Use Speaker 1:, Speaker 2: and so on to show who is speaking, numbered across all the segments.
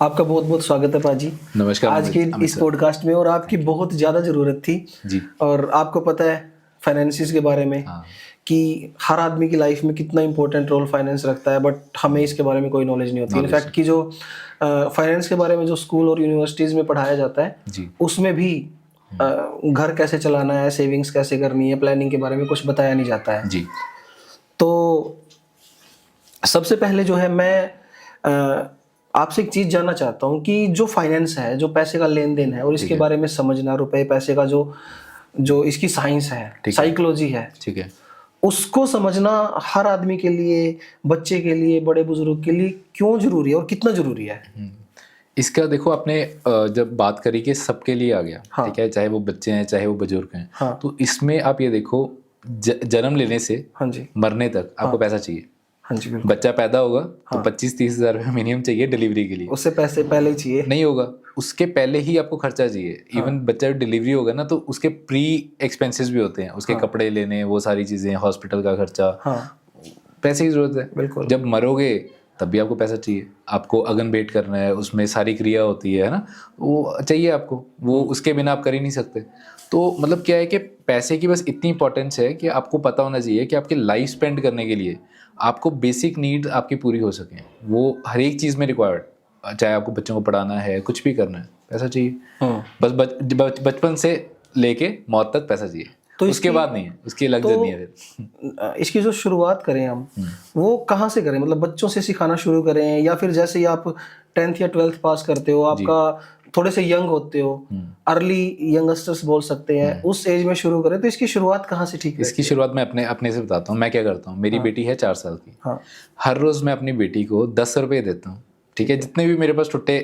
Speaker 1: आपका बहुत बहुत स्वागत है पाजी।
Speaker 2: नमस्कार
Speaker 1: आज के इस पॉडकास्ट में, और आपकी बहुत ज़्यादा ज़रूरत थी
Speaker 2: जी।
Speaker 1: और आपको पता है फाइनेंसिस के बारे में कि हर आदमी की लाइफ में कितना इंपॉर्टेंट रोल फाइनेंस रखता है, बट हमें इसके बारे में कोई नॉलेज नहीं होती। इनफैक्ट कि जो फाइनेंस के बारे में जो स्कूल और यूनिवर्सिटीज़ में पढ़ाया जाता है
Speaker 2: जी।
Speaker 1: उसमें भी घर कैसे चलाना है, सेविंग्स कैसे करनी है, प्लानिंग के बारे में कुछ बताया नहीं जाता है
Speaker 2: जी।
Speaker 1: तो सबसे पहले जो है मैं आपसे एक चीज़ जानना चाहता हूँ कि जो फाइनेंस है, जो पैसे का लेन देन है और इसके बारे में समझना, रुपए पैसे का जो जो इसकी साइंस है, साइकोलॉजी है,
Speaker 2: ठीक है,
Speaker 1: उसको समझना हर आदमी के लिए, बच्चे के लिए, बड़े बुजुर्ग के लिए क्यों जरूरी है और कितना जरूरी है?
Speaker 2: इसका देखो, आपने जब बात करी कि सबके लिए आ गया, ठीक है, चाहे वो बच्चे हैं चाहे वो बुजुर्ग हैं, तो इसमें आप ये देखो, जन्म लेने से मरने तक आपको पैसा चाहिए।
Speaker 1: हाँ जी, बिल्कुल।
Speaker 2: बच्चा पैदा होगा तो 25-30 हज़ार रुपये मिनिमम चाहिए डिलीवरी के लिए।
Speaker 1: उससे पैसे पहले ही चाहिए?
Speaker 2: नहीं होगा, उसके पहले ही आपको खर्चा चाहिए। इवन बच्चा डिलीवरी होगा ना, तो उसके प्री एक्सपेंसेस भी होते हैं, उसके कपड़े लेने, वो सारी चीज़ें, हॉस्पिटल का खर्चा, पैसे की ज़रूरत है।
Speaker 1: बिल्कुल।
Speaker 2: जब मरोगे तब भी आपको पैसा चाहिए। आपको अगन बेट करना है, उसमें सारी क्रिया होती है ना, वो चाहिए आपको, वो उसके बिना आप कर ही नहीं सकते। तो मतलब क्या है कि पैसे की बस इतनी इंपॉर्टेंस है कि आपको पता होना चाहिए कि आपकी लाइफ स्पेंड करने के लिए आपको बेसिक नीड्स आपकी पूरी हो सकें, वो हर एक चीज़ में रिक्वायर्ड। चाहे आपको बच्चों को पढ़ाना है, कुछ भी करना है, पैसा चाहिए। बस बचपन से लेके मौत तक पैसा चाहिए। तो उसके बाद नहीं है, उसकी अलग जर्नी है।
Speaker 1: इसकी जो शुरुआत करें हम, वो कहाँ से करें? मतलब बच्चों से सिखाना शुरू करें, या फिर जैसे ही आप 10th या 12th पास करते हो, आपका थोड़े से यंग होते हो, अर्ली यंगस्टर्स बोल सकते हैं, उस एज में शुरू करें? तो इसकी शुरुआत कहाँ से ठीक है?
Speaker 2: इसकी शुरुआत मैं अपने से बताता हूँ। मैं क्या करता हूँ, मेरी बेटी है 4 साल की। हर रोज़ मैं अपनी बेटी को 10 रुपये देता हूँ, ठीक है, जितने भी मेरे पास टुट्टे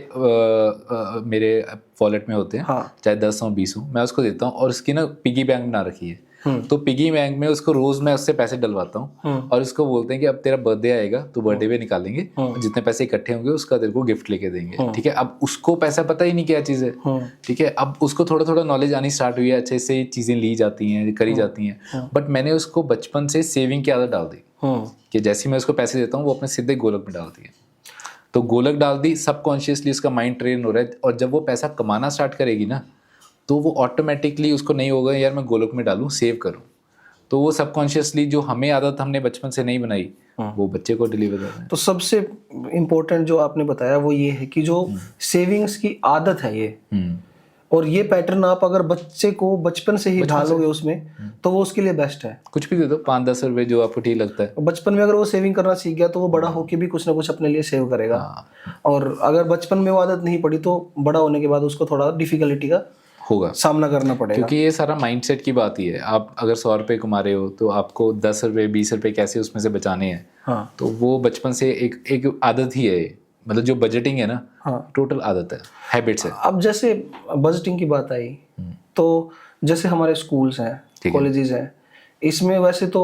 Speaker 2: मेरे वॉलेट में होते हैं, चाहे 10 हो 20 हो, मैं उसको देता हूँ। और उसकी ना पिगी बैंक बना रखी है, तो पिगी बैंक में उसको रोज मैं उससे पैसे डलवाता हूँ और उसको बोलते हैं कि अब तेरा बर्थडे आएगा तो बर्थडे पे निकालेंगे, जितने पैसे इकट्ठे होंगे उसका तेरे को गिफ्ट लेके देंगे, ठीक है। अब उसको पैसा पता ही नहीं क्या चीज़ है, ठीक है। अब उसको थोड़ा थोड़ा नॉलेज आनी स्टार्ट हुई है, अच्छे से चीज़ें ली जाती हैं, करी जाती हैं। बट मैंने उसको बचपन से सेविंग की आदत डाल दी कि जैसे मैं उसको पैसे देता हूँ वो अपने सीधे गोलक में डालती है। तो गोलक डाल दी, सबकॉन्शियसली उसका माइंड ट्रेन हो रहा है। और जब वो पैसा कमाना स्टार्ट करेगी ना, तो वो ऑटोमेटिकली उसको नहीं होगा यार मैं गोलक में डालूं, सेव करूं। तो वो सबकॉन्शियसली जो हमें आदत हमने बचपन से नहीं बनाई, वो बच्चे को डिलीवर कर रहे हैं।
Speaker 1: तो सबसे इम्पोर्टेंट जो आपने बताया वो ये है कि जो सेविंग्स की आदत है ये, और ये पैटर्न आप अगर बच्चे को बचपन से ही ढालोगे उसमें, तो वो उसके लिए बेस्ट है।
Speaker 2: कुछ भी दे दो, 5-10 रुपए जो आपको ठीक लगता है।
Speaker 1: बचपन में अगर वो सेविंग करना सीख गया तो वो बड़ा होके भी कुछ ना कुछ अपने लिए सेव करेगा। और अगर बचपन में वो आदत नहीं पड़ी तो बड़ा होने के बाद उसको थोड़ा डिफिकल्टी का होगा, सामना करना पड़ेगा।
Speaker 2: क्योंकि ये सारा माइंडसेट की बात ही है। आप अगर 100 रुपये कमा रहे हो तो आपको 10 रुपये 20 रुपये कैसे उसमें से बचाने हैं, तो वो बचपन से एक आदत ही है। मतलब जो बजटिंग है ना, टोटल आदत है, हैबिट्स है।
Speaker 1: अब जैसे बजटिंग की बात आई, तो जैसे हमारे स्कूल्स हैं, कॉलेजेस हैं, इसमें वैसे तो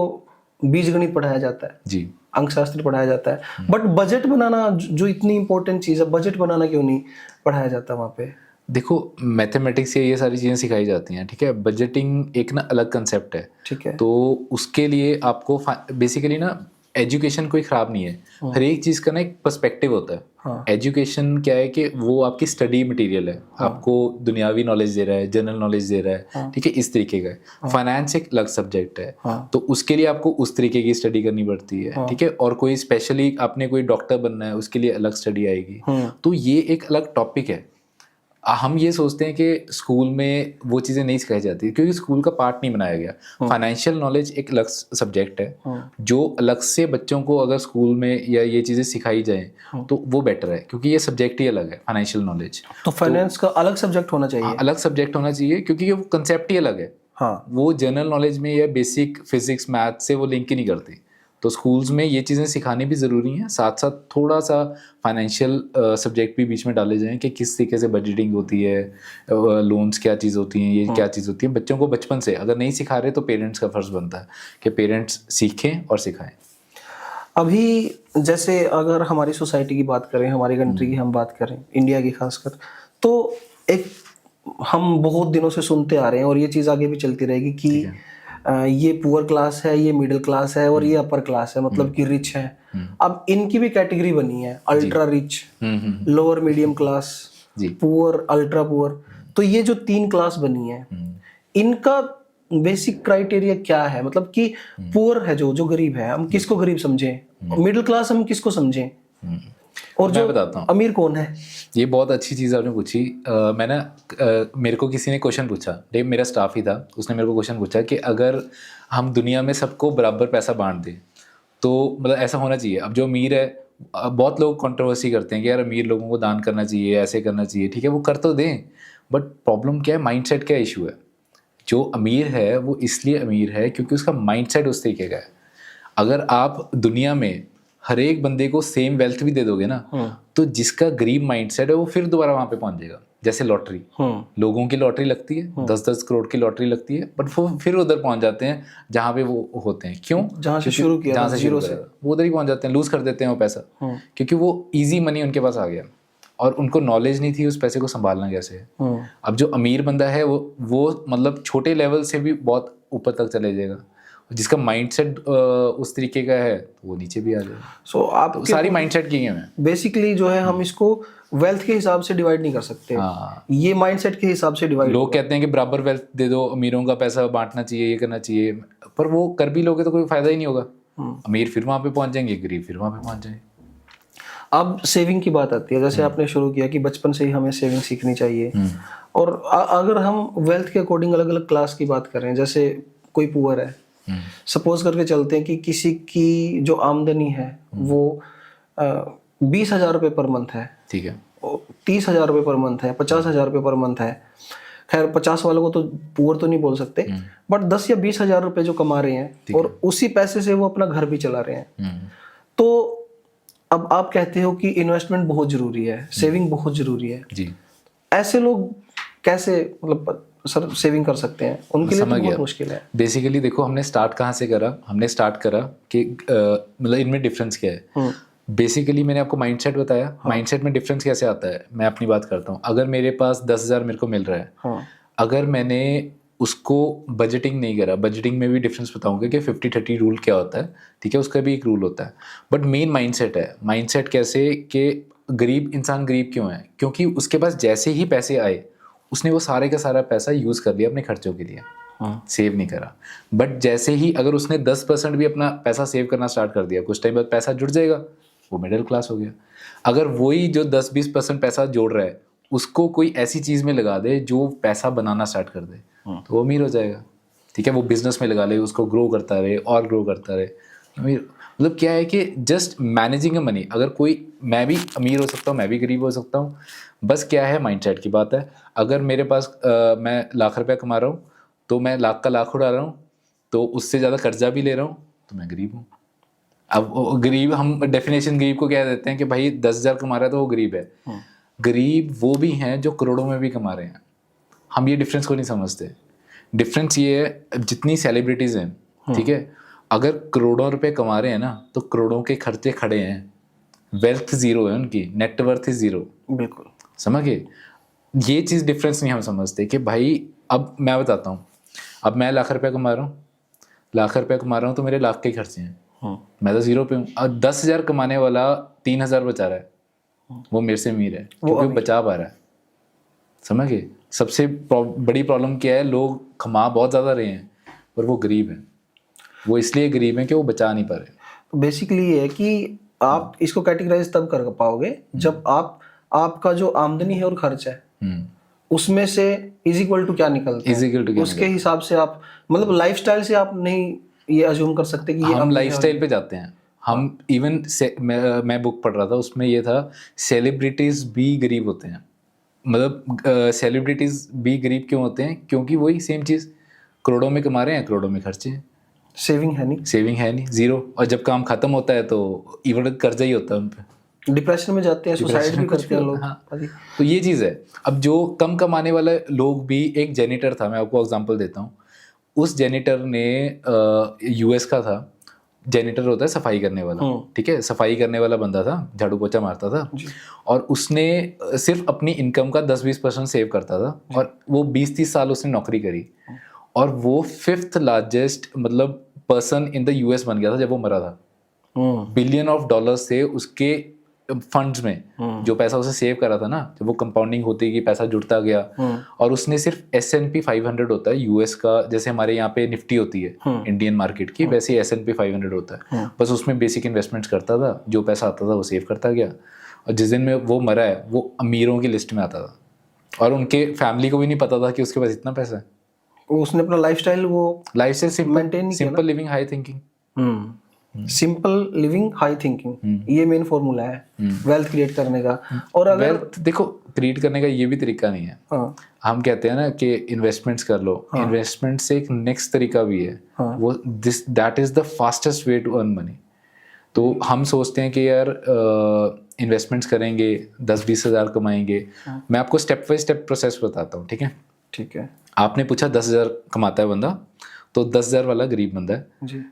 Speaker 1: बीजगणित पढ़ाया जाता है जी, अंकशास्त्र पढ़ाया जाता है, बट बजट बनाना जो इतनी इंपॉर्टेंट चीज़ है, बजट बनाना क्यों नहीं पढ़ाया जाता वहाँ पे?
Speaker 2: देखो, मैथमेटिक्स से ये सारी चीज़ें सिखाई जाती हैं, ठीक है। बजटिंग एक ना अलग कंसेप्ट है,
Speaker 1: ठीक है।
Speaker 2: तो उसके लिए आपको बेसिकली ना एजुकेशन कोई ख़राब नहीं है, हर एक चीज़ का ना एक पर्सपेक्टिव होता है। एजुकेशन क्या है कि वो आपकी स्टडी मटेरियल है, आपको दुनियावी नॉलेज दे रहा है, जनरल नॉलेज दे रहा है, ठीक है, इस तरीके का है। फाइनेंस एक अलग सब्जेक्ट है, तो उसके लिए आपको उस तरीके की स्टडी करनी पड़ती है, ठीक है। और कोई स्पेशली आपने कोई डॉक्टर बनना है, उसके लिए अलग स्टडी आएगी। तो ये एक अलग टॉपिक है। हम ये सोचते हैं कि स्कूल में वो चीज़ें नहीं सिखाई जाती क्योंकि स्कूल का पार्ट नहीं बनाया गया। फाइनेंशियल नॉलेज एक अलग सब्जेक्ट है, जो अलग से बच्चों को अगर स्कूल में या ये चीज़ें सिखाई जाएं तो वो बेटर है, क्योंकि ये सब्जेक्ट ही अलग है, फाइनेंशियल नॉलेज।
Speaker 1: तो फाइनेंस का अलग सब्जेक्ट होना चाहिए?
Speaker 2: अलग सब्जेक्ट होना चाहिए, क्योंकि वो कंसेप्ट ही अलग है। वो जनरल नॉलेज में या बेसिक फिजिक्स मैथ से वो लिंक ही नहीं करती। तो स्कूल्स में ये चीज़ें सिखानी भी ज़रूरी हैं, साथ साथ थोड़ा सा फाइनेंशियल सब्जेक्ट भी बीच में डाले जाएं कि किस तरीके से बजटिंग होती है, लोन्स क्या चीज़ होती हैं, ये क्या चीज़ होती है। बच्चों को बचपन से अगर नहीं सिखा रहे तो पेरेंट्स का फ़र्ज़ बनता है कि पेरेंट्स सीखें और सिखाएं।
Speaker 1: अभी जैसे अगर हमारी सोसाइटी की बात करें, हमारी कंट्री की हम बात करें, इंडिया की खासकर, तो एक हम बहुत दिनों से सुनते आ रहे हैं और ये चीज़ आगे भी चलती रहेगी कि ये पुअर क्लास है, ये मिडिल क्लास है और ये अपर क्लास है, मतलब कि रिच है। अब इनकी भी कैटेगरी बनी है, ultra rich, lower medium class, poor, ultra poor. तो ये जो 3 क्लास बनी है, इनका बेसिक क्राइटेरिया क्या है? मतलब कि पुअर है जो गरीब है, हम किसको गरीब समझें? मिडिल क्लास हम किसको समझें? और
Speaker 2: मैं बताता हूँ
Speaker 1: अमीर कौन है?
Speaker 2: ये बहुत अच्छी चीज़ आपने पूछी। मेरे को किसी ने क्वेश्चन पूछा, मेरा स्टाफ ही था, उसने मेरे को क्वेश्चन पूछा कि अगर हम दुनिया में सबको बराबर पैसा बांट दें तो मतलब ऐसा होना चाहिए। अब जो अमीर है, बहुत लोग कंट्रोवर्सी करते हैं कि यार अमीर लोगों को दान करना चाहिए, ऐसे करना चाहिए, ठीक है वो कर तो दें, बट प्रॉब्लम क्या है, माइंडसेट का इशू है। जो अमीर है वो इसलिए अमीर है क्योंकि उसका माइंडसेट उस तरीके का है। अगर आप दुनिया में हर एक बंदे को सेम वेल्थ भी दे दोगे ना, तो जिसका गरीब माइंडसेट है वो फिर दोबारा वहां पे पहुंच जाएगा। जैसे लॉटरी, लोगों की लॉटरी लगती है, 10-10 करोड़ की लॉटरी लगती है, बट वो फिर उधर पहुंच जाते हैं जहां पे वो होते हैं। क्यों?
Speaker 1: जहां से शुरू किया,
Speaker 2: वो उधर ही पहुंच जाते हैं, लूज कर देते हैं वो पैसा, क्योंकि वो इजी मनी उनके पास आ गया और उनको नॉलेज नहीं थी उस पैसे को संभालना कैसे है। अब जो अमीर बंदा है वो मतलब छोटे लेवल से भी बहुत ऊपर तक चले जाएगा, जिसका माइंडसेट उस तरीके का है तो वो नीचे भी आ जाएगा।
Speaker 1: सो आप
Speaker 2: तो सारी माइंडसेट की गेम है
Speaker 1: बेसिकली। जो है हम इसको वेल्थ के हिसाब से डिवाइड नहीं कर सकते। ये माइंडसेट के हिसाब से डिवाइड।
Speaker 2: लोग कहते हैं कि बराबर वेल्थ दे दो, अमीरों का पैसा बांटना चाहिए, ये करना चाहिए, पर वो कर भी लोगे तो कोई फायदा ही नहीं होगा। अमीर फिर वहां पे पहुंच जाएंगे, गरीब फिर वहां पे पहुंच जाएंगे।
Speaker 1: अब सेविंग की बात आती है, जैसे आपने शुरू किया कि बचपन से ही हमें सेविंग सीखनी चाहिए। और अगर हम वेल्थ के अकॉर्डिंग अलग अलग क्लास की बात करें, जैसे कोई पुअर है, सपोज करके चलते हैं कि किसी की जो आमदनी है वो 20,000 रुपये पर मंथ है,
Speaker 2: ठीक है,
Speaker 1: 30,000 रुपये पर मंथ है, 50,000 रुपये पर मंथ है। खैर 50 वालों को तो पुअर तो नहीं बोल सकते, बट 10 या 20,000 रुपये जो कमा रहे हैं और उसी पैसे से वो अपना घर भी चला रहे हैं। तो अब आप कहते हो कि इन्वेस्टमेंट बहुत जरूरी है, सेविंग बहुत जरूरी है जी। ऐसे लोग कैसे मतलब सर सेविंग कर सकते हैं? उनके लिए तो बहुत मुश्किल है।
Speaker 2: बेसिकली देखो, हमने स्टार्ट कहाँ से करा? हमने स्टार्ट करा कि मतलब इनमें डिफरेंस क्या है। बेसिकली मैंने आपको माइंडसेट बताया। माइंडसेट में डिफरेंस कैसे आता है मैं अपनी बात करता हूँ। अगर मेरे पास 10,000 मेरे को मिल रहा है, अगर मैंने उसको बजटिंग नहीं करा, बजटिंग में भी डिफरेंस बताऊंगा कि 50-30 रूल क्या होता है, ठीक है, उसका भी एक रूल होता है। बट मेन माइंडसेट है। माइंडसेट कैसे कि गरीब इंसान गरीब क्यों है? क्योंकि उसके पास जैसे ही पैसे आए उसने वो सारे का सारा पैसा यूज़ कर लिया अपने खर्चों के लिए, सेव नहीं करा। बट जैसे ही अगर उसने 10% भी अपना पैसा सेव करना स्टार्ट कर दिया, कुछ टाइम बाद पैसा जुड़ जाएगा, वो मिडिल क्लास हो गया। अगर वही जो 10-20% पैसा जोड़ रहा है उसको कोई ऐसी चीज़ में लगा दे जो पैसा बनाना स्टार्ट कर दे, तो वो अमीर हो जाएगा। ठीक है, वो बिजनेस में लगा ले, उसको ग्रो करता रहे और ग्रो करता रहे, अमीर। मतलब क्या है कि जस्ट मैनेजिंग अ मनी। अगर कोई, मैं भी अमीर हो सकता हूँ, मैं भी गरीब हो सकता हूँ, बस क्या है माइंडसेट की बात है। अगर मेरे पास मैं लाख रुपया कमा रहा हूँ तो मैं लाख का लाख उड़ा रहा हूँ, तो उससे ज़्यादा कर्जा भी ले रहा हूँ, तो मैं गरीब हूँ। अब गरीब, हम डेफिनेशन गरीब को क्या देते हैं कि भाई 10,000 कमा रहा है तो वो गरीब है। गरीब वो भी हैं जो करोड़ों में भी कमा रहे हैं। हम ये डिफरेंस को नहीं समझते। डिफरेंस ये है, जितनी सेलिब्रिटीज़ हैं, ठीक है, अगर करोड़ों रुपए कमा रहे हैं ना, तो करोड़ों के खर्चे खड़े हैं, वेल्थ जीरो है उनकी, नेटवर्थ इज जीरो।
Speaker 1: बिल्कुल,
Speaker 2: समझ गए? ये चीज़ डिफरेंस नहीं हम समझते कि भाई, अब मैं बताता हूँ, अब मैं लाख रुपया कमा रहा हूँ, तो मेरे लाख के खर्चे हैं, मैं तो जीरो पे हूँ। और 10,000 कमाने वाला 3,000 बचा रहा है, वो मेरे से अमीर है क्योंकि वो बचा पा रहा है। समझ गए? सबसे बड़ी प्रॉब्लम क्या है, लोग कमा बहुत ज़्यादा रहे हैं पर वो गरीब हैं। वो इसलिए गरीब हैं कि वो बचा नहीं पा रहे।
Speaker 1: बेसिकली ये है कि आप इसको कैटेगराइज तब कर पाओगे जब आपका जो आमदनी है और खर्च है उसमें से इज इक्वल टू क्या निकलता है, उसके हिसाब से आप, मतलब लाइफस्टाइल से आप नहीं ये अज्यूम कर सकते कि ये
Speaker 2: हम लाइफस्टाइल पे जाते हैं। हम इवन मैं बुक पढ़ रहा था, उसमें ये था सेलिब्रिटीज भी गरीब होते हैं। मतलब सेलिब्रिटीज भी गरीब क्यों होते हैं? क्योंकि वही सेम चीज़, करोड़ों में कमा रहे हैं, करोड़ों में खर्चे हैं, सेविंग है नहीं, जीरो। और जब काम खत्म होता है तो इवन कर्जा ही होता है उन पर,
Speaker 1: डिप्रेशन में जाते हैं, सुसाइड भी करते हैं लोग।
Speaker 2: हाँ। तो ये चीज़ है। अब जो कम कमाने वाले लोग भी, एक जेनिटर था, मैं आपको एग्जांपल देता हूँ। उस जेनिटर ने यूएस का था, जेनिटर होता है सफाई करने वाला, ठीक है, सफाई करने वाला बंदा था, झाड़ू पोछा मारता था, और उसने सिर्फ अपनी इनकम का 10-20% सेव करता था, और वो 20-30 साल उसने नौकरी करी, और वो 5th लार्जेस्ट मतलब पर्सन इन द यूएस बन गया था जब वो मरा था। बिलियन ऑफ डॉलर्स से उसके फंड्स में जो पैसा उसे सेव करा था ना, जब वो कंपाउंडिंग होती गई पैसा जुड़ता गया, और उसने सिर्फ S&P 500 होता है यूएस का, जैसे हमारे यहाँ पे निफ्टी होती है इंडियन मार्केट की, वैसे ही S&P 500 होता है। बस उसमें बेसिक इन्वेस्टमेंट्स करता था, जो पैसा आता था वो सेव करता गया, और जिस दिन में वो मरा है वो अमीरों की लिस्ट में आता था, और उनके फैमिली को भी नहीं पता था कि उसके पास इतना पैसा है।
Speaker 1: उसने अपना lifestyle
Speaker 2: maintain simple living high thinking,
Speaker 1: simple living high thinking, ये मेन फॉर्मूला है वेल्थ क्रिएट करने का। और अगर
Speaker 2: वेल्थ देखो क्रिएट करने का ये भी तरीका नहीं है। हम कहते हैं ना कि इन्वेस्टमेंट्स कर लो, इन्वेस्टमेंट से एक नेक्स्ट तरीका भी है, वो that is the fastest way to earn money. तो हम सोचते हैं कि यार इन्वेस्टमेंट्स करेंगे 10-20 हज़ार कमाएंगे। मैं आपको स्टेप बाय स्टेप प्रोसेस बताता हूँ, ठीक है?
Speaker 1: ठीक है।
Speaker 2: आपने पूछा 10,000 कमाता है बंदा, तो 10,000 वाला गरीब बंदा है
Speaker 1: जी।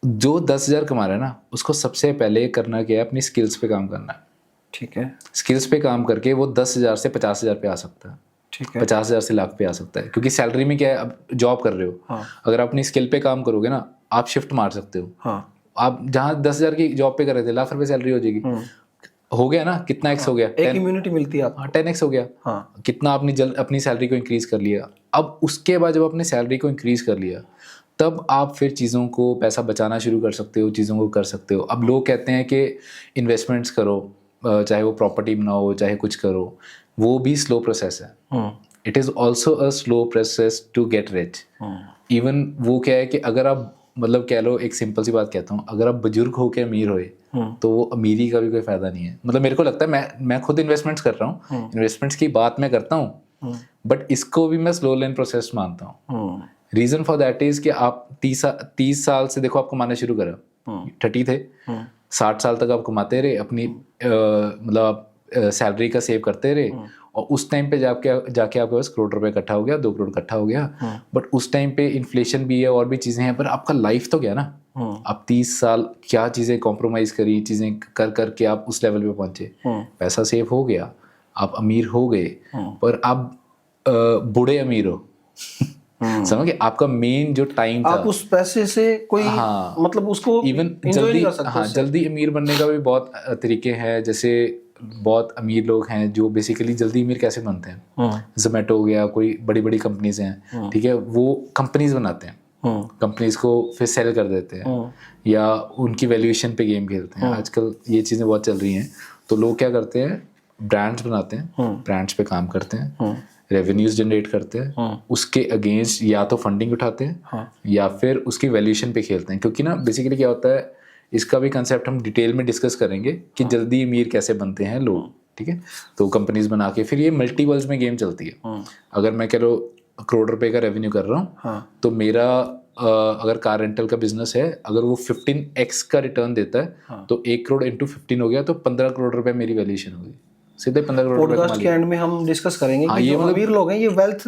Speaker 2: जो 10,000 कमा रहा है ना, उसको सबसे पहले करना क्या है, अपनी स्किल्स पे काम करना है।
Speaker 1: ठीक है।
Speaker 2: स्किल्स पे काम करके वो 10,000 से 50,000 पे आ सकता है।
Speaker 1: ठीक है।
Speaker 2: 50,000 से लाख पे आ सकता है, क्योंकि सैलरी में क्या है, अब जॉब कर रहे हो,
Speaker 1: हाँ।
Speaker 2: अगर आप अपनी स्किल पे काम करोगे ना, आप शिफ्ट मार सकते हो।
Speaker 1: हाँ।
Speaker 2: आप जहाँ 10,000 की जॉब पे कर रहे थे, लाख रुपए सैलरी हो जाएगी। हो गया ना, कितना एक्स हो गया,
Speaker 1: एक इम्यूनिटी मिलती है आपको।
Speaker 2: 10x हो गया।
Speaker 1: हाँ।
Speaker 2: कितना आपने अपनी सैलरी को इंक्रीज कर लिया। अब उसके बाद जब आपने सैलरी को इंक्रीज कर लिया, तब आप फिर चीज़ों को पैसा बचाना शुरू कर सकते हो, चीज़ों को कर सकते हो। अब लोग कहते हैं कि इन्वेस्टमेंट्स करो, चाहे वो प्रॉपर्टी बनाओ, चाहे कुछ करो, वो भी स्लो प्रोसेस है। It is also a slow process to get rich. Even वो क्या है कि अगर आप मतलब कह लो, एक सिंपल सी बात कहता हूँ, अगर आप बुजुर्ग होकर अमीर होए तो वो अमीरी का भी कोई फायदा नहीं है। मतलब मेरे को लगता है, मैं खुद इन्वेस्टमेंट्स कर रहा हूँ, इन्वेस्टमेंट्स की बात मैं करता हूँ, बट इसको भी मैं स्लो लाइन प्रोसेस मानता हूँ। रीजन फॉर दैट इज कि आप 30 साल से देखो आप कमाना शुरू करा, 30 थे, 60 साल तक आप कमाते रहे, अपनी मतलब सैलरी का सेव करते रहे, और उस टाइम पे जाके आपके पास करोड़ रुपए इकट्ठा हो गया, 2 करोड़ इकट्ठा हो गया। बट उस टाइम पे इन्फ्लेशन भी है और भी चीज़ें हैं, पर आपका लाइफ तो गया ना। आप 30 साल क्या चीज़ें कॉम्प्रोमाइज़ करी, चीज़ें कर करके आप उस लेवल पे पहुंचे, पैसा सेव हो गया, आप अमीर हो गए, पर आप बूढ़े अमीर हो। समझ गए? आपका मेन जो टाइम था,
Speaker 1: आप उस पैसे से कोई मतलब उसको
Speaker 2: इवन जल्दी, जल्दी अमीर बनने का भी बहुत तरीके हैं। जैसे बहुत अमीर लोग हैं जो बेसिकली जल्दी अमीर कैसे बनते हैं, जोमेटो हो गया, कोई बड़ी बड़ी कंपनीज हैं, ठीक है, वो कंपनीज बनाते हैं, कंपनीज को फिर सेल कर देते हैं, या उनकी वैल्यूएशन पे गेम खेलते हैं। आजकल ये चीज़ें बहुत चल रही हैं। तो लोग क्या करते हैं, ब्रांड्स बनाते हैं, ब्रांड्स पे काम करते हैं, रेवेन्यूज जनरेट करते हैं, उसके अगेंस्ट या तो फंडिंग उठाते हैं, या फिर उसकी वैल्यूएशन पे खेलते हैं। क्योंकि ना बेसिकली क्या होता है, इसका भी कंसेप्ट हम डिटेल में डिस्कस करेंगे कि जल्दी अमीर कैसे बनते हैं लोग, ठीक है। तो कंपनीज बना के फिर ये मल्टीवर्ल्स में गेम चलती है। अगर मैं कह लो करोड़ रुपए का रेवेन्यू कर रहा हूँ, तो मेरा अगर कार रेंटल का बिजनेस है, अगर वो 15x का रिटर्न देता है, तो 1 करोड़ इंटू 15 हो गया, तो 15 करोड़ रुपए मेरी वैल्यूएशन होगी, सीधे 15 करोड़ रुपए।
Speaker 1: पॉडकास्ट के एंड में हम डिस्कस करेंगे कि ये अमीर लोग हैं, ये वेल्थ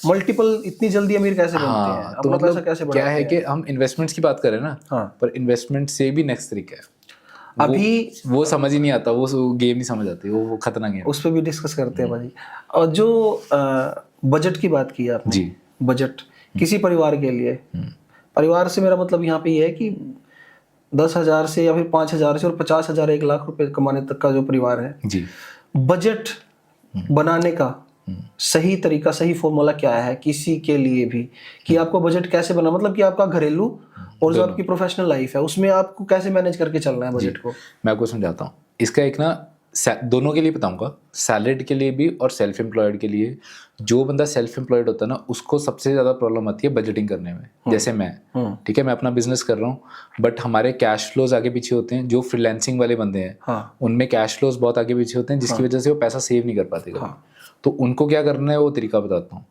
Speaker 1: मल्टीपल इतनी जल्दी अमीर कैसे बनते हैं,
Speaker 2: तो
Speaker 1: अपना पैसा कैसे बढ़ाते हैं।
Speaker 2: क्या है कि हम इन्वेस्टमेंट्स की बात करें ना, पर इन्वेस्टमेंट से भी नेक्स्ट तरीका है,
Speaker 1: अभी
Speaker 2: वो समझ ही नहीं आता, वो गेम नहीं समझ आती, वो खतरनाक गेम।
Speaker 1: उस पर भी डिस्कस करते हैं भाई। और जो बजट की बात की आपने जी, बजट किसी परिवार के लिए, परिवार से मेरा मतलब यहाँ पे ये है कि 10,000 से या फिर 5,000 से और 50,000 1 लाख रुपए कमाने तक का जो परिवार है जी, बजट बनाने का सही तरीका, सही फॉर्मूला क्या है किसी के लिए भी, कि आपको बजट कैसे बना, मतलब कि आपका घरेलू और जो आपकी प्रोफेशनल लाइफ है उसमें आपको कैसे मैनेज करके चलना है बजट को।
Speaker 2: मैं आपको समझाता हूँ। इसका एक ना दोनों के लिए बताऊंगा, सैलरीड के लिए भी और सेल्फ एम्प्लॉयड के लिए। जो बंदा सेल्फ एम्प्लॉयड होता है ना, उसको सबसे ज़्यादा प्रॉब्लम आती है बजटिंग करने में। जैसे मैं, ठीक है, मैं अपना बिजनेस कर रहा हूँ, बट हमारे कैश फ्लोज आगे पीछे होते हैं। जो फ्रीलांसिंग वाले बंदे हैं, उनमें कैश फ्लोज बहुत आगे पीछे होते हैं, जिसकी वजह से वो पैसा सेव नहीं कर पाते। तो उनको क्या करना है, वो तरीका बताता हूँ।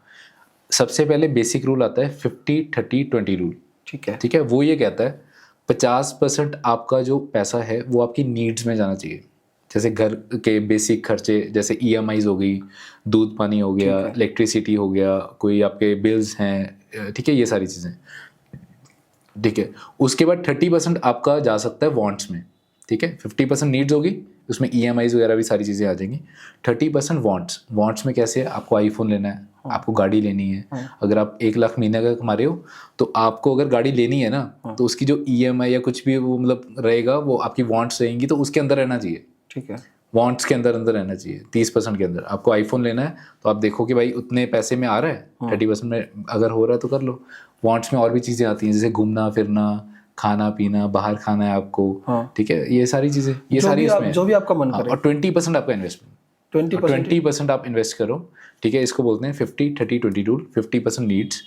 Speaker 2: सबसे पहले बेसिक रूल आता है 50-30-20 रूल, ठीक है। वो ये कहता है 50% आपका जो पैसा है वो आपकी नीड्स में जाना चाहिए। जैसे घर के बेसिक खर्चे, जैसे EMIs हो गई, दूध पानी हो गया, इलेक्ट्रिसिटी हो गया, कोई आपके बिल्स हैं, ठीक है, ये सारी चीज़ें, ठीक है। उसके बाद 30% आपका जा सकता है वांट्स में, ठीक है। 50% नीड्स होगी, उसमें EMIs वगैरह भी सारी चीज़ें आ जाएंगी। 30% वॉन्ट्स में कैसे है, आपको आईफोन लेना है, आपको गाड़ी लेनी है। अगर आप 1 लाख महीने का कमा रहे हो तो आपको अगर गाड़ी लेनी है ना तो उसकी जो EMI या कुछ भी वो मतलब रहेगा वो आपकी वॉन्ट्स रहेंगी, तो उसके अंदर रहना चाहिए।
Speaker 1: ठीक है,
Speaker 2: वॉन्ट्स के अंदर रहना चाहिए। 30% के अंदर आपको आईफोन लेना है तो आप देखो कि भाई उतने पैसे में आ रहा है, 30% में अगर हो रहा है तो कर लो। वॉन्ट्स में और भी चीज़ें आती हैं जैसे घूमना फिरना, खाना पीना, बाहर खाना है आपको, ठीक है, ये सारी चीज़ें, ये सारी इसमें
Speaker 1: जो भी आपका मन करे।
Speaker 2: और 20% आपका इन्वेस्टमेंट, 20% आप इन्वेस्ट करो, ठीक है। इसको बोलते हैं 50-30-20 rule. 50% needs,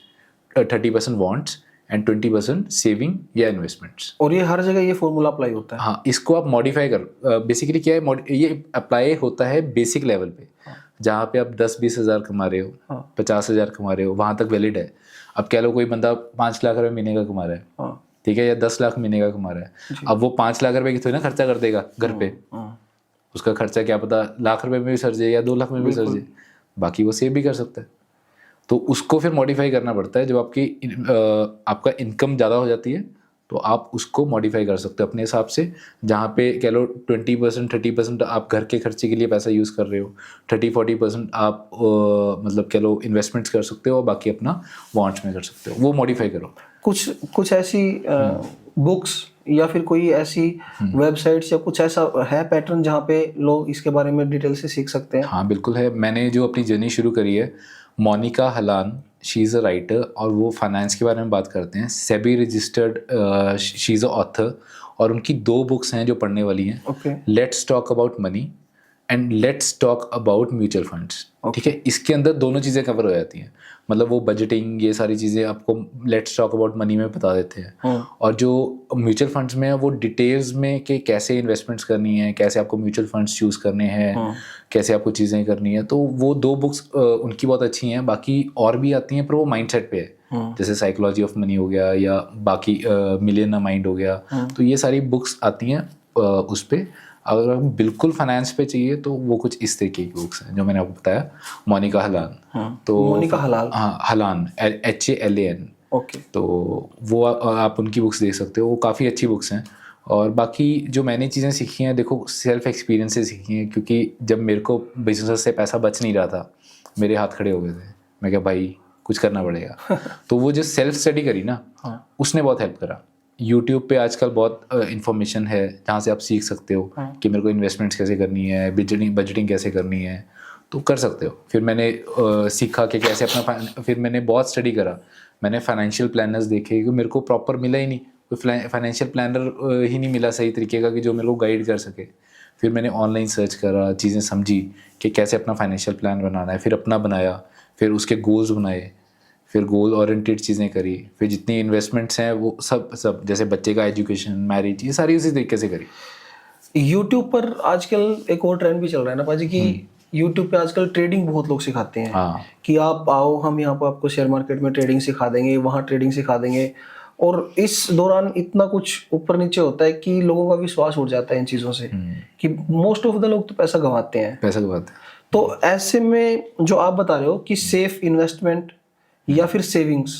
Speaker 2: 30% wants and 20% saving या इन्वेस्टमेंट्स।
Speaker 1: और ये हर जगह ये फॉर्मूला अप्लाई होता है?
Speaker 2: हाँ, इसको आप मॉडिफाई कर, बेसिकली क्या है, ये अप्लाई होता है बेसिक लेवल पे, जहाँ पे आप 10-20 हज़ार कमा रहे हो, 50 हज़ार कमा रहे हो, वहाँ तक वैलिड है। अब कह लो कोई बंदा 5 लाख रुपये महीने का कमा रहा है, ठीक है, या 10 लाख महीने का कमा रहा है, अब वो 5 लाख रुपये की थोड़ी ना खर्चा कर देगा घर पे, उसका खर्चा क्या पता लाख रुपए में भी सर जाए या 2 लाख में भी सर जाए, बाकी वो सेव भी कर सकता है। तो उसको फिर मॉडिफाई करना पड़ता है। जब आपका इनकम ज़्यादा हो जाती है तो आप उसको मॉडिफाई कर सकते हो अपने हिसाब से, जहाँ पे कह लो 20% 30% आप घर के खर्चे के लिए पैसा यूज़ कर रहे हो, 30-40% आप मतलब कह लो इन्वेस्टमेंट्स कर सकते हो और बाकी अपना वॉन्ट्स में कर सकते हो, वो मॉडिफाई करो।
Speaker 1: कुछ ऐसी बुक्स या फिर कोई ऐसी वेबसाइट्स या कुछ ऐसा है पैटर्न जहाँ पे लोग इसके बारे में डिटेल से सीख सकते हैं?
Speaker 2: हाँ बिल्कुल है। मैंने जो अपनी जर्नी शुरू करी है, Monika Halan, she is a writer और वो फाइनेंस के बारे में बात करते हैं, SEBI registered, she is a author, और उनकी 2 बुक्स हैं जो पढ़ने वाली हैं, let's talk about money and let's talk about mutual funds, ठीक है। इसके अंदर दोनों चीज़ें कवर हो जाती हैं, मतलब वो बजटिंग ये सारी चीज़ें आपको लेट्स टॉक अबाउट मनी में बता देते हैं, और जो म्यूचुअल फंड्स में है वो डिटेल्स में कि कैसे इन्वेस्टमेंट्स करनी है, कैसे आपको म्यूचुअल फंड्स चूज़ करने हैं, कैसे आपको चीज़ें करनी है। तो वो 2 बुक्स उनकी बहुत अच्छी हैं। बाकी और भी आती हैं पर वो माइंडसेट पे है, जैसे साइकोलॉजी ऑफ मनी हो गया या बाकी मिलियनर माइंड हो गया, तो ये सारी बुक्स आती हैं उस पर। अगर हम बिल्कुल फाइनेंस पे चाहिए तो वो कुछ इस तरीके की बुक्स हैं जो मैंने आपको बताया, मोनिका हलान। तो
Speaker 1: मोनिका हलाल,
Speaker 2: हाँ हलान, HALAN,
Speaker 1: ओके।
Speaker 2: तो वो आप उनकी बुक्स देख सकते हो, वो काफ़ी अच्छी बुक्स हैं। और बाकी जो मैंने चीज़ें सीखी हैं, देखो सेल्फ एक्सपीरियंस से सीखी हैं, क्योंकि जब मेरे को बिजनेस से पैसा बच नहीं रहा था, मेरे हाथ खड़े हो गए थे, मैं क्या भाई कुछ करना पड़ेगा। तो वो जो सेल्फ स्टडी करी ना, उसने बहुत हेल्प करा। यूट्यूब पे आजकल बहुत इन्फॉर्मेशन है जहाँ से आप सीख सकते हो कि मेरे को इन्वेस्टमेंट्स कैसे करनी है, बजटिंग कैसे करनी है, तो कर सकते हो। फिर मैंने सीखा कि कैसे अपना फिर मैंने बहुत स्टडी करा, मैंने फाइनेंशियल प्लानर्स देखे, क्योंकि मेरे को प्रॉपर मिला ही नहीं, कोई फाइनेंशियल प्लानर ही नहीं मिला सही तरीके का कि जो मेरे को गाइड कर सके। फिर मैंने ऑनलाइन सर्च करा, चीज़ें समझी कि कैसे अपना फाइनेंशियल प्लान बनाना है, फिर अपना बनाया, फिर उसके गोल्स बनाए, फिर गोल ओरिएंटेड चीज़ें करी, फिर जितनी इन्वेस्टमेंट्स हैं वो सब जैसे बच्चे का एजुकेशन, मैरिज, ये सारी उसी तरीके से करी।
Speaker 1: यूट्यूब पर आजकल एक और ट्रेंड भी चल रहा है ना पाजी कि यूट्यूब पे आजकल ट्रेडिंग बहुत लोग सिखाते हैं।
Speaker 2: हाँ,
Speaker 1: कि आप आओ, हम यहाँ पर आपको शेयर मार्केट में ट्रेडिंग सिखा देंगे, वहाँ ट्रेडिंग सिखा देंगे, और इस दौरान इतना कुछ ऊपर नीचे होता है कि लोगों का विश्वास उठ जाता है इन चीज़ों से, कि मोस्ट ऑफ द लोग तो पैसा गंवाते हैं। तो ऐसे में जो आप बता रहे हो कि सेफ इन्वेस्टमेंट या फिर सेविंग्स,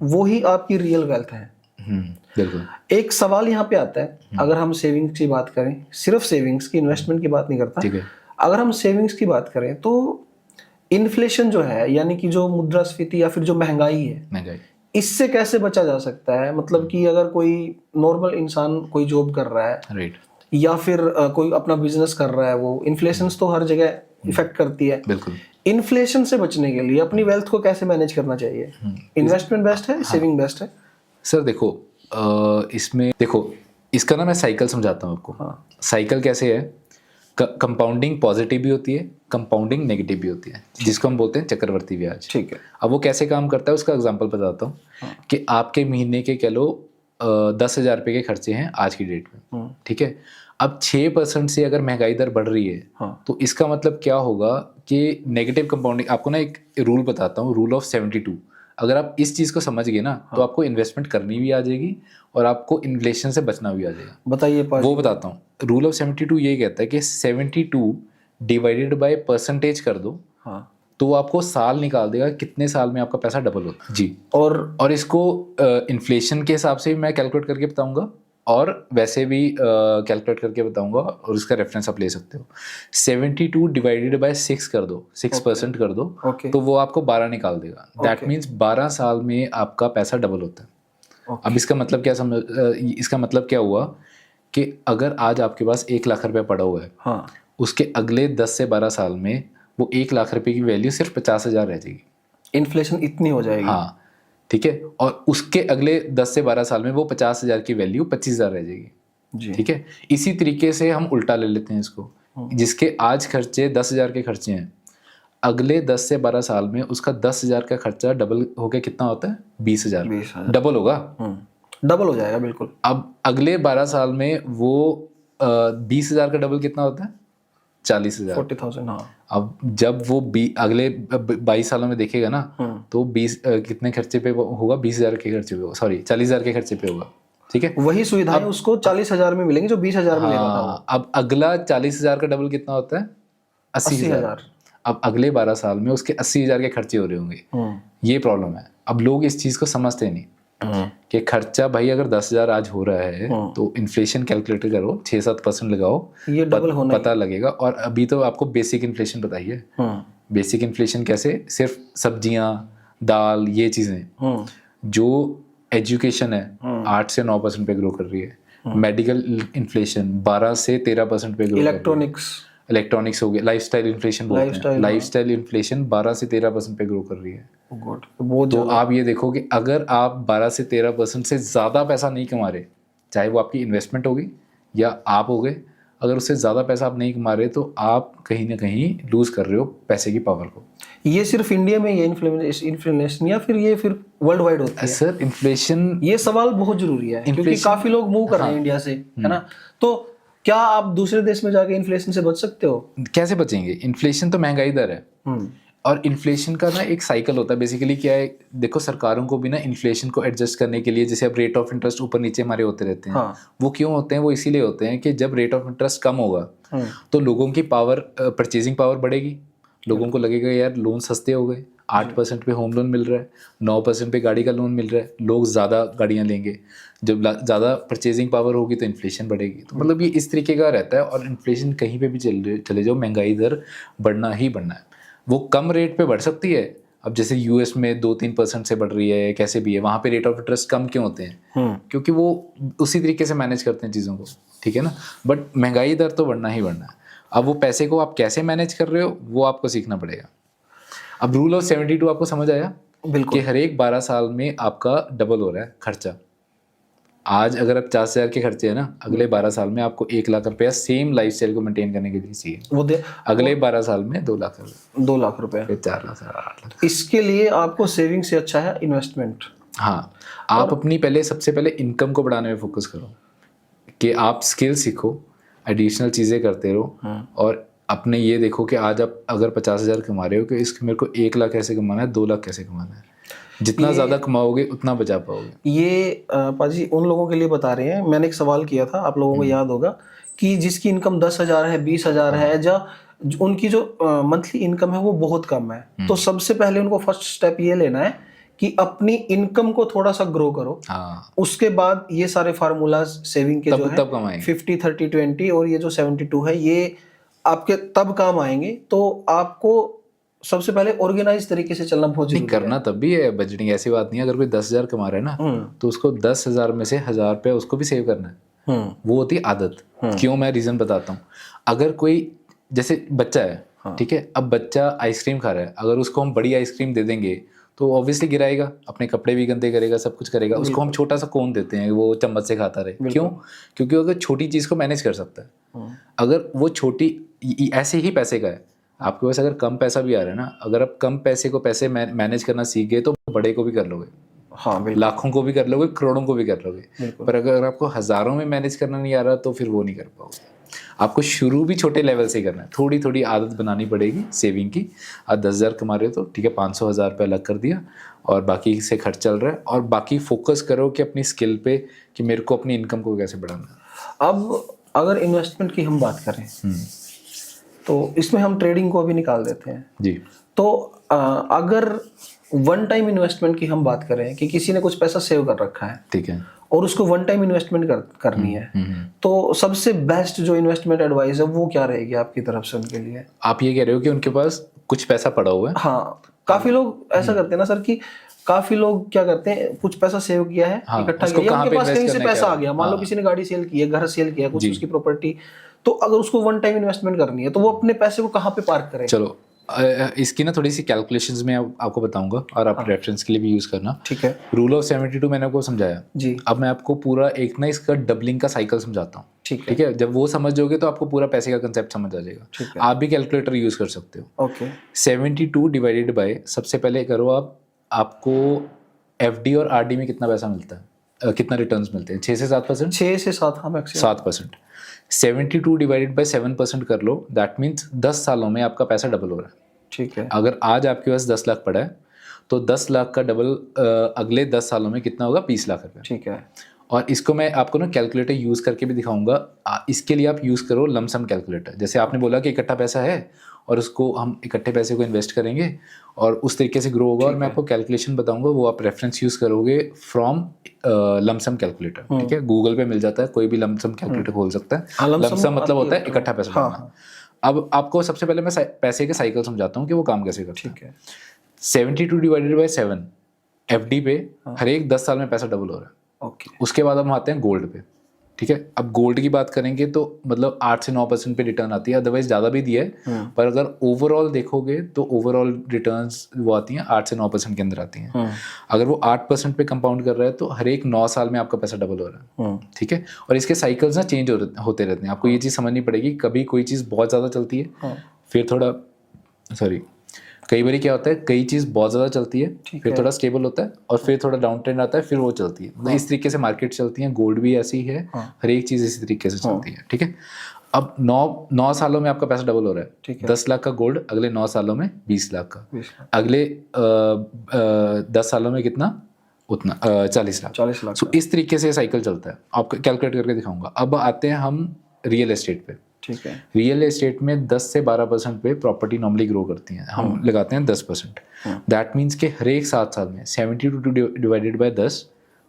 Speaker 1: वो ही आपकी रियल वेल्थ है।
Speaker 2: बिल्कुल।
Speaker 1: एक सवाल यहाँ पे आता है, अगर हम सेविंग्स की बात करें, सिर्फ सेविंग्स की, इन्वेस्टमेंट की बात नहीं करता,
Speaker 2: ठीक है,
Speaker 1: अगर हम सेविंग्स की बात करें तो इन्फ्लेशन जो है, यानी कि जो मुद्रास्फीति या फिर जो महंगाई है, इससे कैसे बचा जा सकता है? मतलब कि अगर कोई नॉर्मल इंसान कोई जॉब कर रहा है,
Speaker 2: राइट,
Speaker 1: या फिर कोई अपना बिजनेस कर रहा है, वो इन्फ्लेशन तो हर जगह इफेक्ट करती है।
Speaker 2: बिल्कुल।
Speaker 1: इन्फ्लेशन से बचने के लिए अपनी वेल्थ को कैसे मैनेज करना चाहिए? इन्वेस्टमेंट बेस्ट है, सेविंग बेस्ट है?
Speaker 2: सर देखो, इसमें देखो, इसका ना मैं साइकिल समझाता हूँ आपको। साइकिल कैसे है, कंपाउंडिंग पॉजिटिव भी होती है, कंपाउंडिंग नेगेटिव भी होती है, जिसको हम बोलते हैं चक्रवर्ती ब्याज।
Speaker 1: ठीक है।
Speaker 2: अब वो कैसे काम करता है उसका एग्जांपल बताता हूँ कि आपके महीने के कह लो 10,000 रुपये के खर्चे हैं आज की डेट में, ठीक है। अब 6% से अगर महंगाई दर बढ़ रही है, तो इसका मतलब क्या होगा कि नेगेटिव कंपाउंडिंग, आपको ना एक रूल बताता हूँ, रूल ऑफ 72। अगर आप इस चीज़ को समझ गए ना, तो आपको इन्वेस्टमेंट करनी भी आ जाएगी और आपको इन्फ्लेशन से बचना भी आ जाएगा।
Speaker 1: बताइए।
Speaker 2: वो बताता हूँ। रूल ऑफ 72 यही कहता है कि 72 डिवाइडेड बाय परसेंटेज कर दो, तो आपको साल निकाल देगा कितने साल में आपका पैसा डबल होता है जी। और इसको इन्फ्लेशन के हिसाब से भी मैं कैलकुलेट करके बताऊंगा, और वैसे भी कैलकुलेट करके बताऊंगा और उसका रेफरेंस आप ले सकते हो। 72 डिवाइडेड बाय 6 कर दो, 6% कर दो, तो वो आपको 12 निकाल देगा। दैट मीन्स 12 साल में आपका पैसा डबल होता है। अब इसका मतलब इसका मतलब क्या हुआ कि अगर आज आपके पास 1 लाख रुपया पड़ा हुआ है, हाँ, उसके अगले 10 से 12 साल में वो 1 लाख रुपए की वैल्यू सिर्फ 50,000 रह जाएगी।
Speaker 1: इन्फ्लेशन इतनी हो जाएगी,
Speaker 2: हाँ, ठीक है। और उसके अगले 10 से 12 साल में वो 50,000 की वैल्यू 25,000 रह जाएगी, ठीक है। इसी तरीके से हम उल्टा ले लेते हैं इसको, जिसके आज खर्चे 10,000 के खर्चे हैं, अगले 10 से 12 साल में उसका 10,000 का खर्चा डबल होके कितना होता है? 20,000। डबल होगा,
Speaker 1: डबल हो जाएगा बिल्कुल।
Speaker 2: अब अगले 12 साल में वो 20,000 का डबल कितना होता है? 40,000,
Speaker 1: 40,000। हाँ,
Speaker 2: अब जब वो अगले 22 सालों में देखेगा ना, तो 20 कितने खर्चे पे होगा? 20,000 के खर्चे पे होगा, सॉरी 40,000 के खर्चे पे होगा, ठीक है।
Speaker 1: वही सुविधाएं उसको 40,000 में मिलेंगी जो 20,000 में ले रहा था वो।
Speaker 2: अब अगला 40,000 का डबल कितना होता है? 80,000। अब अगले 12 साल में उसके 80,000 के खर्चे हो रहे होंगे। ये प्रॉब्लम है। अब लोग इस चीज को समझते नहीं कि खर्चा भाई अगर 10,000 आज हो रहा है तो इन्फ्लेशन कैलकुलेटर करो, 6-7% लगाओ,
Speaker 1: ये डबल होना
Speaker 2: पता लगेगा। और अभी तो आपको बेसिक इन्फ्लेशन बताइए। बेसिक इन्फ्लेशन कैसे? सिर्फ सब्जियां, दाल, ये चीजें। जो एजुकेशन है 8 से 9% पे ग्रो कर रही है। मेडिकल इन्फ्लेशन 12 से 13% पे ग्रो। इलेक्ट्रॉनिक्स हो गया। लाइफस्टाइल इन्फ्लेशन बोलते हैं, लाइफस्टाइल इन्फ्लेशन 12 से 13% पे ग्रो कर रही है। तो आप ये देखो कि अगर आप 12 से 13% से ज़्यादा पैसा नहीं कमा रहे, चाहे वो आपकी इन्वेस्टमेंट होगी या आप हो गए, अगर उससे ज़्यादा पैसा आप नहीं कमा रहे तो आप कहीं ना कहीं लूज कर रहे हो पैसे की पावर को।
Speaker 1: ये सिर्फ इंडिया में ये इन्फ्लेशन या फिर ये फिर वर्ल्ड वाइड होता है?
Speaker 2: सर इन्फ्लेशन,
Speaker 1: ये सवाल बहुत जरूरी है क्योंकि काफी लोग मूव कर रहे हैं इंडिया से, है ना। तो क्या आप दूसरे देश में जाके इन्फ्लेशन से बच सकते हो?
Speaker 2: कैसे बचेंगे? इन्फ्लेशन तो महंगाई दर है और इन्फ्लेशन का ना एक साइकिल होता है। बेसिकली क्या है, देखो सरकारों को भी ना इन्फ्लेशन को एडजस्ट करने के लिए, जैसे अब रेट ऑफ इंटरेस्ट ऊपर नीचे हमारे होते रहते हैं। हाँ। वो क्यों होते हैं? वो इसीलिए होते हैं कि जब रेट ऑफ इंटरेस्ट कम होगा तो लोगों की पावर, परचेजिंग पावर बढ़ेगी। लोगों को लगेगा यार लोन सस्ते हो गए, 8% पे होम लोन मिल रहा है, 9% पे गाड़ी का लोन मिल रहा है, लोग ज़्यादा गाड़ियाँ लेंगे। जब ज़्यादा परचेजिंग पावर होगी तो इन्फ्लेशन बढ़ेगी। तो मतलब ये इस तरीके का रहता है। और इन्फ्लेशन कहीं पे भी चले जाओ, महंगाई दर बढ़ना ही बढ़ना है। वो कम रेट पे बढ़ सकती है, अब जैसे यूएस में 2-3% से बढ़ रही है, कैसे भी है, वहाँ पे रेट ऑफ इंटरेस्ट कम क्यों होते हैं? क्योंकि वो उसी तरीके से मैनेज करते हैं चीज़ों को, ठीक है ना। बट महंगाई दर तो बढ़ना ही बढ़ना है। अब वो पैसे को आप कैसे मैनेज कर रहे हो वो आपको सीखना पड़ेगा। अब रूल ऑफ 72 आपको समझ आया? बिल्कुल। कि हर एक 12 साल में आपका डबल हो रहा है खर्चा। आज अगर आप 50,000 के खर्चे है ना, अगले 12 साल में आपको 1 लाख रुपया सेम लाइफ स्टाइल को मेंटेन करने के लिए चाहिए। अगले 12 साल में 2 लाख रुपए,
Speaker 1: 2 लाख रुपए,
Speaker 2: फिर 4 लाख, 8 लाख।
Speaker 1: इसके लिए आपको सेविंग से अच्छा है इन्वेस्टमेंट।
Speaker 2: हाँ, आप अपनी सबसे पहले इनकम को बढ़ाने में फोकस करो कि आप स्किल सीखो, एडिशनल चीज़ें करते रहो। और अपने ये देखो कि आज आप अगर 50,000 कमा रहे हो कि इसके मेरे को 1 लाख कैसे कमाना है, 2 लाख कैसे कमाना है। जितना ज़्यादा कमाओगे उतना बचा पाओगे।
Speaker 1: ये पाजी उन लोगों के लिए बता रहे हैं। मैंने एक सवाल किया था, आप लोगों को याद होगा, कि जिसकी इनकम 10,000 है, 20,000 है, या उनकी जो मंथली इनकम है वो बहुत कम है, तो सबसे पहले उनको फर्स्ट स्टेप ये लेना है कि अपनी इनकम को थोड़ा सा ग्रो करो। हाँ। उसके बाद ये सारे फार्मूलाज सेविंग के जो है 50-30-20 और ये जो 72 है, ये आपके तब काम आएंगे। तो आपको सबसे पहले ऑर्गेनाइज तरीके से चलना बहुत जरूरी है।
Speaker 2: करना तब भी है बजटिंग, ऐसी बात नहीं है। अगर कोई 10,000 कमा रहा है ना, तो उसको 10,000 में से 1,000 रुपया उसको भी सेव करना है। वो होती है आदत। क्यों? मैं रीजन बताता हूँ। अगर कोई जैसे बच्चा है, ठीक है, अब बच्चा आइसक्रीम खा रहा है, अगर उसको हम बड़ी आइसक्रीम दे देंगे तो ऑब्वियसली गिराएगा, अपने कपड़े भी गंदे करेगा, सब कुछ करेगा। उसको हम छोटा सा कोन देते हैं, वो चम्मच से खाता रहे। क्यों? क्योंकि अगर छोटी चीज को मैनेज कर सकता है, अगर वो छोटी ऐसे ही पैसे का है, आपके पास अगर कम पैसा भी आ रहा है ना, अगर आप कम पैसे को पैसे मैनेज करना सीख गए तो बड़े को भी कर लोगे। हाँ, लाखों को भी कर लोगे, करोड़ों को भी कर लोगे। पर अगर आपको हजारों में मैनेज करना नहीं आ रहा तो फिर वो नहीं कर पाओगे। आपको शुरू भी छोटे लेवल से करना है, थोड़ी थोड़ी आदत बनानी पड़ेगी सेविंग की। आप 10,000 कमा रहे हो तो ठीक है, 500-1,000 रुपये अलग कर दिया और बाकी से खर्च चल रहा है। और बाकी फोकस करो कि अपनी स्किल पे, कि मेरे को अपनी इनकम को कैसे बढ़ाना है।
Speaker 1: अब अगर इन्वेस्टमेंट की हम बात करें तो इसमें हम ट्रेडिंग को भी निकाल देते हैं
Speaker 2: जी।
Speaker 1: तो अगर वन टाइम इन्वेस्टमेंट की हम बात करें कि किसी ने कुछ पैसा सेव कर रखा है,
Speaker 2: ठीक है,
Speaker 1: और उसको वन टाइम इन्वेस्टमेंट करनी है, तो सबसे बेस्ट जो इन्वेस्टमेंट एडवाइस है वो क्या रहेगी आपकी तरफ से उनके लिए?
Speaker 2: आप ये कह रहे हो कि उनके पास कुछ पैसा पड़ा हुआ है?
Speaker 1: हाँ, काफी लोग ऐसा करते हैं ना सर कि काफी लोग क्या करते हैं, कुछ पैसा सेव किया है, इकट्ठा किया, उनके पास कहीं से पैसा आ गया, मान लो किसी ने गाड़ी सेल की है, घर सेल किया, कुछ उसकी प्रॉपर्टी, तो अगर उसको वन टाइम इन्वेस्टमेंट करनी है तो वो अपने पैसे को कहाँ पे पार्क करे?
Speaker 2: चलो इसकी ना थोड़ी सी कैलकुलेशंस में आपको बताऊंगा और आप रेफरेंस के लिए भी यूज करना।
Speaker 1: ठीक है।
Speaker 2: रूल ऑफ 72 मैंने आपको समझाया
Speaker 1: जी।
Speaker 2: अब मैं आपको पूरा एक ना इसका डबलिंग का साइकिल समझाता हूँ। ठीक है, जब वो समझ जाओगे तो आपको पूरा पैसे का कंसेप्ट समझ आ जाएगा। आप भी कैलकुलेटर यूज कर सकते हो।
Speaker 1: ओके।
Speaker 2: 72 डिवाइडेड बाय, सबसे पहले करो आपको एफडी और आरडी में कितना पैसा मिलता है, कितना रिटर्न्स मिलते हैं? 6 से 7%।
Speaker 1: 6 से 7, हाँ मैक्सिमम
Speaker 2: 7%। 72 डिवाइडेड बाय 7% कर लो, दैट मीन्स 10 सालों में आपका पैसा डबल हो रहा है।
Speaker 1: ठीक है।
Speaker 2: अगर आज आपके पास 10 लाख पड़ा है तो 10 लाख का डबल अगले 10 सालों में कितना होगा? 20 लाख रुपये।
Speaker 1: ठीक है।
Speaker 2: और इसको मैं आपको ना कैलकुलेटर यूज़ करके भी दिखाऊंगा। इसके लिए आप यूज़ करो लमसम कैलकुलेटर। जैसे आपने बोला कि इकट्ठा पैसा है और उसको हम इकट्ठे पैसे को इन्वेस्ट करेंगे और उस तरीके से ग्रो होगा, और मैं आपको कैलकुलेशन बताऊंगा, वो आप रेफरेंस यूज़ करोगे फ्रॉम लमसम कैलकुलेटर। ठीक है, गूगल पे मिल जाता है, कोई भी लमसम कैलकुलेटर खोल सकता है। लमसम मतलब होता है इकट्ठा पैसा डालना। अब आपको सबसे पहले मैं पैसे के साइकिल समझाता हूँ कि वो काम कैसे करता है। ठीक है। 72 डिवाइडेड बाय 7 एफडी पे हर एक 10 साल में पैसा डबल हो रहा है।
Speaker 1: ओके।
Speaker 2: उसके बाद हम आते हैं गोल्ड पे। ठीक है, अब गोल्ड की बात करेंगे तो मतलब 8 से 9% पे रिटर्न आती है, अदरवाइज ज़्यादा भी दिया है, पर अगर ओवरऑल देखोगे तो ओवरऑल रिटर्न्स वो आती हैं 8 से 9% के अंदर आती हैं। अगर वो 8% पे कंपाउंड कर रहा है तो हर एक 9 साल में आपका पैसा डबल हो रहा है। ठीक है, और इसके साइकिल्स ना चेंज होते रहते हैं। आपको ये चीज़ समझनी पड़ेगी, कभी कोई चीज़ बहुत ज़्यादा चलती है, फिर थोड़ा कई बार क्या होता है, कई चीज़ बहुत ज़्यादा चलती है, फिर थोड़ा स्टेबल होता है, और फिर थोड़ा डाउन ट्रेंड आता है, फिर वो चलती है। मतलब इस तरीके से मार्केट चलती है। गोल्ड भी ऐसी ही है, हर एक चीज़ इसी तरीके से चलती है। ठीक है, अब 9 सालों में आपका पैसा डबल हो रहा है। 10 लाख का गोल्ड अगले 9 सालों में 20 लाख का, अगले 10 सालों में कितना? उतना 40 लाख। सो इस तरीके से साइकिल चलता है। आपको कैलकुलेट करके दिखाऊंगा। अब आते हैं हम रियल एस्टेट पे। ठीक है, रियल एस्टेट में 10 से 12% पे प्रॉपर्टी नॉर्मली ग्रो करती हैं, हम लगाते हैं 10%। दैट मीन्स कि हर एक 7 साल में 72 डिवाइडेड बाय 10,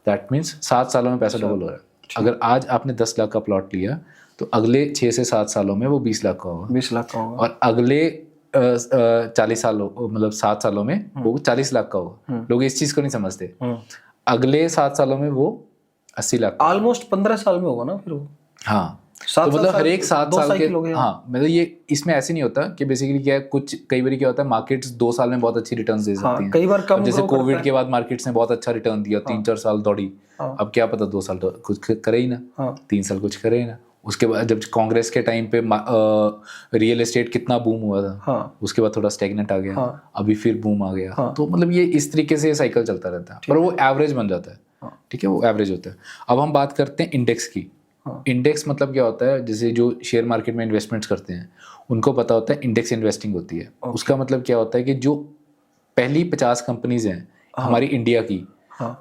Speaker 2: दैट मीन्स 7 सालों में पैसा डबल हो रहा है। अगर आज आपने 10 लाख का प्लॉट लिया तो अगले 6 से 7 सालों में वो 20 लाख का होगा।
Speaker 1: 20 लाख का होगा,
Speaker 2: और अगले 40 सालों मतलब 7 सालों में वो 40 लाख का होगा। लोग इस चीज़ को नहीं समझते। अगले 7 सालों में वो 80 लाख,
Speaker 1: ऑलमोस्ट 15 साल में होगा ना फिर वो।
Speaker 2: हाँ, तो मतलब हर एक 7 साल के, हाँ मतलब ये इसमें ऐसे नहीं होता कि बेसिकली क्या है, कुछ कई बार क्या होता है, मार्केट्स 2 साल में बहुत अच्छी रिटर्न्स दे सकती हैं।
Speaker 1: कई बार कम,
Speaker 2: जैसे कोविड के बाद मार्केट्स ने बहुत अच्छा रिटर्न दिया, 3-4 साल दौड़ी। अब क्या पता 2 साल तो कुछ करे ही ना, 3 साल कुछ करे ही ना। उसके बाद जब कांग्रेस के टाइम पे रियल एस्टेट कितना बूम हुआ था, उसके बाद थोड़ा स्टैग्नेंट आ गया, अभी फिर बूम आ गया। तो मतलब ये इस तरीके से साइकिल चलता रहता है, पर वो एवरेज बन जाता है। ठीक है, वो एवरेज होता है। अब हम बात करते हैं इंडेक्स की। इंडेक्स मतलब क्या होता है, जैसे जो शेयर मार्केट में इन्वेस्टमेंट्स करते हैं उनको पता होता है इंडेक्स इन्वेस्टिंग होती है। उसका मतलब क्या होता है कि जो पहली 50 कंपनीज हैं हमारी इंडिया की,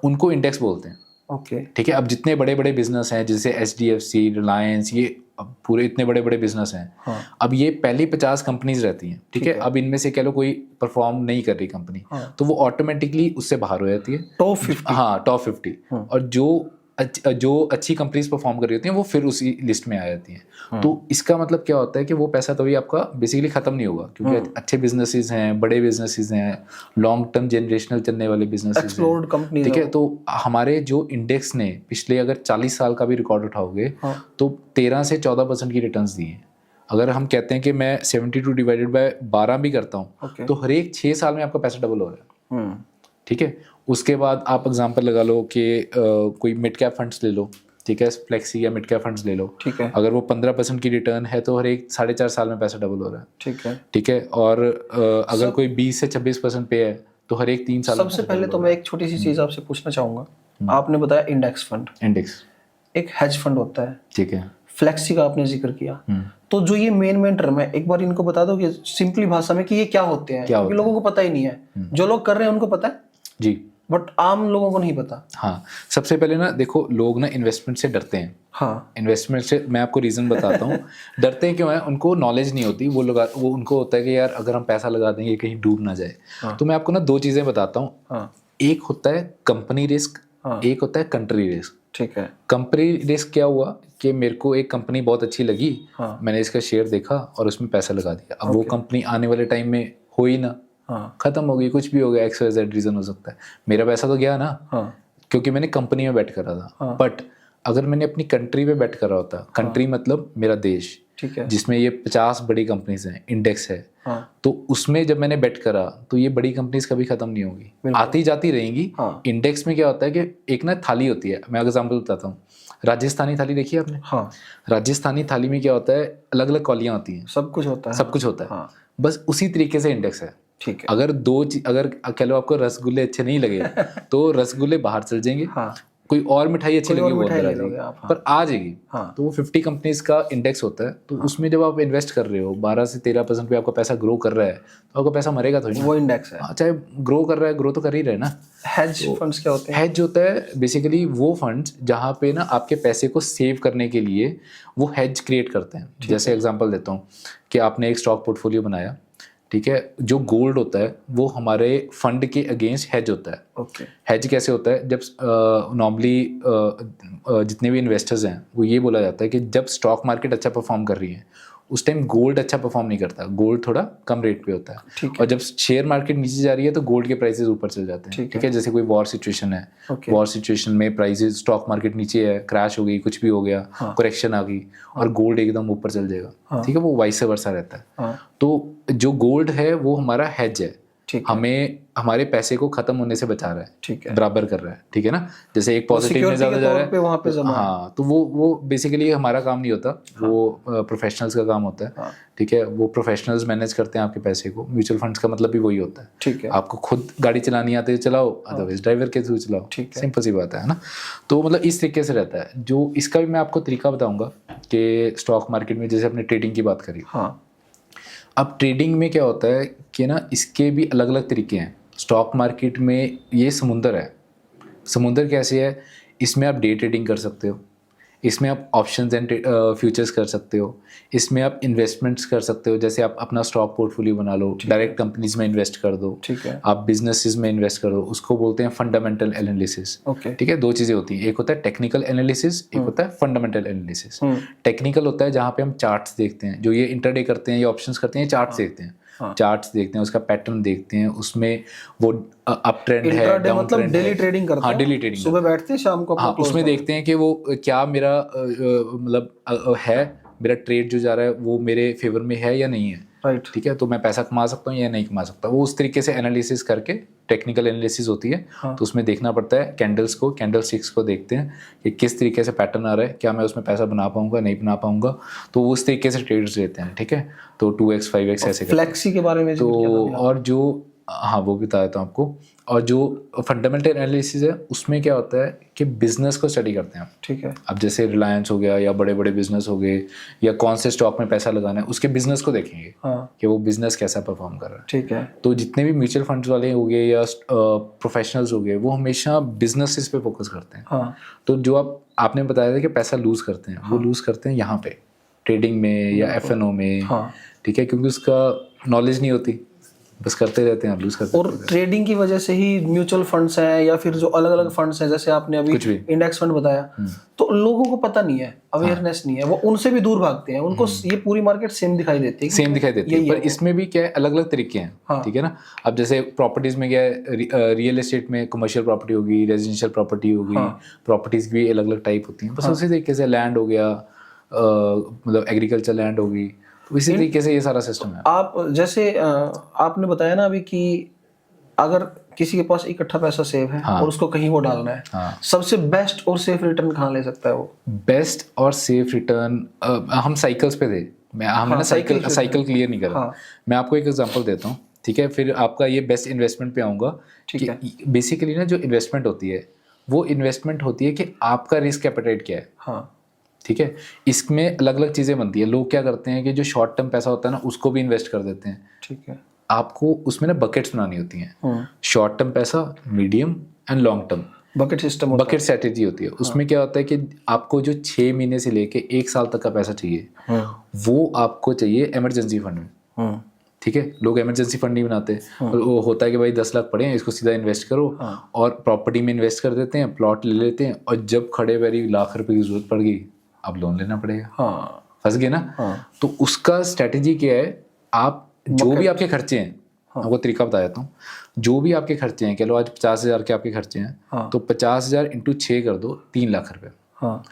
Speaker 2: उनको इंडेक्स बोलते हैं। ओके, ठीक है। अब जितने बड़े बड़े बिजनेस हैं जैसे HDFC, रिलायंस, ये पूरे इतने बड़े बड़े बिजनेस हैं, अब ये पहली 50 कंपनीज रहती हैं। ठीक है, अब इनमें से कह लो कोई परफॉर्म नहीं कर रही कंपनी, तो वो ऑटोमेटिकली उससे बाहर हो जाती है,
Speaker 1: टॉप 50।
Speaker 2: हाँ, टॉप 50। और जो अच्छी कंपनीज परफॉर्म कर रही होती हैं वो फिर उसी लिस्ट में आ जाती हैं। तो इसका मतलब क्या होता है कि वो पैसा तभी आपका बेसिकली खत्म नहीं होगा, क्योंकि अच्छे बिजनेसेस हैं, बड़े बिजनेसेस हैं, लॉन्ग टर्म जनरेशनल चलने वाले बिजनेसेस हैं। ठीक है, तो हमारे जो इंडेक्स ने पिछले अगर 40 साल का भी रिकॉर्ड उठाओगे तो 13 से 14% की रिटर्न्स दी हैं। अगर हम कहते हैं कि मैं 72 डिवाइडेड बाय 12 भी करता हूँ तो हर एक 6 साल में आपका पैसा डबल हो रहा है। ठीक है, उसके बाद आप एग्जांपल लगा लो कि कोई मिड कैप फंड्स ले लो। ठीक है, फ्लेक्सी या मिड कैप फंड्स ले लो। ठीक है, अगर वो 15% की रिटर्न है तो हर एक 4.5 साल में पैसा डबल हो रहा है। ठीक है, ठीक है। और अगर कोई 20 से 26% पे है तो हर एक 3 साल।
Speaker 1: सबसे पहले तो मैं एक छोटी सी चीज आपसे पूछना चाहूंगा। आपने बताया इंडेक्स फंड,
Speaker 2: इंडेक्स
Speaker 1: एक हेज फंड होता है।
Speaker 2: ठीक है,
Speaker 1: फ्लेक्सी का आपने जिक्र किया, तो जो ये मेन टर्म है, एक बार इनको बता दो कि सिंपली भाषा में कि ये क्या होते हैं, क्योंकि लोगों को पता ही नहीं है। जो लोग कर रहे हैं उनको पता है
Speaker 2: जी,
Speaker 1: बट आम लोगों को नहीं पता।
Speaker 2: हाँ, सबसे पहले ना देखो, लोग ना इन्वेस्टमेंट से डरते हैं। हाँ, इन्वेस्टमेंट से मैं आपको रीजन बताता हूँ। डरते हैं क्यों है, उनको नॉलेज नहीं होती। वो उनको होता है कि यार अगर हम पैसा लगा देंगे कहीं डूब ना जाए। तो मैं आपको ना 2 चीजें बताता हूँ। एक होता है कंपनी रिस्क, एक होता है कंट्री रिस्क।
Speaker 1: ठीक है।
Speaker 2: कंपनी रिस्क क्या हुआ कि मेरे को एक कंपनी बहुत अच्छी लगी, मैंने इसका शेयर देखा और उसमें पैसा लगा दिया। अब वो कंपनी आने वाले टाइम में हो ही ना, खत्म हो गई, कुछ भी हो गया, XYZ रीजन हो सकता है, मेरा पैसा तो गया ना, क्योंकि मैंने कंपनी में बैठ करा था। बट अगर मैंने अपनी कंट्री पे बैठ करा होता, कंट्री मतलब मेरा देश,
Speaker 1: ठीक है,
Speaker 2: जिसमें ये 50 बड़ी कंपनीज हैं, इंडेक्स है, तो उसमें जब मैंने बेट करा तो ये बड़ी कंपनीज कभी खत्म नहीं होगी, आती जाती रहेंगी। इंडेक्स में क्या होता है कि एक ना थाली होती है, मैं एग्जांपल बताता हूँ, राजस्थानी थाली देखी है आपने? राजस्थानी थाली में क्या होता है, अलग अलग कौलियां होती हैं,
Speaker 1: सब कुछ होता है,
Speaker 2: सब कुछ होता है। बस उसी तरीके से इंडेक्स है।
Speaker 1: ठीक है।
Speaker 2: अगर अगर कह लो आपको रसगुल्ले अच्छे नहीं लगे तो रसगुल्ले बाहर चल जाएंगे, कोई और मिठाई अच्छी लगी वो अंदर आ जाएगी, पर आ जाएगी। तो वो 50 कंपनीज का इंडेक्स होता है, तो उसमें जब आप इन्वेस्ट कर रहे हो 12 से 13% पे आपका पैसा ग्रो कर रहा है, तो आपका पैसा मरेगा थोड़ी,
Speaker 1: वो इंडेक्स है।
Speaker 2: चाहे ग्रो कर रहा है, ग्रो तो कर ही रहे ना।
Speaker 1: हेज फंड्स क्या होते हैं?
Speaker 2: हेज होता है बेसिकली वो फंड्स जहाँ पे ना आपके पैसे को सेव करने के लिए वो हेज क्रिएट करते हैं। जैसे एग्जांपल देता हूँ कि आपने एक स्टॉक पोर्टफोलियो बनाया, ठीक है, जो गोल्ड होता है वो हमारे फंड के अगेंस्ट हेज होता है।
Speaker 1: ओके।
Speaker 2: हेज कैसे होता है, जब नॉर्मली जितने भी इन्वेस्टर्स हैं वो ये बोला जाता है कि जब स्टॉक मार्केट अच्छा परफॉर्म कर रही है उस टाइम गोल्ड अच्छा परफॉर्म नहीं करता, गोल्ड थोड़ा कम रेट पे होता है, और जब शेयर मार्केट नीचे जा रही है तो गोल्ड के प्राइसेस ऊपर चल जाते हैं। ठीक है, जैसे कोई वॉर सिचुएशन है, वॉर सिचुएशन में प्राइसेस, स्टॉक मार्केट नीचे है, क्रैश हो गई, कुछ भी हो गया, करेक्शन आ गई, और गोल्ड एकदम ऊपर चल जाएगा। ठीक है, वो वाइस वर्सा रहता है। तो जो गोल्ड है वो हमारा हेज है, हमें हमारे पैसे को खत्म होने से बचा रहा है, ठीक है, बराबर कर रहा है। ठीक है ना, जैसे एक पॉजिटिव में ज्यादा जा रहा है
Speaker 1: वहाँ पे जमा,
Speaker 2: हाँ, तो वो बेसिकली हमारा काम नहीं होता, वो प्रोफेशनल्स का काम होता है। ठीक है, वो प्रोफेशनल्स मैनेज करते हैं आपके पैसे को। म्यूचुअल फंड्स का मतलब भी वही होता है। ठीक है, आपको खुद गाड़ी चलानी आती है चलाओ, अदरवाइज ड्राइवर के थ्रू चलाओ, सिंपल सी बात है ना। तो मतलब इस तरीके से रहता है। जो इसका भी मैं आपको तरीका बताऊंगा कि स्टॉक मार्केट में जैसे अपने ट्रेडिंग की बात करी, अब ट्रेडिंग में क्या होता है कि ना इसके भी अलग अलग तरीके हैं। स्टॉक मार्केट में ये समुंदर है। समुंदर कैसे है, इसमें आप डे ट्रेडिंग कर सकते हो, इसमें आप ऑप्शंस एंड फ्यूचर्स कर सकते हो, इसमें आप इन्वेस्टमेंट्स कर सकते हो, जैसे आप अपना स्टॉक पोर्टफोलियो बना लो, डायरेक्ट कंपनीज में इन्वेस्ट कर दो, ठीक है, आप बिजनेसेस में इन्वेस्ट करो, उसको बोलते हैं फंडामेंटल एनालिसिस। ठीक है, दो चीज़ें होती हैं, एक होता है टेक्निकल एनालिसिस, एक होता है फंडामेंटल एनालिसिस। टेक्निकल होता है जहाँ पे हम चार्ट्स देखते हैं, जो ये इंटरडे करते हैं या ऑप्शंस करते हैं, चार्ट्स देखते हैं, चार्ट्स देखते हैं, उसका पैटर्न देखते हैं, उसमें वो अप ट्रेंड है, डाउन ट्रेंड,
Speaker 1: डेली ट्रेडिंग करते हैं।
Speaker 2: डेली ट्रेडिंग
Speaker 1: सुबह बैठते हैं, शाम को
Speaker 2: उसमें देखते हैं कि वो क्या मेरा मतलब है, मेरा ट्रेड जो जा रहा है वो मेरे फेवर में है या नहीं है। राइट, ठीक है, तो मैं पैसा कमा सकता हूँ या नहीं कमा सकता। वो उस तरीके से एनालिसिस करके, टेक्निकल एनालिसिस होती है। तो उसमें देखना पड़ता है कैंडल्स को, कैंडल स्टिक्स को देखते हैं कि किस तरीके से पैटर्न आ रहा है, क्या मैं उसमें पैसा बना पाऊंगा, नहीं बना पाऊंगा, तो उस तरीके से ट्रेड्स लेते हैं। ठीक है, तो 2x 5x ऐसे
Speaker 1: फ्लेक्सी के बारे में
Speaker 2: तो, और जो हाँ वो भी बता देता हूँ आपको। और जो फंडामेंटल एनालिसिस है उसमें क्या होता है कि बिजनेस को स्टडी करते हैं आप। ठीक है, अब जैसे रिलायंस हो गया या बड़े बड़े बिजनेस हो गए, या कौन से स्टॉक में पैसा लगाना है, उसके बिजनेस को देखेंगे कि वो बिजनेस कैसा परफॉर्म कर रहा है। ठीक है, तो जितने भी म्यूचुअल फंड्स वाले हो गए या प्रोफेशनल्स हो गए, वो हमेशा बिजनेसेस पे फोकस करते हैं। तो जो आपने बताया था कि पैसा लूज करते हैं, वो लूज करते हैं यहाँ पे ट्रेडिंग में या F&O में। ठीक है, क्योंकि उसका नॉलेज नहीं होती, बस करते रहते हैं, लूज करते हैं।
Speaker 1: और ट्रेडिंग की वजह से ही म्यूचुअल फंड्स हैं या फिर जो अलग अलग फंड्स हैं, जैसे आपने अभी इंडेक्स फंड बताया, तो लोगों को पता नहीं है, अवेयरनेस नहीं है, वो उनसे भी दूर भागते हैं, उनको ये पूरी मार्केट सेम दिखाई देती है,
Speaker 2: पर इसमें भी क्या है, अलग अलग तरीके हैं। ठीक है ना, अब जैसे प्रॉपर्टीज में क्या है, रियल एस्टेट में कमर्शियल प्रॉपर्टी होगी, रेजिडेंशियल प्रॉपर्टी होगी, प्रॉपर्टीज की भी अलग अलग टाइप होती हैं। बस उसी तरीके से लैंड हो गया, मतलब एग्रीकल्चर लैंड होगी, तो इसी तरीके से ये सारा सिस्टम है।
Speaker 1: आप जैसे आपने बताया ना अभी कि अगर किसी के पास इकट्ठा पैसा सेव है और उसको कहीं वो डालना है, सबसे बेस्ट और सेफ रिटर्न कहाँ ले सकता है वो?
Speaker 2: बेस्ट और सेफ रिटर्न, हम साइकिल्स पे थे, हमने ना साइकिल क्लियर नहीं करा। मैं आपको एक एग्जांपल देता हूँ, ठीक है, फिर आपका ये बेस्ट इन्वेस्टमेंट पे आऊँगा। ठीक है, बेसिकली ना जो इन्वेस्टमेंट होती है वो इन्वेस्टमेंट होती है कि आपका रिस्क एपेटाइट क्या है। ठीक है, इसमें अलग अलग चीज़ें बनती है। लोग क्या करते हैं कि जो शॉर्ट टर्म पैसा होता है ना उसको भी इन्वेस्ट कर देते हैं। ठीक है, आपको उसमें ना बकेट्स बनानी होती हैं, शॉर्ट टर्म पैसा, medium and long term,
Speaker 1: bucket system,
Speaker 2: bucket strategy होती है। उसमें क्या होता है कि आपको जो 6 महीने से लेके 1 साल तक का पैसा चाहिए, वो आपको चाहिए इमरजेंसी फंड में। ठीक है, लोग इमरजेंसी फंड नहीं बनाते। और वो होता है कि भाई 10 लाख पड़े हैं, इसको सीधा इन्वेस्ट करो, और प्रॉपर्टी में इन्वेस्ट कर देते हैं, प्लॉट ले लेते हैं, और जब खड़े पैरी लाख रुपए की जरूरत पड़ गई, अब लोन लेना पड़ेगा, फंस गए ना। तो उसका स्ट्रेटेजी क्या है, आप जो भी आपके खर्चे हैं, आपको तरीका बता देता हूँ, जो भी आपके खर्चे हैं, कह लो आज 50,000 के आपके खर्चे हैं, तो 50,000 इंटू 6 कर दो, 3 लाख रुपए।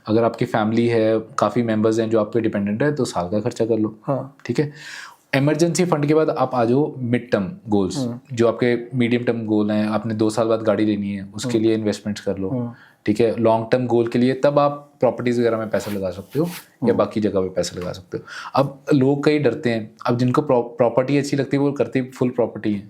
Speaker 2: अगर आपकी फैमिली है, काफ़ी मेंबर्स हैं जो आप पे डिपेंडेंट है, तो साल का खर्चा कर लो, ठीक है। इमरजेंसी फंड के बाद आप आ जाओ मिड टर्म गोल्स, जो आपके मीडियम टर्म गोल हैं, आपने 2 साल बाद गाड़ी लेनी है, उसके लिए इन्वेस्टमेंट्स कर लो, ठीक है। लॉन्ग टर्म गोल के लिए तब आप प्रॉपर्टीज वगैरह में पैसा लगा सकते हो, या बाकी जगह पे पैसा लगा सकते हो। अब लोग कई डरते हैं, अब जिनको प्रॉपर्टी अच्छी लगती है वो करते फुल प्रॉपर्टी है,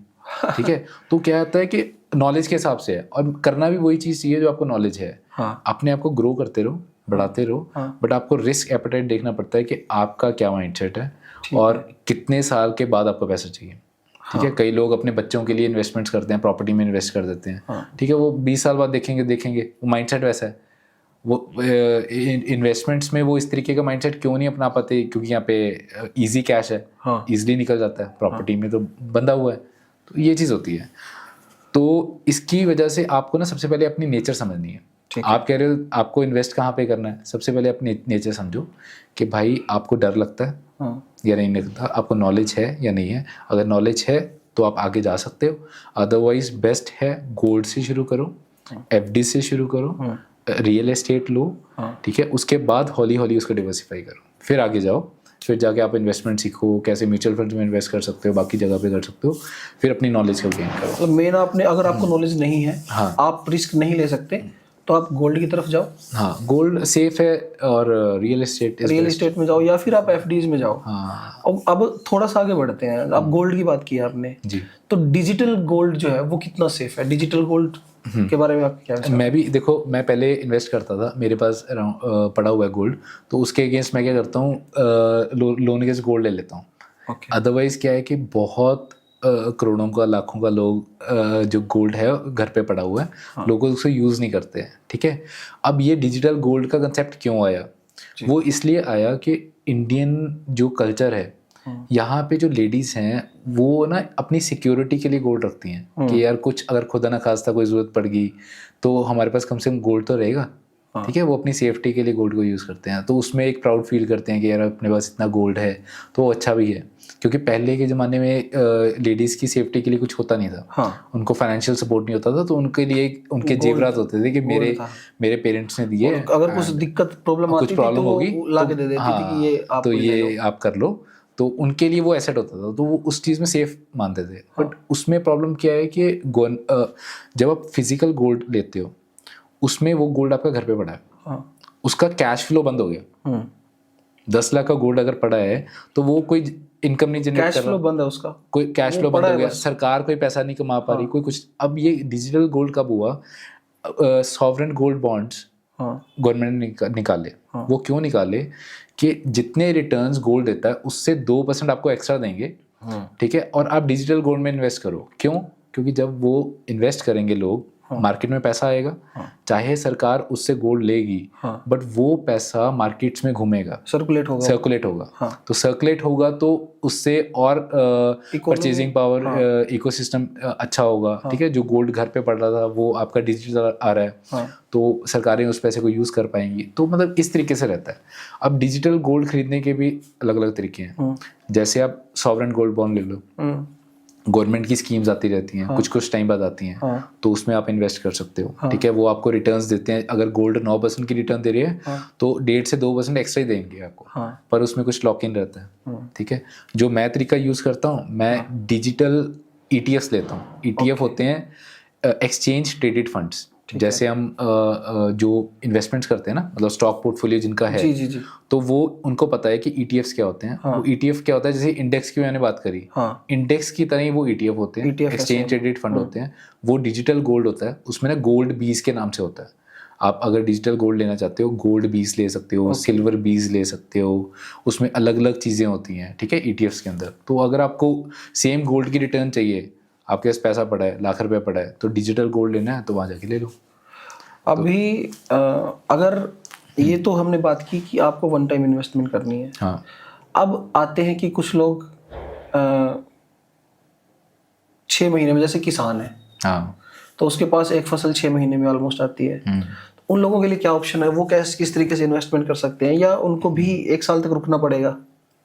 Speaker 2: ठीक है। तो क्या होता है कि नॉलेज के हिसाब से है, और करना भी वही चीज़ चाहिए जो आपको नॉलेज है। अपने आप को ग्रो करते रहो, बढ़ाते रहो, बट आपको रिस्क एपेटाइट देखना पड़ता है कि आपका क्या माइंडसेट है और कितने साल के बाद आपको पैसा चाहिए, ठीक है। कई लोग अपने बच्चों के लिए इन्वेस्टमेंट्स करते हैं, प्रॉपर्टी में इन्वेस्ट कर देते हैं, ठीक है। वो 20 साल बाद देखेंगे, वो माइंडसेट वैसा है। वो इन्वेस्टमेंट्स में वो इस तरीके का माइंडसेट क्यों नहीं अपना पाते, क्योंकि यहाँ पे इजी कैश है, इजीली निकल जाता है, प्रॉपर्टी में तो बंधा हुआ है। तो ये चीज़ होती है। तो इसकी वजह से आपको ना सबसे पहले अपनी नेचर समझनी है। आप कह रहे हो आपको इन्वेस्ट कहाँ पे करना है, सबसे पहले अपनी नेचर समझो कि भाई आपको डर लगता है या नहीं लगता, आपको नॉलेज है या नहीं है। अगर नॉलेज है तो आप आगे जा सकते हो, अदरवाइज बेस्ट है गोल्ड से शुरू करो, एफडी से शुरू करो, रियल एस्टेट लो, ठीक है। उसके बाद हौली हौली उसको डिवर्सिफाई करो, फिर आगे जाओ, फिर जाके आप इन्वेस्टमेंट सीखो, कैसे म्यूचुअल फंड में इन्वेस्ट कर सकते हो, बाकी जगह पे कर सकते हो, फिर अपनी नॉलेज को गेन करो।
Speaker 1: तो मेन आपने, अगर आपको नॉलेज नहीं है, आप रिस्क नहीं ले सकते, तो आप गोल्ड की तरफ जाओ।
Speaker 2: हाँ, गोल्ड सेफ है, और रियल एस्टेट
Speaker 1: में जाओ, या फिर आप एफडीज में जाओ। अब थोड़ा सा आगे बढ़ते हैं। अब गोल्ड की बात की आपने जी, तो डिजिटल गोल्ड जो है वो कितना सेफ है? डिजिटल गोल्ड के बारे में आप क्या?
Speaker 2: मैं भी देखो, मैं पहले इन्वेस्ट करता था, मेरे पास पड़ा हुआ है गोल्ड, तो उसके अगेंस्ट मैं क्या करता हूँ, लोन अगेंस्ट गोल्ड ले लेता हूँ। अदरवाइज क्या है कि बहुत करोड़ों का, लाखों का लोग जो गोल्ड है घर पे पड़ा हुआ है, लोग उसको यूज़ नहीं करते हैं, ठीक है। अब ये डिजिटल गोल्ड का कंसेप्ट क्यों आया? वो इसलिए आया कि इंडियन जो कल्चर है, यहाँ पे जो लेडीज हैं वो ना अपनी सिक्योरिटी के लिए गोल्ड रखती हैं कि यार कुछ अगर खुदा ना खास्ता कोई ज़रूरत पड़ गई तो हमारे पास कम से कम गोल्ड तो रहेगा, ठीक है। वो अपनी सेफ्टी के लिए गोल्ड को यूज़ करते हैं, तो उसमें एक प्राउड फील करते हैं कि यार अपने पास इतना गोल्ड है, तो वो अच्छा भी है। क्योंकि पहले के ज़माने में लेडीज़ की सेफ्टी के लिए कुछ होता नहीं था, उनको फाइनेंशियल सपोर्ट नहीं होता था, तो उनके लिए उनके जेवरात होते थे कि मेरे पेरेंट्स ने दिए,
Speaker 1: अगर कुछ दिक्कत
Speaker 2: कुछ प्रॉब्लम होगी
Speaker 1: लाके दे देती थी कि ये आप,
Speaker 2: तो ये आप कर लो, तो उनके लिए वो एसेट होता था, तो वो उस चीज़ में सेफ मानते थे। बट उसमें प्रॉब्लम क्या है कि जब आप फिजिकल गोल्ड लेते हो, उसमें वो गोल्ड आपका घर पे पड़ा है, उसका कैश फ्लो बंद हो गया। 10 लाख का गोल्ड अगर पड़ा है तो वो कोई इनकम नहीं जनरेट कर रहा,
Speaker 1: कैश फ्लो बंद है उसका,
Speaker 2: कोई कैश फ्लो बंद हो गया, सरकार कोई पैसा नहीं कमा पा रही, कोई कुछ। अब ये डिजिटल गोल्ड कब हुआ? सॉवरेन गोल्ड बॉन्ड्स गवर्नमेंट ने निकाले। वो क्यों निकाले? कि जितने रिटर्न्स गोल्ड देता है उससे 2% आपको एक्स्ट्रा देंगे, ठीक है, और आप डिजिटल गोल्ड में इन्वेस्ट करो। क्यों? क्योंकि जब वो इन्वेस्ट करेंगे लोग, मार्केट में पैसा आएगा, चाहे सरकार उससे गोल्ड लेगी, बट वो पैसा मार्केट्स में घूमेगा, सर्कुलेट होगा। तो सर्कुलेट होगा तो उससे और परचेजिंग पावर, इकोसिस्टम अच्छा होगा, ठीक है। जो गोल्ड घर पे पड़ रहा था वो आपका डिजिटल आ रहा है, तो सरकारें उस पैसे को यूज़ कर पाएंगी। तो मतलब इस तरीके से रहता है। अब डिजिटल गोल्ड खरीदने के भी अलग अलग तरीके हैं। जैसे आप सॉवरेन गोल्ड बॉन्ड ले लो, गवर्नमेंट की स्कीम्स आती रहती हैं, कुछ टाइम बाद आती हैं, तो उसमें आप इन्वेस्ट कर सकते हो, ठीक है। वो आपको रिटर्न्स देते हैं। अगर गोल्ड 9% की रिटर्न दे रही है तो 1.5 से 2% एक्स्ट्रा ही देंगे आपको, पर उसमें कुछ लॉक इन रहता है, ठीक है। जो मैं तरीका यूज़ करता हूँ, मैं डिजिटल ETFs लेता हूँ। ETF होते हैं एक्सचेंज ट्रेडेड फंड्स। जैसे हम जो इन्वेस्टमेंट्स करते हैं ना, मतलब स्टॉक पोर्टफोलियो जिनका है, जी। तो वो उनको पता है कि ETFs क्या होते हैं। वो ETF क्या होता है, जैसे इंडेक्स की मैंने बात करी, इंडेक्स की तरह ही वो ETF होते हैं, एक्सचेंज ट्रेडेड फंड होते हैं। वो डिजिटल गोल्ड होता है, उसमें ना गोल्ड बीज के नाम से होता है। आप अगर डिजिटल गोल्ड लेना चाहते हो, गोल्ड बीज ले सकते हो, सिल्वर बीज ले सकते हो, उसमें अलग अलग चीज़ें होती हैं, ठीक है, ETFs के अंदर। तो अगर आपको सेम गोल्ड की रिटर्न चाहिए, आपके पास पैसा पड़ा है, लाख रुपया पड़ा है, तो डिजिटल गोल्ड लेना है तो वहाँ जाके ले लो।
Speaker 1: अभी अगर ये तो हमने बात की कि आपको वन टाइम इन्वेस्टमेंट करनी है। अब आते हैं कि कुछ लोग 6 महीने में, जैसे किसान है
Speaker 2: हाँ,
Speaker 1: तो उसके पास एक फसल 6 महीने में ऑलमोस्ट आती है, तो उन लोगों के लिए क्या ऑप्शन है? वो कैसे, किस तरीके से इन्वेस्टमेंट कर सकते हैं, या उनको भी 1 साल तक रुकना पड़ेगा?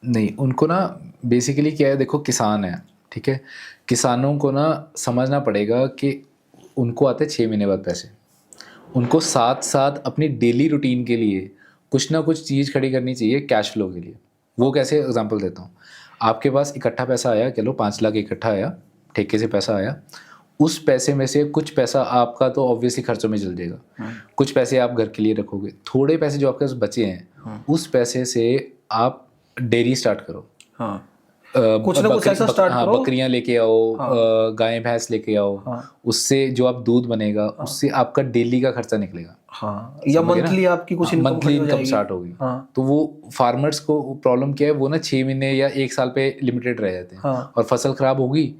Speaker 2: नहीं, उनको ना बेसिकली क्या है, देखो किसान है, ठीक है, किसानों को ना समझना पड़ेगा कि उनको आते हैं 6 महीने बाद पैसे, उनको साथ साथ अपनी डेली रूटीन के लिए कुछ ना कुछ चीज़ खड़ी करनी चाहिए कैश फ्लो के लिए। वो कैसे, एग्जांपल देता हूँ, आपके पास इकट्ठा पैसा आया, चलो 5 लाख इकट्ठा आया, ठेके से पैसा आया, उस पैसे में से कुछ पैसा आपका तो ऑब्वियसली खर्चों में चल जाएगा, कुछ पैसे आप घर के लिए रखोगे, थोड़े पैसे जो आपके पास बचे हैं उस पैसे से आप डेयरी स्टार्ट करो।
Speaker 1: हाँ, कुछ ना कुछ ऐसा स्टार्ट करो।
Speaker 2: बकरियां लेके आओ, गाय भैंस लेके आओ, उससे जो आप दूध बनेगा उससे आपका डेली का खर्चा निकलेगा।
Speaker 1: हाँ, या मंथली आपकी कुछ इनकम
Speaker 2: मंथली इनकम स्टार्ट होगी। तो वो फार्मर्स को प्रॉब्लम क्या है, वो ना 6 महीने या 1 साल पे लिमिटेड रह जाते हैं, और फसल खराब होगी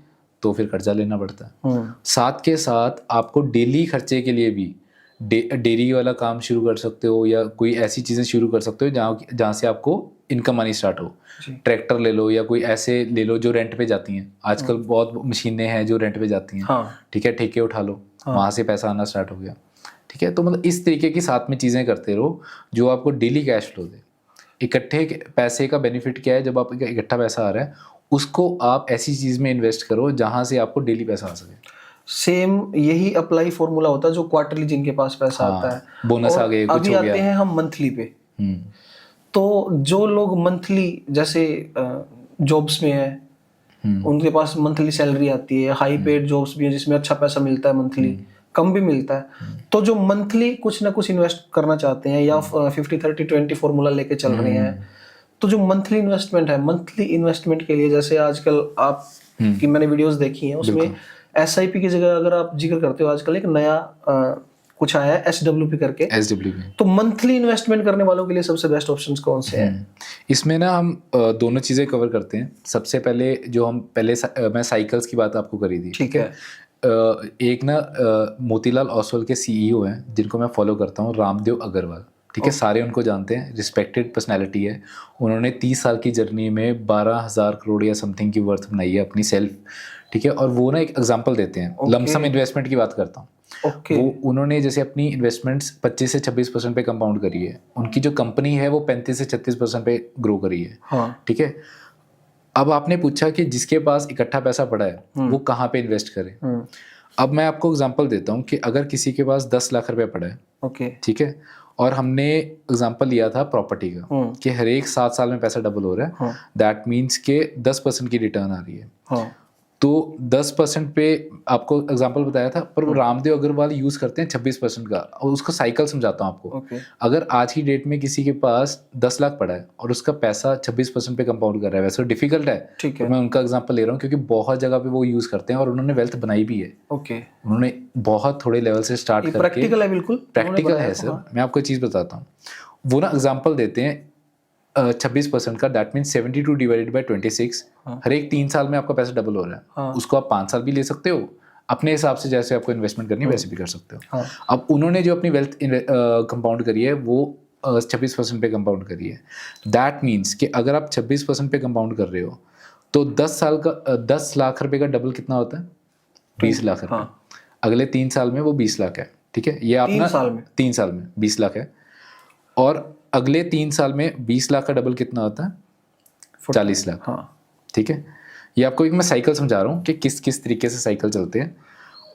Speaker 2: तो फिर कर्जा लेना पड़ता है। साथ के साथ आपको डेली खर्चे के लिए भी डेयरी वाला काम शुरू कर सकते हो, या कोई ऐसी चीज़ें शुरू कर सकते हो जहाँ से आपको इनकम आनी स्टार्ट हो। ट्रैक्टर ले लो, या कोई ऐसे ले लो जो रेंट पे जाती हैं, आजकल बहुत मशीनें हैं जो रेंट पे जाती हैं, ठीक है, ठेके उठा लो, वहाँ से पैसा आना स्टार्ट हो गया, ठीक है। तो मतलब इस तरीके की साथ में चीज़ें करते रहो जो आपको डेली कैश फ्लो दे। इकट्ठे पैसे का बेनिफिट क्या है, जब आप इकट्ठा पैसा आ रहा है उसको आप ऐसी चीज़ में इन्वेस्ट करो जहाँ से आपको डेली पैसा आ सके।
Speaker 1: सेम यही अप्लाई फॉर्मूला होता है जो क्वार्टरली जिनके पास पैसा आता है,
Speaker 2: बोनस आ गए, कुछ
Speaker 1: अभी
Speaker 2: हो गया।
Speaker 1: आते हैं हम मंथली पे। तो जो लोग मंथली, जैसे जॉब्स में है, उनके पास मंथली सैलरी आती है, हाई पेड जॉब्स भी है जिसमें अच्छा पैसा मिलता है मंथली, कम भी मिलता है, तो जो मंथली कुछ ना कुछ इन्वेस्ट करना चाहते हैं या 50-30-20 फॉर्मूला लेके चल रहे हैं, तो जो मंथली इन्वेस्टमेंट है, मंथली इन्वेस्टमेंट के लिए जैसे आजकल आप की मैंने वीडियोस देखी हैं, उसमें SIP की जगह अगर आप जिक्र करते हो, आजकल एक नया कुछ आया है SWP करके।
Speaker 2: SWP,
Speaker 1: तो मंथली इन्वेस्टमेंट करने वालों के लिए सबसे बेस्ट ऑप्शंस कौन से हैं?
Speaker 2: इसमें ना हम दोनों चीज़ें कवर करते हैं। सबसे पहले जो हम मैं साइकिल्स की बात आपको करी थी,
Speaker 1: ठीक है।
Speaker 2: एक ना मोतीलाल ओसवाल के CEO हैं जिनको मैं फॉलो करता हूँ, रामदेव अग्रवाल, ठीक है, सारे उनको जानते हैं, रिस्पेक्टेड पर्सनैलिटी है। उन्होंने 30 साल की जर्नी में 12,000 करोड़ या समथिंग की वर्थ बनाई है अपनी सेल्फ, ठीक है। और वो ना एक एग्जांपल देते हैं, लमसम इन्वेस्टमेंट की बात करता हूँ। वो उन्होंने जैसे अपनी इन्वेस्टमेंट्स 25 से 26% पे कंपाउंड करी है, उनकी जो कंपनी है वो 35 से 36% पे ग्रो करी है, ठीक है। अब आपने पूछा कि जिसके पास इकट्ठा पैसा पड़ा है वो कहाँ पे इन्वेस्ट करे। अब मैं आपको एग्जांपल देता हूँ कि अगर किसी के पास 10 लाख रुपए पड़ा है, ठीक है, और हमने एग्जांपल लिया था प्रॉपर्टी का कि हर एक 7 साल में पैसा डबल हो रहा है, दैट मीन्स के 10% की रिटर्न आ रही है। तो 10% पे आपको एग्जांपल बताया था, पर वो रामदेव अग्रवाल यूज करते हैं 26% का, और उसका साइकिल समझाता हूँ आपको। अगर आज की डेट में किसी के पास 10 लाख पड़ा है और उसका पैसा 26% पे कंपाउंड कर रहा है, वैसे डिफिकल्ट है, तो मैं उनका एग्जांपल ले रहा हूँ क्योंकि बहुत जगह पे वो यूज करते हैं और उन्होंने वेल्थ बनाई भी है। उन्होंने बहुत थोड़े लेवल से स्टार्ट करके,
Speaker 1: प्रैक्टिकल है, बिल्कुल
Speaker 2: प्रैक्टिकल है सर। मैं आपको एक चीज बताता हूँ, वो ना एग्जाम्पल देते हैं 26% का, दैट मीन 72 डिवाइडेड बाई 26, हर एक 3 साल में आपका पैसा डबल हो रहा है। उसको आप 5 साल भी ले सकते हो, अपने हिसाब से जैसे आपको इन्वेस्टमेंट करनी है वैसे भी कर सकते हो। अब उन्होंने जो अपनी वेल्थ कंपाउंड करी है वो 26% पे कंपाउंड करी है। दैट मीन्स कि अगर आप 26% पे कंपाउंड कर रहे हो तो 10 लाख रुपए का डबल कितना होता है? 20 लाख रुपए। अगले 3 साल में वो 20 लाख है, ठीक है। ये आपका 3 साल में 20 लाख है, और अगले 3 साल में 20 लाख का डबल कितना होता है? 40 लाख, ठीक है। ये आपको एक मैं साइकिल समझा रहा हूँ कि किस किस तरीके से साइकिल चलते हैं।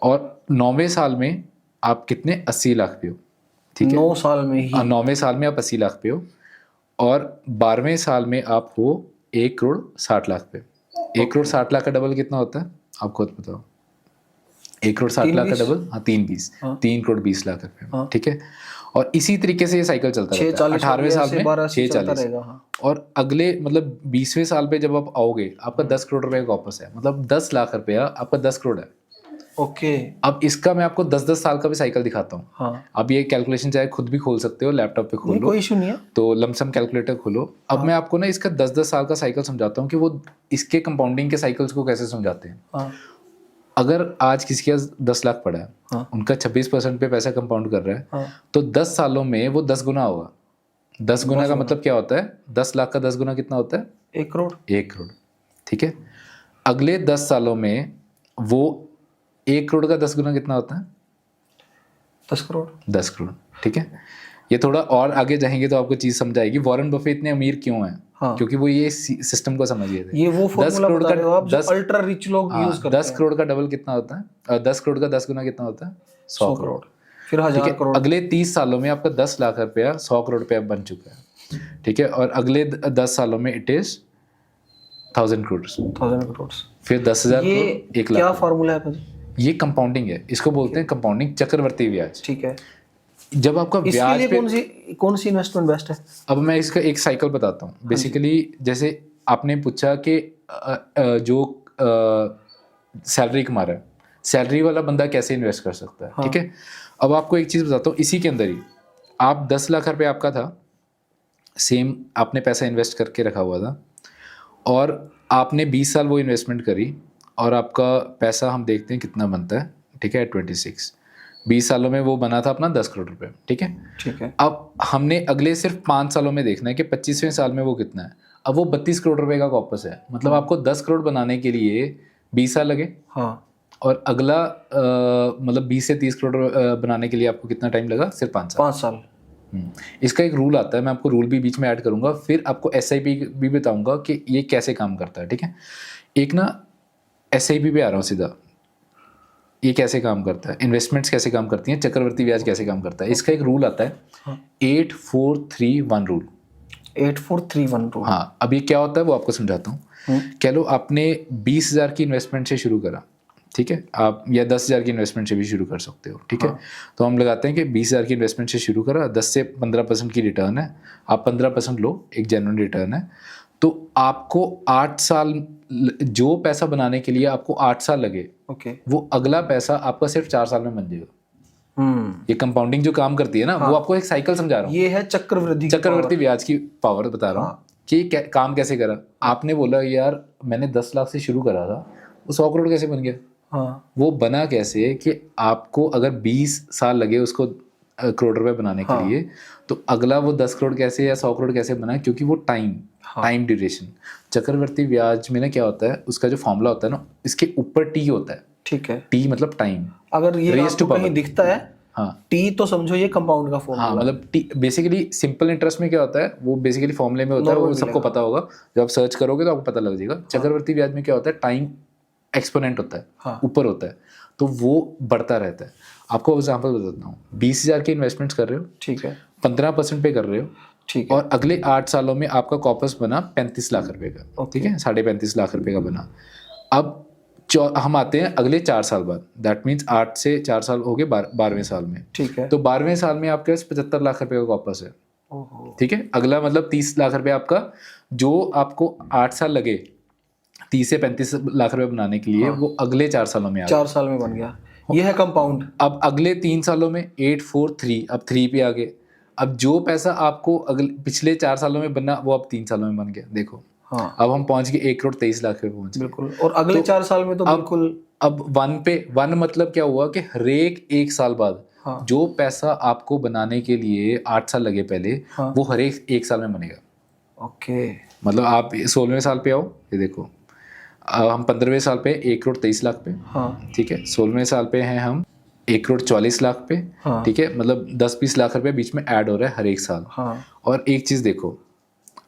Speaker 2: और 9वें साल में आप कितने? 80 लाख पे हो, ठीक है।
Speaker 1: 9 साल में ही
Speaker 2: 9वें साल में आप 80 लाख पे हो, और 12वें साल में आप हो 1 करोड़ 60 लाख पे। 1 करोड़ 60 लाख का डबल कितना होता है आप खुद बताओ? 1 करोड़ 60 लाख का डबल, 3 करोड़ 20 लाख रुपए, ठीक है। और इसी तरीके से ये साइकिल चलता रहता है। 18वें साल में 640, और अगले मतलब 20वें साल पे जब आप आओगे आपका 10 करोड़ रुपए का वापस है, मतलब 10 लाख रुपया आपका 10 करोड़ है। अब इसका मैं आपको 10-10 साल का भी साइकिल दिखाता हूँ। आप ये कैलकुलेशन चाहे खुद भी खोल सकते हो, लैपटॉप पे खोल लो,
Speaker 1: कोई इशू नहीं है,
Speaker 2: तो लमसम कैलकुलेटर खोलो। अब मैं आपको ना इसका 10-10 साल का साइकिल समझाता हूँ कि वो इसके कंपाउंडिंग के साइकिल्स को कैसे समझाते हैं। अगर आज किसी के 10 लाख पड़ा है, उनका 26% पे पैसा कंपाउंड कर रहा है, तो 10 सालों में वो 10 गुना होगा। 10 गुना का मतलब क्या होता है? 10 लाख का 10 गुना कितना होता है?
Speaker 1: 1 करोड़।
Speaker 2: 1 करोड़, ठीक है। अगले 10 सालों में वो 1 करोड़ का 10 गुना कितना होता है?
Speaker 1: 10 करोड़।
Speaker 2: 10 करोड़, ठीक है। ये थोड़ा और आगे जाएंगे तो आपको चीज समझ आएगी वॉरेन बफेट इतने अमीर क्यों हैं।
Speaker 1: हाँ।
Speaker 2: क्योंकि वो ये सिस्टम को समझ गए थे।
Speaker 1: ये वो फॉर्मूला बता रहे हो आप जो अल्ट्रा रिच लोग यूज करते हैं।
Speaker 2: 10 करोड़ का डबल कितना होता है? 10 करोड़ का 10 गुना कितना होता है? 100 करोड़।
Speaker 1: फिर 1000 करोड़।
Speaker 2: अगले 30 सालों में आपका 10 लाख रुपया 100 करोड़ रुपया बन चुका है, ठीक है। और अगले 10 सालों में इट इज 1000 करोड़।
Speaker 1: 1000 करोड़।
Speaker 2: फिर 10,000 करोड़, 1 लाख।
Speaker 1: क्या फॉर्मूला है भाई?
Speaker 2: ये कंपाउंडिंग है, इसको बोलते हैं कंपाउंडिंग, चक्रवर्ती ब्याज।
Speaker 1: ठीक है।
Speaker 2: जब आपका ब्याज
Speaker 1: पे कौन सी इन्वेस्टमेंट बेस्ट है?
Speaker 2: अब मैं इसका एक साइकिल बताता हूँ। बेसिकली जैसे आपने पूछा कि जो सैलरी कमा रहा है, सैलरी वाला बंदा कैसे इन्वेस्ट कर सकता है,
Speaker 1: हाँ।
Speaker 2: ठीक है। अब आपको एक चीज़ बताता हूँ, इसी के अंदर ही आप 10 लाख रुपये आपका था, सेम आपने पैसा इन्वेस्ट करके रखा हुआ था और आपने 20 साल वो इन्वेस्टमेंट करी और आपका पैसा हम देखते हैं कितना बनता है, ठीक है, 26। 20 सालों में वो बना था अपना 10 करोड़ रुपए, ठीक है।
Speaker 1: ठीक है।
Speaker 2: अब हमने अगले सिर्फ 5 सालों में देखना है कि 25वें साल में वो कितना है। अब वो 32 करोड़ रुपए का कॉपस है, मतलब आपको 10 करोड़ बनाने के लिए 20 साल लगे।
Speaker 1: हाँ।
Speaker 2: और अगला मतलब 20 से 30 करोड़ बनाने के लिए आपको कितना टाइम लगा? सिर्फ 5 साल।
Speaker 1: 5 साल।
Speaker 2: इसका एक रूल आता है, मैं आपको रूल भी बीच में ऐड करूंगा, फिर आपको SIP भी बताऊंगा कि ये कैसे काम करता है, ठीक है। एक ना SIP पे आ रहा हूँ सीधा, ये कैसे काम करता है, इन्वेस्टमेंट्स कैसे काम करती हैं, चक्रवर्ती ब्याज कैसे काम करता है। इसका एक रूल आता है 8431 रूल।
Speaker 1: 8431 रूल।
Speaker 2: हाँ, अब ये क्या होता है वो आपको समझाता हूँ। कह लो आपने 20,000 की इन्वेस्टमेंट से शुरू करा, ठीक है, आप या 10,000 की इन्वेस्टमेंट से भी शुरू कर सकते हो, ठीक है। तो हम लगाते हैं कि 20,000 की इन्वेस्टमेंट से शुरू करा, 10 से 15% की रिटर्न है, आप 15% लो, एक जेन्युइन रिटर्न है। तो आपको 8 साल, जो पैसा बनाने के लिए आपको 8 साल लगे, वो अगला पैसा आपका सिर्फ 4 साल में बन जाएगा। ये कंपाउंडिंग जो काम करती है ना, वो आपको एक साइकिल समझा रहा हूँ।
Speaker 1: ये है चक्रवृद्धि
Speaker 2: ब्याज की पावर बता रहा हूँ कि काम कैसे करा। आपने बोला यार मैंने 10 लाख से शुरू करा था, वो 100 करोड़ कैसे बन गया?
Speaker 1: हाँ।
Speaker 2: वो बना कैसे कि आपको अगर 20 साल लगे उसको करोड़ रुपए बनाने के लिए, तो अगला वो 10 करोड़ कैसे या 100 करोड़ कैसे बना? क्योंकि वो टाइम ड्यूरेशन। चक्रवर्ती ब्याज में ना क्या होता है, उसका जो फॉर्मूला होता है ना, इसके ऊपर T होता है,
Speaker 1: ठीक है।
Speaker 2: T मतलब टाइम।
Speaker 1: अगर ये आपको कहीं दिखता है T, तो समझो ये कंपाउंड का फॉर्मूला।
Speaker 2: हाँ, मतलब T बेसिकली सिंपल इंटरेस्ट में क्या होता है, वो बेसिकली फॉर्मूले में होता है, वो सबको पता होगा, जब आप सर्च करोगे तो आपको पता लग जाएगा। चक्रवर्ती ब्याज में क्या होता है, टाइम एक्सपोनेंट होता है, ऊपर होता है, तो वो बढ़ता रहता है। आपको एग्जांपल बताता हूँ, 20,000 की इन्वेस्टमेंट्स कर रहे हो, ठीक है, 15% पे कर रहे हो, ठीक है, और अगले 8 सालों में आपका कॉपस बना 35 लाख रुपए का, ठीक है, 35.5 लाख रुपए का बना। अब हम आते हैं अगले 4 साल बाद, दैट मीन्स 8 से 4 साल हो गए 12वें साल में, ठीक है। तो 12वें साल में आपके पास 75 लाख रुपए का कॉपस है, ठीक है। अगला मतलब 30 लाख रुपए आपका, जो आपको 8 साल लगे 30 से 35 लाख रुपए बनाने के लिए, वो अगले 4 सालों में
Speaker 1: 4 साल में बन गया। ये है कंपाउंड। अब
Speaker 2: अगले 3 सालों में 843, अब 3 पे आ गए। अब जो पैसा आपको अगले पिछले 4 सालों में बनना, वो अब 3 सालों में बन गया। देखो, हाँ, अब हम पहुंच गए 1 करोड़ 23 लाख पे पहुंच गए।
Speaker 1: बिल्कुल। और अगले 4 साल में तो बिल्कुल
Speaker 2: अब 1 मतलब क्या हुआ कि हर एक साल बाद, हाँ, जो पैसा आपको बनाने के लिए 8 साल लगे पहले, हाँ, वो हर एक साल में बनेगा। ओके, मतलब आप 16वें साल पे आओ, ये देखो, हम 15वें साल पे 1 करोड़ 23 लाख पे, हाँ, ठीक है। 16वें साल पे हैं हम 1 करोड़ 44 लाख पे, हाँ, ठीक है, मतलब 10-20 लाख रुपए बीच में ऐड हो रहा है हर एक साल, हाँ। और एक चीज देखो,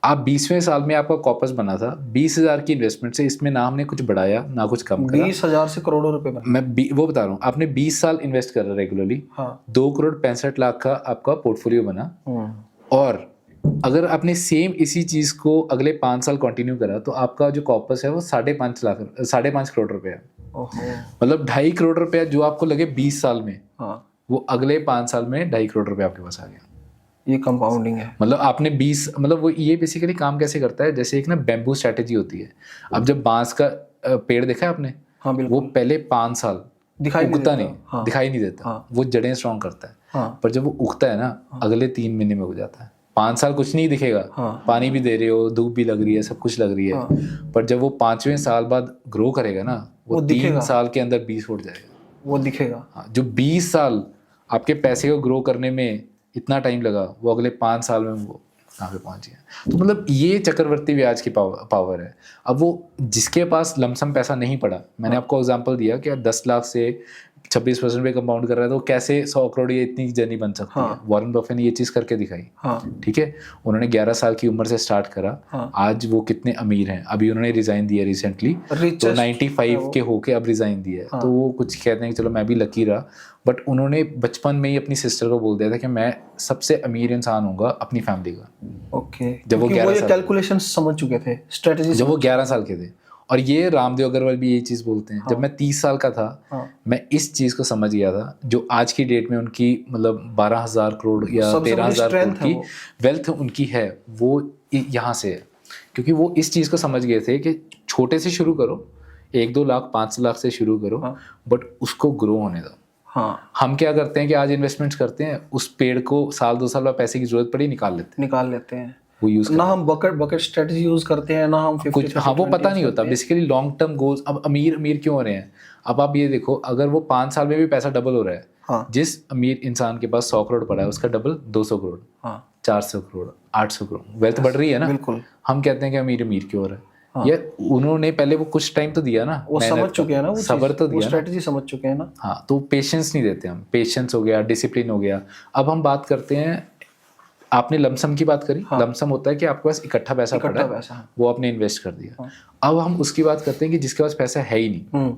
Speaker 2: आप 20वें साल में आपका कॉपस बना था 20,000 की इन्वेस्टमेंट से, इसमें ना हमने कुछ बढ़ाया ना कुछ कम करा।
Speaker 1: 20,000 से करोड़ों रुपए बना।
Speaker 2: मैं वो बता रहा हूँ, आपने 20 साल इन्वेस्ट कर रहा रेगुलरली, हाँ, 2 करोड़ 65 लाख का आपका पोर्टफोलियो बना, और अगर आपने सेम इसी चीज को अगले 5 साल कंटिन्यू करा, तो आपका जो कॉपस है वो 5.5 करोड़ रुपए है। मतलब 2.5 करोड़ रुपया जो आपको लगे 20 साल में, हाँ, वो अगले 5 साल में 2.5 करोड़ रुपए आपके पास आ गया।
Speaker 1: ये कंपाउंडिंग है।
Speaker 2: मतलब आपने 20, मतलब वो ये बेसिकली काम कैसे करता है, जैसे एक ना बैम्बू स्ट्रेटेजी होती है। अब जब बांस का पेड़ देखा है आपने, हाँ, वो पहले 5 साल उगता नहीं, हाँ, दिखाई नहीं देता, हाँ, वो जड़ें स्ट्रॉन्ग करता है, हाँ, पर जब वो उगता है ना, हाँ, अगले 3 महीने में उग जाता है। 5 साल कुछ नहीं दिखेगा, हाँ, पानी भी दे रहे हो, धूप भी लग रही है, सब कुछ लग रही है, हाँ, पर जब वो 5वें साल बाद ग्रो करेगा ना, वो 3 साल के अंदर 20 फुट जाएगा, वो दिखेगा। हाँ, जो 20 साल आपके पैसे को ग्रो करने में इतना टाइम लगा, वो अगले 5 साल में वो यहाँ पे पहुंच गया। तो मतलब ये चक्रवर्ती ब्याज की पावर है। अब वो जिसके पास लमसम पैसा नहीं पड़ा, मैंने आपको एग्जांपल दिया कि 10 लाख से 26% पे कंपाउंड कर रहा है, तो कैसे 100 करोड़ ये इतनी जर्नी बन सकती है। वॉरेन बफे ने ये चीज़ करके दिखाई। ठीक है, उन्होंने 11 साल की उम्र से स्टार्ट करा। आज वो कितने अमीर हैं। अभी उन्होंने रिजाइन दिया रिसेंटली, तो 95 के होके अब रिजाइन दिया है। तो वो कुछ कहते हैं कि चलो मैं भी लकी रहा, बट उन्होंने बचपन में ही अपनी सिस्टर को बोल दिया था कि मैं सबसे अमीर इंसान होऊंगा अपनी फैमिली का।
Speaker 1: ओके,
Speaker 2: जब वो 11 साल
Speaker 1: कैलकुलेशन समझ चुके थे, स्ट्रेटजी
Speaker 2: जब वो 11 साल के थे। और ये रामदेव अग्रवाल भी यही चीज़ बोलते हैं। जब मैं 30 साल का था, मैं इस चीज़ को समझ गया था जो आज की डेट में उनकी मतलब 12,000 करोड़ या 13,000 करोड़ की वेल्थ उनकी है, वो यहाँ से है। क्योंकि वो इस चीज़ को समझ गए थे कि छोटे से शुरू करो, 1-2 लाख 5 लाख से शुरू करो, बट उसको ग्रो होने दो। हम क्या करते हैं कि आज इन्वेस्टमेंट्स करते हैं, उस पेड़ को साल 2 साल बाद पैसे की जरूरत पड़ी निकाल लेते हैं वो यूज
Speaker 1: ना हम बकेट स्ट्रेटजी यूज करते हैं, ना हम 50,
Speaker 2: कुछ वो पता नहीं होता बेसिकली लॉन्ग टर्म गोल्स। अब अमीर क्यों हो रहे हैं, अब आप ये देखो, अगर वो 5 साल में भी पैसा डबल हो रहा है, जिस अमीर इंसान के पास 100 करोड़ पड़ा है उसका डबल 200 करोड़, 400 करोड़, 800 करोड़, वेल्थ बढ़ रही है ना।
Speaker 1: बिल्कुल।
Speaker 2: हम कहते हैं कि अमीर क्यों हो रहा है, ये उन्होंने पहले वो कुछ टाइम तो दिया ना,
Speaker 1: वो समझ चुके हैं ना, वो
Speaker 2: सब्र तो दिया,
Speaker 1: स्ट्रेटजी समझ चुके हैं ना।
Speaker 2: हाँ, तो पेशेंस नहीं देते हम। पेशेंस हो गया, डिसिप्लिन हो गया। अब हम बात करते हैं, आपने लमसम की बात करी। लमसम होता है कि आपके पास इकट्ठा पैसा पड़ा है, वो आपने इन्वेस्ट कर दिया। अब हम उसकी बात करते हैं कि जिसके पास पैसा है ही नहीं।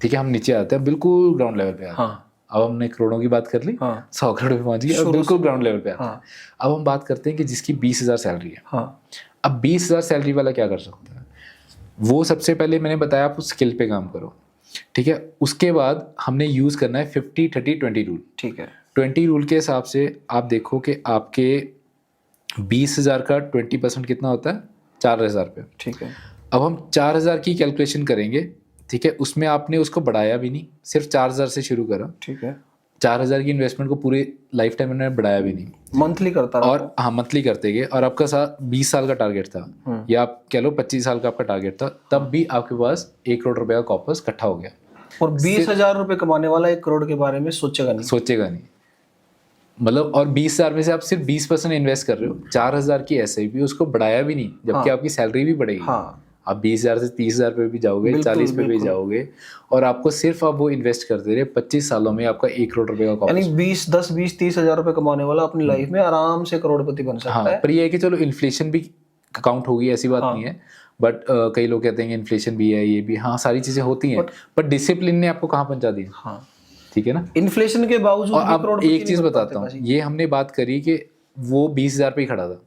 Speaker 2: ठीक है, हम नीचे आते हैं, बिल्कुल ग्राउंड लेवल पे आते हैं। अब हमने करोड़ों की बात कर ली, 100 करोड़ पे पहुंच गए, बिल्कुल ग्राउंड लेवल पे आते हैं। अब हम बात करते हैं कि जिसकी 20,000 सैलरी है। अब 20,000 सैलरी वाला क्या कर सकता है, वो सबसे पहले मैंने बताया आप उस स्किल पे काम करो। ठीक है, उसके बाद हमने यूज करना है 50-30-20 रूल।
Speaker 1: ठीक है,
Speaker 2: 20 रूल के हिसाब से आप देखो कि आपके 20,000 का 20% कितना होता है, 4,000 रुपये।
Speaker 1: ठीक है, अब
Speaker 2: हम 4,000 की कैलकुलेशन करेंगे। ठीक है, उसमें आपने उसको बढ़ाया भी नहीं, सिर्फ 4,000 से शुरू करा।
Speaker 1: ठीक है,
Speaker 2: 4,000 की इन्वेस्टमेंट को पूरे लाइफ टाइम उन्होंने बढ़ाया भी नहीं,
Speaker 1: मंथली करता रहा।
Speaker 2: और हाँ, मंथली करते गए। और आपका 20 साल का टारगेट था, या आप कह लो 25 साल का आपका टारगेट था, तब भी आपके पास 1 करोड़ रुपए का कॉर्पस इकट्ठा हो गया।
Speaker 1: और 20,000 रुपए कमाने वाला 1 करोड़ के बारे में सोचेगा नहीं।
Speaker 2: मतलब, और 20,000 में से आप सिर्फ 20% इन्वेस्ट कर रहे हो। 4,000 की SIP उसको बढ़ाया भी नहीं, जबकि आपकी सैलरी भी बढ़ेगी। आप 20,000 से 30,000 पे भी जाओगे, 40 पे भी जाओगे, और आपको सिर्फ आप वो इन्वेस्ट करते रहे, 25 सालों में आपका 1 करोड़ रुपए का,
Speaker 1: यानी 20-30,000 रुपए कमाने वाला अपनी लाइफ में आराम से करोड़पति बन सकता है।
Speaker 2: पर ये है कि चलो इन्फ्लेशन भी काउंट होगी, ऐसी बात नहीं है, बट कई लोग कहते हैं कि इन्फ्लेशन भी है, ये भी, हाँ, सारी चीजें होती हैं, बट डिसिप्लिन ने आपको कहाँ पहुंचा दिया। ठीक है ना,
Speaker 1: इन्फ्लेशन के बावजूद।
Speaker 2: और अब एक चीज बताता हूँ, ये हमने बात करी कि वो 20,000 पे ही खड़ा था,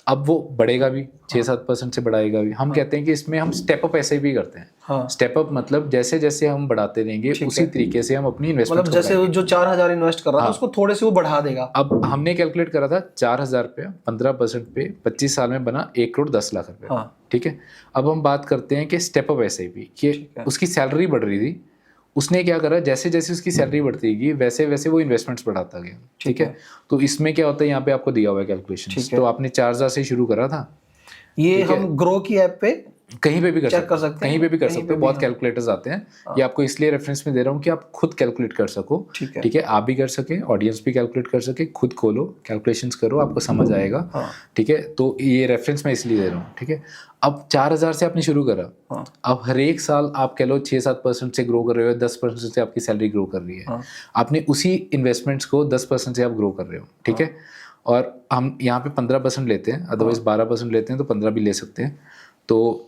Speaker 2: अब वो बढ़ेगा भी, 6-7% से बढ़ाएगा भी। हम कहते हैं कि इसमें हम स्टेप अप ऐसे भी करते हैं। स्टेप अप मतलब जैसे जैसे हम बढ़ाते रहेंगे उसी तरीके से हम अपनी इन्वेस्टमेंट,
Speaker 1: मतलब जैसे जो 4,000 इन्वेस्ट कर रहा था उसको थोड़े से वो बढ़ा देगा।
Speaker 2: अब हमने कैलकुलेट करा था 4,000 रुपये 15% पे 25 साल में बना 1 करोड़ 10 लाख रुपए। ठीक है, अब हम बात करते हैं कि स्टेप अप ऐसे भी, कि उसकी सैलरी बढ़ रही थी, उसने क्या करा, जैसे जैसे उसकी सैलरी बढ़ती गई वैसे वैसे वो इन्वेस्टमेंट्स बढ़ाता गया। ठीक है, तो इसमें क्या होता है, यहाँ पे आपको दिया हुआ है कैलकुलेशन। तो आपने 4,000 से शुरू करा था,
Speaker 1: ये हम ग्रो की ऐप पे
Speaker 2: कहीं पे भी कर सकते
Speaker 1: हैं,
Speaker 2: कहीं पे भी कर सकते हो। बहुत कैलकुलेटर्स आते हैं, ये आपको इसलिए रेफरेंस में दे रहा हूँ कि आप खुद कैलकुलेट कर सको। ठीक है, आप भी कर सके, ऑडियंस भी कैलकुलेट कर सके, खुद खोलो, कैलकुलेशंस करो, आपको समझ आएगा। ठीक है, तो ये रेफरेंस मैं इसलिए दे रहा हूँ। ठीक है, अब 4,000 से आपने शुरू करा, अब हर एक साल आप कह लो 6-7% से ग्रो कर रहे हो, 10% से आपकी सैलरी ग्रो कर रही है। आपने उसी इन्वेस्टमेंट्स को 10% से आप ग्रो कर रहे हो। ठीक है, और हम यहाँ पे 15% लेते हैं, अदरवाइज 12% लेते हैं, तो 15 भी ले सकते हैं। तो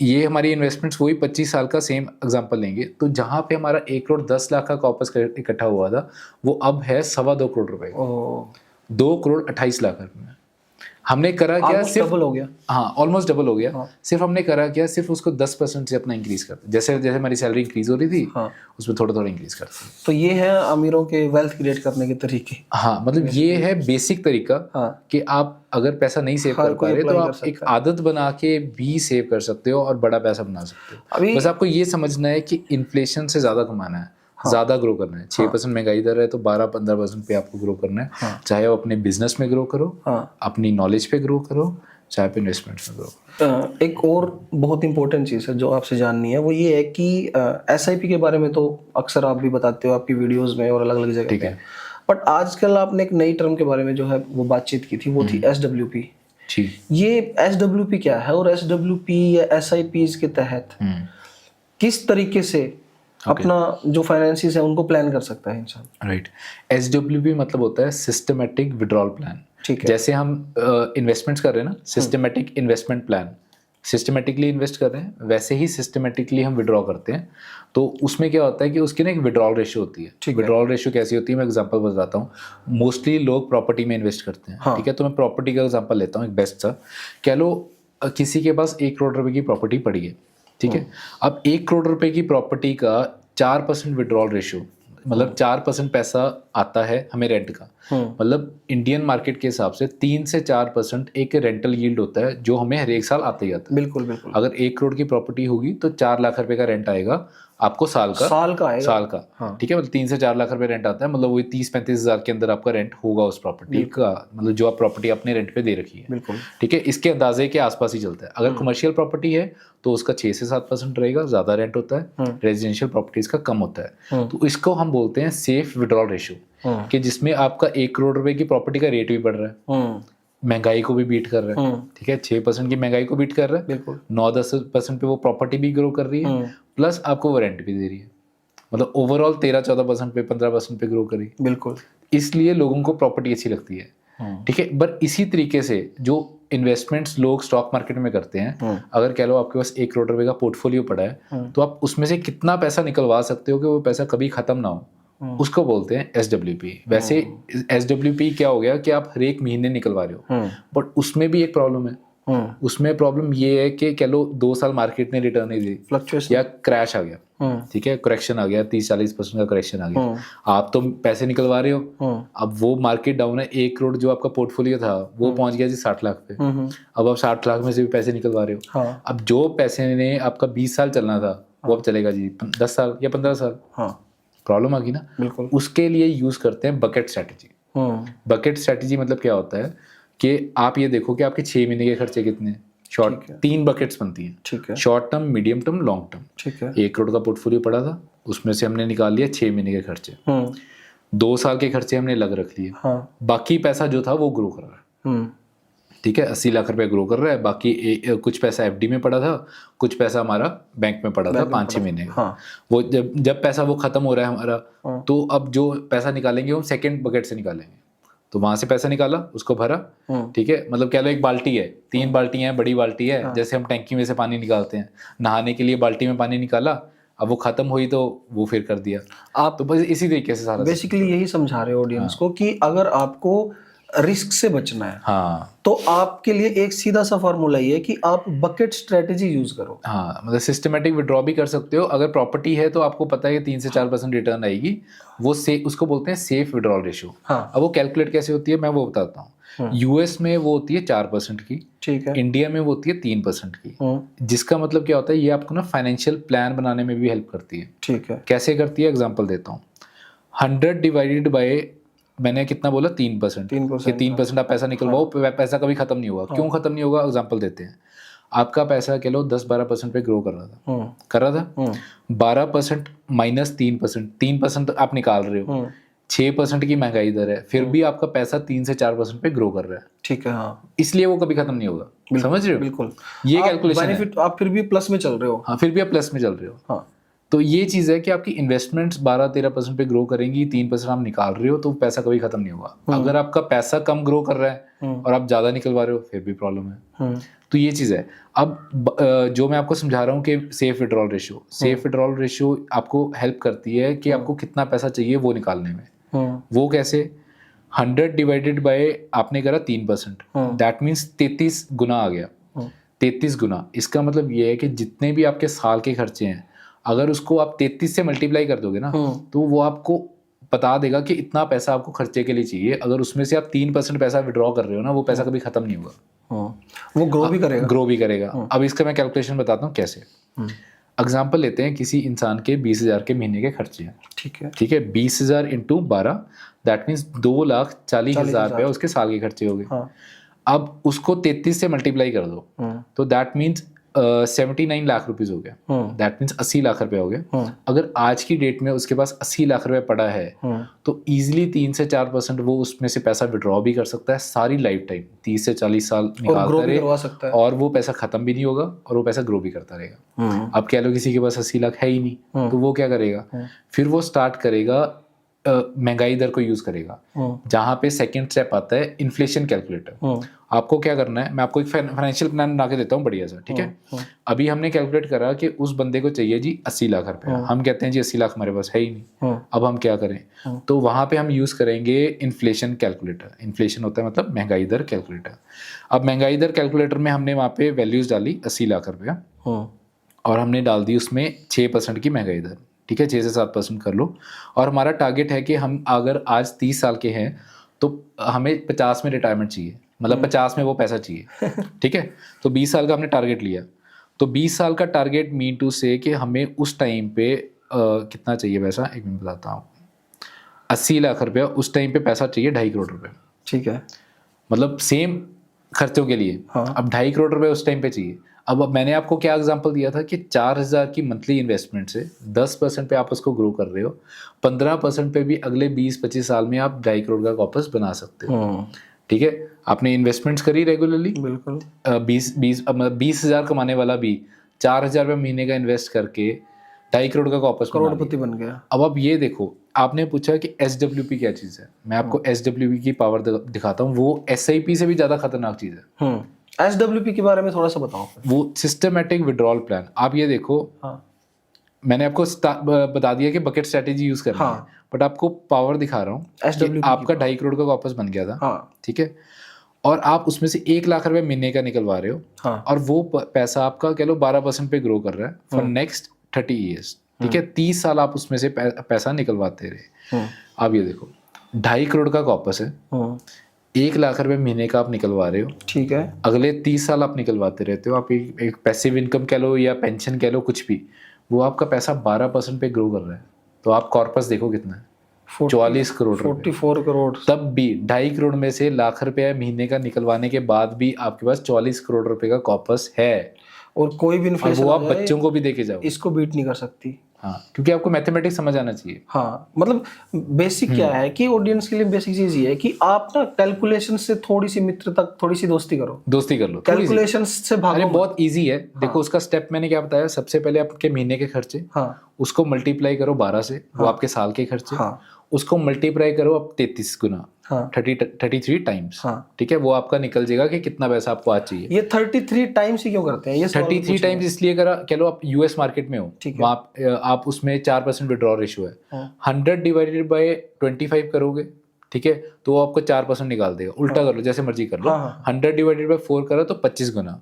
Speaker 2: ये हमारी इन्वेस्टमेंट्स वही 25 साल का सेम एग्जांपल लेंगे, तो जहाँ पे हमारा 1 करोड़ 10 लाख का कॉर्पस इकट्ठा हुआ था, वो अब है 2.25 करोड़ रुपए, 2 करोड़ 28 लाख रुपए में। हमने करा क्या, सिर्फ
Speaker 1: डबल हो गया।
Speaker 2: हाँ, ऑलमोस्ट डबल हो गया। सिर्फ हमने करा क्या, सिर्फ उसको 10% से अपना इंक्रीज करते, जैसे जैसे हमारी सैलरी इंक्रीज हो रही थी, उसमें थोड़ा थोड़ा इंक्रीज करते।
Speaker 1: तो ये है अमीरों के वेल्थ क्रिएट करने के तरीके।
Speaker 2: हाँ, मतलब ये है बेसिक तरीका कि आप अगर पैसा नहीं सेव कर पा रहे तो आप एक आदत बना के भी सेव कर सकते हो और बड़ा पैसा बना सकते हो। बस आपको ये समझना है कि इन्फ्लेशन से ज्यादा कमाना है, ज्यादा ग्रो करना है। 6% महंगाई दर है तो 12-15% पे आपको ग्रो करना है। चाहे आप अपने बिजनेस में ग्रो करो, अपनी नॉलेज पे ग्रो करो, चाहे आप इन्वेस्टमेंट्स में ग्रो करो।
Speaker 1: एक और बहुत इंपॉर्टेंट चीज़ है जो आपसे जाननी है, वो ये है कि SIP के बारे में तो अक्सर आप भी बताते हो आपकी वीडियोस में और अलग अलग जगह। ठीक है, बट आजकल आपने एक नई टर्म के बारे में जो है वो बातचीत की थी, वो थी SWP,
Speaker 2: जी।
Speaker 1: ये SWP क्या है और SWP या SIPs के तहत किस तरीके से अपना जो फाइनेंसिस है उनको प्लान कर सकता है इंसान?
Speaker 2: राइट। SWP मतलब होता है सिस्टमेटिक विड्रॉल प्लान।
Speaker 1: ठीक है।
Speaker 2: जैसे हम इन्वेस्टमेंट्स कर रहे हैं ना, systematic investment plan, systematically invest कर रहे हैं, वैसे ही सिस्टमेटिकली हम विड्रॉ करते हैं। तो उसमें क्या होता है कि उसकी ना एक विड्रॉल रेशियो होती है। विड्रॉल रेशियो कैसी होती है, मैं एग्जांपल बताता हूँ। मोस्टली लोग प्रॉपर्टी में इन्वेस्ट करते हैं, ठीक है। तो मैं प्रॉपर्टी का एग्जांपल लेता हूँ, एक बेस्ट सा। कह लो किसी के पास 1 करोड़ रुपए की प्रॉपर्टी पड़ी है, ठीक है। अब 1 करोड़ रुपए की प्रॉपर्टी का 4% विड्रॉल रेशियो, मतलब 4% पैसा आता है हमें रेंट का। मतलब इंडियन मार्केट के हिसाब से 3 से 4% एक रेंटल यील्ड होता है जो हमें हर एक साल आता ही आता है।
Speaker 1: बिल्कुल बिल्कुल।
Speaker 2: अगर 1 करोड़ की प्रॉपर्टी होगी तो 4 लाख रुपए का रेंट आएगा आपको साल का
Speaker 1: आएगा।
Speaker 2: साल का, ठीक है। मतलब 3 से 4 लाख रुपए रेंट आता है, मतलब वही 30-35 हज़ार के अंदर आपका रेंट होगा उस प्रॉपर्टी का, मतलब जो आप प्रॉपर्टी अपने रेंट पे दे रखी है।
Speaker 1: बिल्कुल,
Speaker 2: ठीक है। इसके अंदाजे के आसपास ही चलता है। अगर कमर्शियल प्रॉपर्टी है तो उसका 6 से 7% रहेगा, ज़्यादा रेंट होता है। रेजिडेंशियल प्रॉपर्टीज का कम होता है। तो इसको हम बोलते हैं सेफ विड्रॉल रेशियो, कि जिसमें आपका 1 करोड़ रुपए की प्रॉपर्टी का रेट भी बढ़ रहा है, महंगाई को भी बीट कर रहा है, ठीक है। 6% की महंगाई को बीट कर रहा है, 9-10% पे वो प्रॉपर्टी भी ग्रो कर रही है, प्लस आपको वो रेंट भी दे रही है। मतलब ओवरऑल 13-14% पे, 15% पे ग्रो करी।
Speaker 1: बिल्कुल।
Speaker 2: इसलिए लोगों को प्रॉपर्टी अच्छी लगती है, ठीक है। बट इसी तरीके से जो इन्वेस्टमेंट्स लोग स्टॉक मार्केट में करते हैं, अगर कह लो आपके पास 1 करोड़ रुपए का पोर्टफोलियो पड़ा है, तो आप उसमें से कितना पैसा निकलवा सकते हो कि वो पैसा कभी खत्म ना हो, उसको बोलते हैं SWP। वैसे SWP क्या हो गया कि आप हर एक महीने निकलवा रहे हो, बट उसमें भी एक प्रॉब्लम है। उसमें प्रॉब्लम ये है कि कह लो 2 साल मार्केट ने रिटर्न नहीं दी, फ्लक्चुएशन या क्रैश आ गया, ठीक है, करेक्शन आ गया, 30-40% का करेक्शन आ गया, आप तो पैसे निकलवा रहे हो, अब वो मार्केट डाउन है, 1 करोड़ जो आपका पोर्टफोलियो था वो पहुंच गया जी 60 लाख पे। अब आप 60 लाख में से भी पैसे निकलवा रहे हो। अब जो पैसे ने आपका 20 साल चलना था वो अब चलेगा जी 10 साल या 15 साल। प्रॉब्लम आ गई ना। बिल्कुल। उसके लिए यूज करते हैं बकेट स्ट्रेटेजी। बकेट स्ट्रेटेजी मतलब क्या होता है कि आप ये देखो कि आपके 6 महीने के खर्चे कितने हैं। शॉर्ट 3 बकेट्स बनती हैं, ठीक है। Short term, medium term, long term, ठीक है। 1 करोड़ का पोर्टफोलियो पड़ा था, उसमें से हमने निकाल लिया 6 महीने के खर्चे, 2 साल के खर्चे हमने अलग रख लिए, बाकी पैसा जो था वो ग्रो कर रहा है, ठीक है। 80 लाख रुपए ग्रो कर रहा है, बाकी कुछ पैसा FD में पड़ा था, कुछ पैसा हमारा बैंक में पड़ा था 5-6 महीने का। वो जब पैसा वो खत्म हो रहा है हमारा, तो अब जो पैसा निकालेंगे वो सेकंड बकेट से निकालेंगे। तो वहां से पैसा निकाला, उसको भरा, ठीक है। मतलब कह लो एक बाल्टी है, 3 बाल्टियां हैं, बड़ी बाल्टी है, जैसे हम टैंकी में से पानी निकालते हैं, नहाने के लिए बाल्टी में पानी निकाला, अब वो खत्म हुई तो वो फिर कर दिया। आप तो बस इसी तरीके से सारा
Speaker 1: बेसिकली यही समझा रहे हो ऑडियंस को कि अगर आपको रिस्क से बचना है, तो आपके लिए एक सीधा सा फॉर्मूला ये है कि आप बकेट स्ट्रेटेजी यूज करो।
Speaker 2: मतलब सिस्टमेटिक विड्रॉ भी कर सकते हो। अगर प्रॉपर्टी है तो आपको पता है कि 3 से 4% रिटर्न आएगी, वो उसको बोलते हैं सेफ विड्रॉल रेशियो। अब वो कैलकुलेट कैसे होती है मैं वो बताता हूँ। US में वो होती है 4% की, ठीक है। इंडिया में वो होती है 3% की, जिसका मतलब क्या होता है, ये आपको ना फाइनेंशियल प्लान बनाने में भी हेल्प करती है, ठीक है। कैसे करती है, एग्जाम्पल देता हूँ। 100 डिवाइडेड बाय, मैंने कितना बोला, 3%। 3% आप पैसा निकलवाओ, पैसा कभी खत्म नहीं होगा। क्यों खत्म नहीं होगा, एग्जांपल देते हैं। आपका पैसा कह लो 10-12% पे ग्रो कर रहा था, 12% माइनस 3% आप निकाल रहे हो, 6% की महंगाई दर है, फिर भी आपका पैसा 3 से 4% पे ग्रो कर रहा है, ठीक है। इसलिए वो कभी खत्म नहीं होगा, समझ रहे हो। बिल्कुल, ये कैलकुलेशन है।
Speaker 1: आप फिर भी प्लस में चल रहे हो।
Speaker 2: फिर भी आप प्लस में चल रहे हो। तो ये चीज़ है कि आपकी इन्वेस्टमेंट्स 12-13% पे ग्रो करेंगी, 3% आप निकाल रहे हो, तो पैसा कभी खत्म नहीं होगा। अगर आपका पैसा कम ग्रो कर रहा है और आप ज़्यादा निकलवा रहे हो, फिर भी प्रॉब्लम है। तो ये चीज़ है। अब जो मैं आपको समझा रहा हूँ कि सेफ विड्रॉल रेशियो आपको हेल्प करती है कि आपको कितना पैसा चाहिए वो निकालने में। वो कैसे, 100 डिवाइडेड बाय आपने करा 3%, दैट मीन्स 33 गुना आ गया। 33 गुना, इसका मतलब ये है कि जितने भी आपके साल के खर्चे हैं, अगर उसको आप 33 से मल्टीप्लाई कर दोगे ना, तो वो आपको बता देगा कि इतना पैसा आपको खर्चे के लिए चाहिए। अगर उसमें से आप 3% पैसा विड्रॉ कर रहे हो ना, वो पैसा कभी खत्म नहीं होगा,
Speaker 1: वो ग्रो भी करेगा।
Speaker 2: अब इसका मैं कैलकुलेशन बताता हूँ कैसे। एग्जाम्पल लेते हैं, किसी इंसान के 20,000 के महीने के खर्चे हैं, ठीक है। 20,000 इंटू 12, दैट मीन्स 2,40,000 रुपये उसके साल के खर्चे हो गए। अब उसको 33 से मल्टीप्लाई कर दो, तो दैट मीन्स 79 लाख रुपीज हो गया, दैट मीन्स 80 लाख रुपए हो गए। अगर आज की डेट में उसके पास 80 लाख रुपए पड़ा है तो इजीली 3 से 4% वो उसमें से पैसा विड्रॉ भी कर सकता है सारी लाइफ टाइम, 30 से 40 साल निकालता रहे, और वो पैसा खत्म भी नहीं होगा और वो पैसा ग्रो भी करता रहेगा। अब कह लो किसी के पास 80 लाख है ही नहीं, तो वो क्या करेगा, फिर वो स्टार्ट करेगा महंगाई दर को यूज करेगा, जहां पे सेकंड स्टेप आता है इन्फ्लेशन कैलकुलेटर। आपको क्या करना है, मैं आपको एक फाइनेंशियल प्लान बना के देता हूँ बढ़िया सा, ठीक है। अभी हमने कैलकुलेट करा कि उस बंदे को चाहिए जी 80 लाख रुपए, हम कहते हैं जी 80 लाख हमारे पास है ही नहीं, अब हम क्या करें, तो वहां पे हम यूज करेंगे इन्फ्लेशन कैलकुलेटर। इन्फ्लेशन होता है मतलब महंगाई दर कैलकुलेटर। अब महंगाई दर कैलकुलेटर में हमने वहां पे वैल्यूज डाली 80 लाख रुपया, और हमने डाल दी उसमें 6% की महंगाई दर, ठीक है, 6 से 7% कर लो। और हमारा टारगेट है कि हम अगर आज 30 साल के हैं तो हमें 50 में रिटायरमेंट चाहिए, मतलब 50 में वो पैसा चाहिए, ठीक है। तो 20 साल का हमने टारगेट लिया, तो 20 साल का टारगेट मीन टू से कि हमें उस टाइम पे कितना चाहिए पैसा, एक मिनट बताता हूँ, 80 लाख रुपया उस टाइम पे पैसा चाहिए 2.5 करोड़ रुपये, ठीक है, मतलब सेम खर्चों के लिए। हाँ। अब 2.5 करोड़ रुपये उस टाइम पे चाहिए। अब मैंने आपको क्या एग्जांपल दिया था कि 4,000 की मंथली इन्वेस्टमेंट से 10% पे आप उसको ग्रो कर रहे हो, 15% पे भी अगले 20-25 साल में आप 2.5 करोड़ का कॉर्पस बना सकते हो, ठीक है। आपने इन्वेस्टमेंट्स करी रेगुलरली, बिल्कुल 20,000 कमाने वाला भी 4,000 रुपये महीने का इन्वेस्ट करके 2.5 करोड़ का कॉर्पस
Speaker 1: करोड़पति बन गया।
Speaker 2: अब आप ये देखो, आपने पूछा कि SWP क्या चीज़ है, मैं आपको SWP की पावर दिखाता हूँ, वो SIP से भी ज़्यादा खतरनाक चीज़ है।
Speaker 1: SWP के बारे में थोड़ा सा बताओ।
Speaker 2: वो सिस्टमेटिक विड्रॉल प्लान। आप ये देखो, मैंने आपको बता दिया कि बकेट स्ट्रेटेजी यूज करनी है, बट आपको पावर दिखा रहा हूँ। आपका 2.5 करोड़ का कॉर्पस बन गया था, ठीक है, और आप उसमें से 1 लाख रुपए महीने का निकलवा रहे हो, और वो पैसा आपका कह लो 12% पे ग्रो कर रहा है फॉर नेक्स्ट 30 ईयर्स, ठीक है। 30 साल आप उसमें से पैसा निकलवाते रहे। आप ये देखो, 2.5 करोड़ का कॉर्पस है, 1 लाख रुपए महीने का आप निकलवा रहे हो, ठीक है, अगले 30 साल आप निकलवाते रहते हो। आप एक पैसिव इनकम कह लो या पेंशन कह लो, कुछ भी, वो आपका पैसा 12% पे ग्रो कर रहा है। तो आप कॉर्पस देखो कितना है, 44 करोड़,
Speaker 1: 44 करोड़।
Speaker 2: तब भी 2.5 करोड़ में से लाख रुपया महीने का निकलवाने के बाद भी आपके पास 44 करोड़ रुपए का कॉर्पस है,
Speaker 1: और कोई भी इन्फ्लेशन
Speaker 2: वो आप बच्चों को भी देके जाओ,
Speaker 1: इसको बीट नहीं कर सकती।
Speaker 2: हाँ, क्योंकि आपको मैथमेटिक्स समझ आना चाहिए।
Speaker 1: हाँ, मतलब बेसिक क्या है कि ऑडियंस के लिए बेसिक चीज ये है कि आप ना कैलकुलेशन से थोड़ी सी मित्रता, थोड़ी सी दोस्ती कर लो, कैलकुलेशन से भागो।
Speaker 2: अरे बहुत इजी है। हाँ। देखो उसका स्टेप मैंने क्या बताया, सबसे पहले आपके महीने के खर्चे, हाँ, उसको मल्टीप्लाई करो 12 से, वो आपके साल के खर्चे, हाँ, उसको मल्टीप्लाई करो अब 33 गुना, हाँ, 33 टाइम्स, हाँ, ठीक है, वो आपका निकल जाएगा कि कितना पैसा आपको आज चाहिए।
Speaker 1: ये 33 टाइम्स ही क्यों करते हैं ये?
Speaker 2: 33 टाइम्स इसलिए करा, कह लो आप यूएस मार्केट में हो, वहाँ आप उसमें 4% विड्रॉ रेशियो है, 100 डिवाइडेड बाय 25 करोगे, ठीक है, तो वो आपको 4% निकाल देगा। उल्टा कर लो, जैसे मर्जी कर लो, 100 डिवाइडेड बाय 4 करो तो 25 गुना,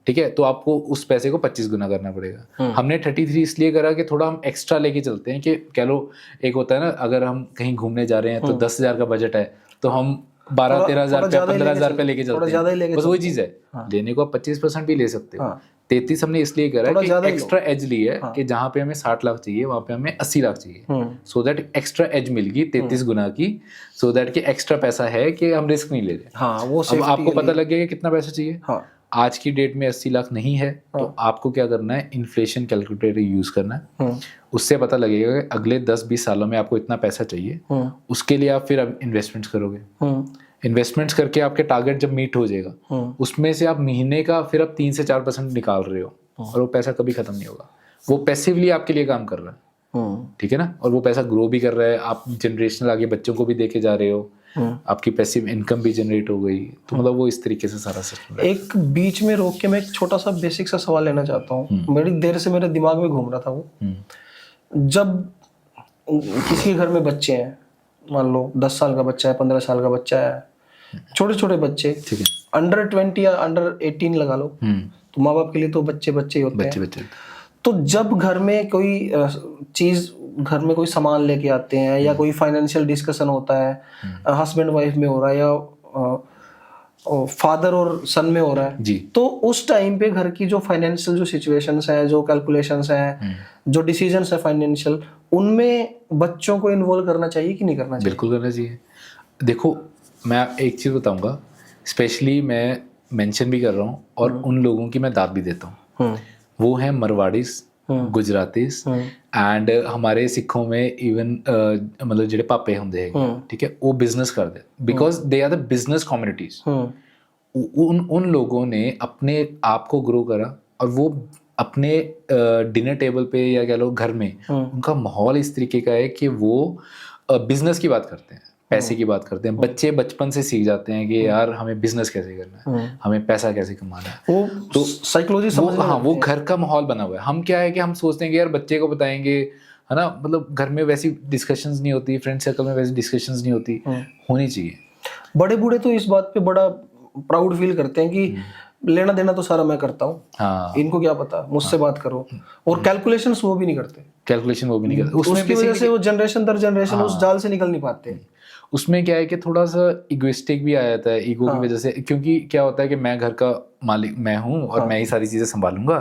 Speaker 2: ठीक है, तो आपको उस पैसे को 25 गुना करना पड़ेगा। हमने 33 इसलिए करा कि थोड़ा हम एक्स्ट्रा लेके चलते हैं, कि कह लो एक होता है ना, अगर हम कहीं घूमने जा रहे हैं तो 10,000 का बजट है, तो हम 12-13,000 रुपया 15,000 रुपया लेके चलते हैं, बस वही चीज है। लेने को आप 25% भी ले सकते हो। 33 हमने इसलिए करा कि एक्स्ट्रा एज ली है, कि जहाँ पे हमें 60 लाख चाहिए वहाँ पे हमें 80 लाख चाहिए, सो दैट एक्स्ट्रा एज मिल गई 33 गुना की, सो दैट कि एक्स्ट्रा पैसा है कि हम रिस्क नहीं ले रहे।
Speaker 1: हाँ, वो
Speaker 2: अब आपको पता लग गया कि कितना पैसा चाहिए। हाँ, आज की डेट में 80 लाख नहीं है, तो आपको क्या करना है, इन्फ्लेशन कैलकुलेटर यूज करना है, उससे पता लगेगा कि अगले 10-20 सालों में आपको इतना पैसा चाहिए। उसके लिए आप फिर इन्वेस्टमेंट्स करोगे, इन्वेस्टमेंट्स करके आपके टारगेट जब मीट हो जाएगा, उसमें से आप महीने का फिर आप 3 से 4% निकाल रहे हो, और वो पैसा कभी खत्म नहीं होगा, वो पैसिवली आपके लिए काम कर रहा है, ठीक है ना, और वो पैसा ग्रो भी कर रहा है, आप जनरेशनल आगे बच्चों को भी देके जा रहे हो, आपकी पैसिव इनकम भी जनरेट हो गई, तो मतलब वो इस तरीके से सारा सिस्टम है।
Speaker 1: एक बीच में रोक के मैं एक छोटा सा बेसिक सा सवाल लेना चाहता हूँ, बड़ी देर से मेरे दिमाग में घूम रहा था वो। जब किसी के घर में बच्चे हैं, मान लो 10 साल का बच्चा है, 15 साल का बच्चा है, छोटे छोटे बच्चे, ठीक है, अंडर 20 या अंडर 18 लगा लो, तो माँ बाप के लिए तो बच्चे बच्चे ही होते हैं। तो जब घर में कोई चीज, घर में कोई सामान लेके आते हैं, या कोई फाइनेंशियल डिस्कशन होता है, हस्बैंड वाइफ में हो रहा है, या फादर और सन में हो रहा है जी, तो उस टाइम पे घर की जो फाइनेंशियल जो सिचुएशंस है, जो कैलकुलेशंस है, जो डिसीजंस है फाइनेंशियल, उनमें बच्चों को इन्वॉल्व करना चाहिए कि नहीं करना चाहिए?
Speaker 2: बिल्कुल करना चाहिए। देखो मैं एक चीज़ बताऊंगा, स्पेशली मैं मेंशन भी कर रहा हूँ, और उन लोगों की मैं दाद भी देता हूँ, वो हैं मरवाड़ीज, गुजरातीज एंड हमारे सिखों में इवन मतलब ਜਿਹੜੇ ਪਾਪੇ ਹੁੰਦੇ ਹੈਗੇ, ठीक है, वो बिजनेस करते because they are the business communities. उन लोगों ने अपने आप को ग्रो करा और वो अपने डिनर टेबल पे या कह लो घर में उनका माहौल इस तरीके का है कि वो बिजनेस की बात करते हैं, पैसे की बात करते हैं। बच्चे बचपन से सीख जाते हैं कि यार हमें बिजनेस कैसे करना है, हमें पैसा कैसे कमाना है।
Speaker 1: वो तो साइकोलॉजी समझ,
Speaker 2: हाँ, वो घर का माहौल बना हुआ है। हम क्या है कि हम सोचते हैं कि यार बच्चे को बताएंगे, है ना, मतलब घर में वैसी डिस्कशंस नहीं होती, फ्रेंड सर्कल में वैसी डिस्कशंस नहीं होती, होनी चाहिए।
Speaker 1: बड़े बूढ़े तो इस बात पे बड़ा प्राउड फील करते हैं कि लेना देना तो सारा मैं करता हूँ,
Speaker 2: हाँ,
Speaker 1: इनको क्या पता, मुझसे बात करो। और कैलकुलेशंस वो भी नहीं करते,
Speaker 2: कैलकुलेशन वो भी नहीं करते।
Speaker 1: उसकी वजह से वो जनरेशन दर जनरेशन उस जाल से निकल नहीं पाते।
Speaker 2: उसमें क्या है कि थोड़ा सा इगोइस्टिक भी आ जाता है, ईगो की वजह से, क्योंकि क्या होता है कि मैं घर का मालिक मैं हूँ और मैं ही सारी चीज़ें संभालूंगा।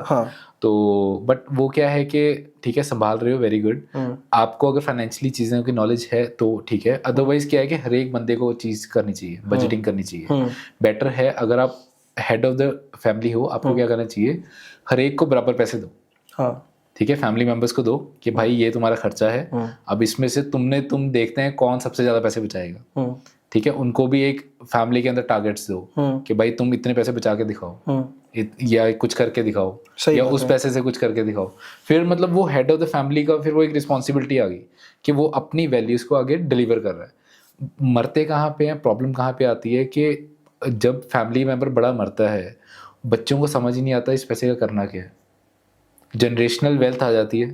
Speaker 2: तो बट वो क्या है कि ठीक है, संभाल रहे हो, वेरी गुड। आपको अगर फाइनेंशियली चीज़ों की नॉलेज है तो ठीक है, अदरवाइज क्या है कि हर एक बंदे को चीज़ करनी चाहिए, बजटिंग करनी चाहिए। बेटर है अगर आप हेड ऑफ द फैमिली हो, आपको क्या करना चाहिए, हर एक को बराबर पैसे दो। ठीक है, फैमिली मेंबर्स को दो कि भाई ये तुम्हारा खर्चा है, अब इसमें से तुम देखते हैं कौन सबसे ज्यादा पैसे बचाएगा। ठीक है, उनको भी एक फैमिली के अंदर टारगेट्स दो कि भाई तुम इतने पैसे बचा के दिखाओ, या कुछ करके दिखाओ, या उस पैसे से कुछ करके दिखाओ। फिर मतलब वो हेड ऑफ द फैमिली का फिर वो एक रिस्पॉन्सिबिलिटी आ गई कि वो अपनी वैल्यूज को आगे डिलीवर कर रहा है। मरते कहाँ पे हैं, प्रॉब्लम कहाँ पे आती है कि जब फैमिली मेंबर बड़ा मरता है, बच्चों को समझ ही नहीं आता इस पैसे का करना क्या है। जनरेशनल वेल्थ आ जाती है,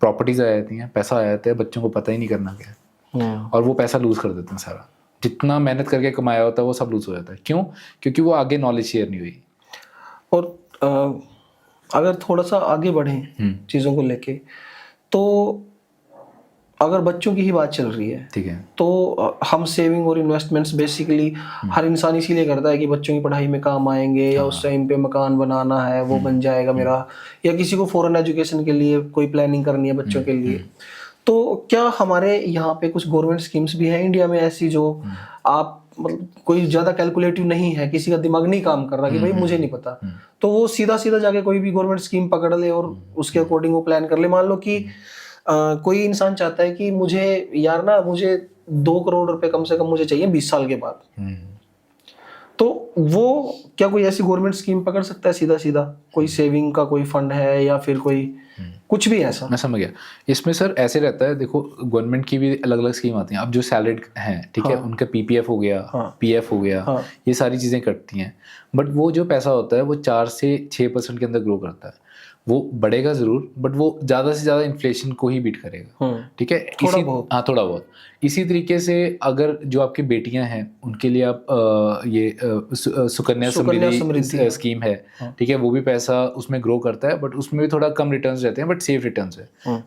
Speaker 2: प्रॉपर्टीज आ जाती हैं, पैसा आ जाता है, बच्चों को पता ही नहीं करना क्या है, और वो पैसा लूज कर देते हैं सारा। जितना मेहनत करके कमाया होता है वो सब लूज हो जाता है। क्यों? क्योंकि वो आगे नॉलेज शेयर नहीं हुई।
Speaker 1: और अगर थोड़ा सा आगे बढ़ें चीज़ों को लेके, तो अगर बच्चों की ही बात चल रही है,
Speaker 2: ठीक है,
Speaker 1: तो हम सेविंग और इन्वेस्टमेंट्स बेसिकली हर इंसान इसीलिए करता है कि बच्चों की पढ़ाई में काम आएंगे, या उस टाइम पे मकान बनाना है वो बन जाएगा मेरा, या किसी को फॉरेन एजुकेशन के लिए कोई प्लानिंग करनी है बच्चों के लिए। तो क्या हमारे यहाँ पे कुछ गवर्नमेंट स्कीम्स भी हैं इंडिया में ऐसी जो आप मतलब कोई ज़्यादा कैलकुलेटिव नहीं है, किसी का दिमाग नहीं काम कर रहा कि भाई मुझे नहीं पता, तो वो सीधा सीधा जाके कोई भी गवर्नमेंट स्कीम पकड़ ले और उसके अकॉर्डिंग वो प्लान कर ले। मान लो कि कोई इंसान चाहता है कि मुझे 2 करोड़ रुपए कम से कम मुझे चाहिए 20 साल के बाद, तो वो क्या कोई ऐसी गवर्नमेंट स्कीम पकड़ सकता है सीधा सीधा? कोई सेविंग का कोई फंड है या फिर कोई कुछ भी ऐसा?
Speaker 2: मैं समझ गया। इसमें सर ऐसे रहता है, देखो गवर्नमेंट की भी अलग अलग स्कीम आती हैं। अब जो सैलरीड हैं, ठीक है, उनका पीपीएफ हो गया, पीएफ हो गया, ये सारी चीज़ें कटती हैं। बट वो जो पैसा होता है वो 4 से 6% के अंदर ग्रो करता है। वो बढ़ेगा जरूर, बट वो ज़्यादा से ज़्यादा इन्फ्लेशन को ही बीट करेगा। ठीक है,
Speaker 1: थोड़ा बहुत।
Speaker 2: इसी तरीके से अगर जो आपकी बेटियां हैं उनके लिए आप सुकन्या समृद्धि स्कीम है, ठीक है, वो भी पैसा उसमें ग्रो करता है, बट उसमें भी थोड़ा कम रिटर्न्स रहते हैं, बट सेफ रिटर्न्स है।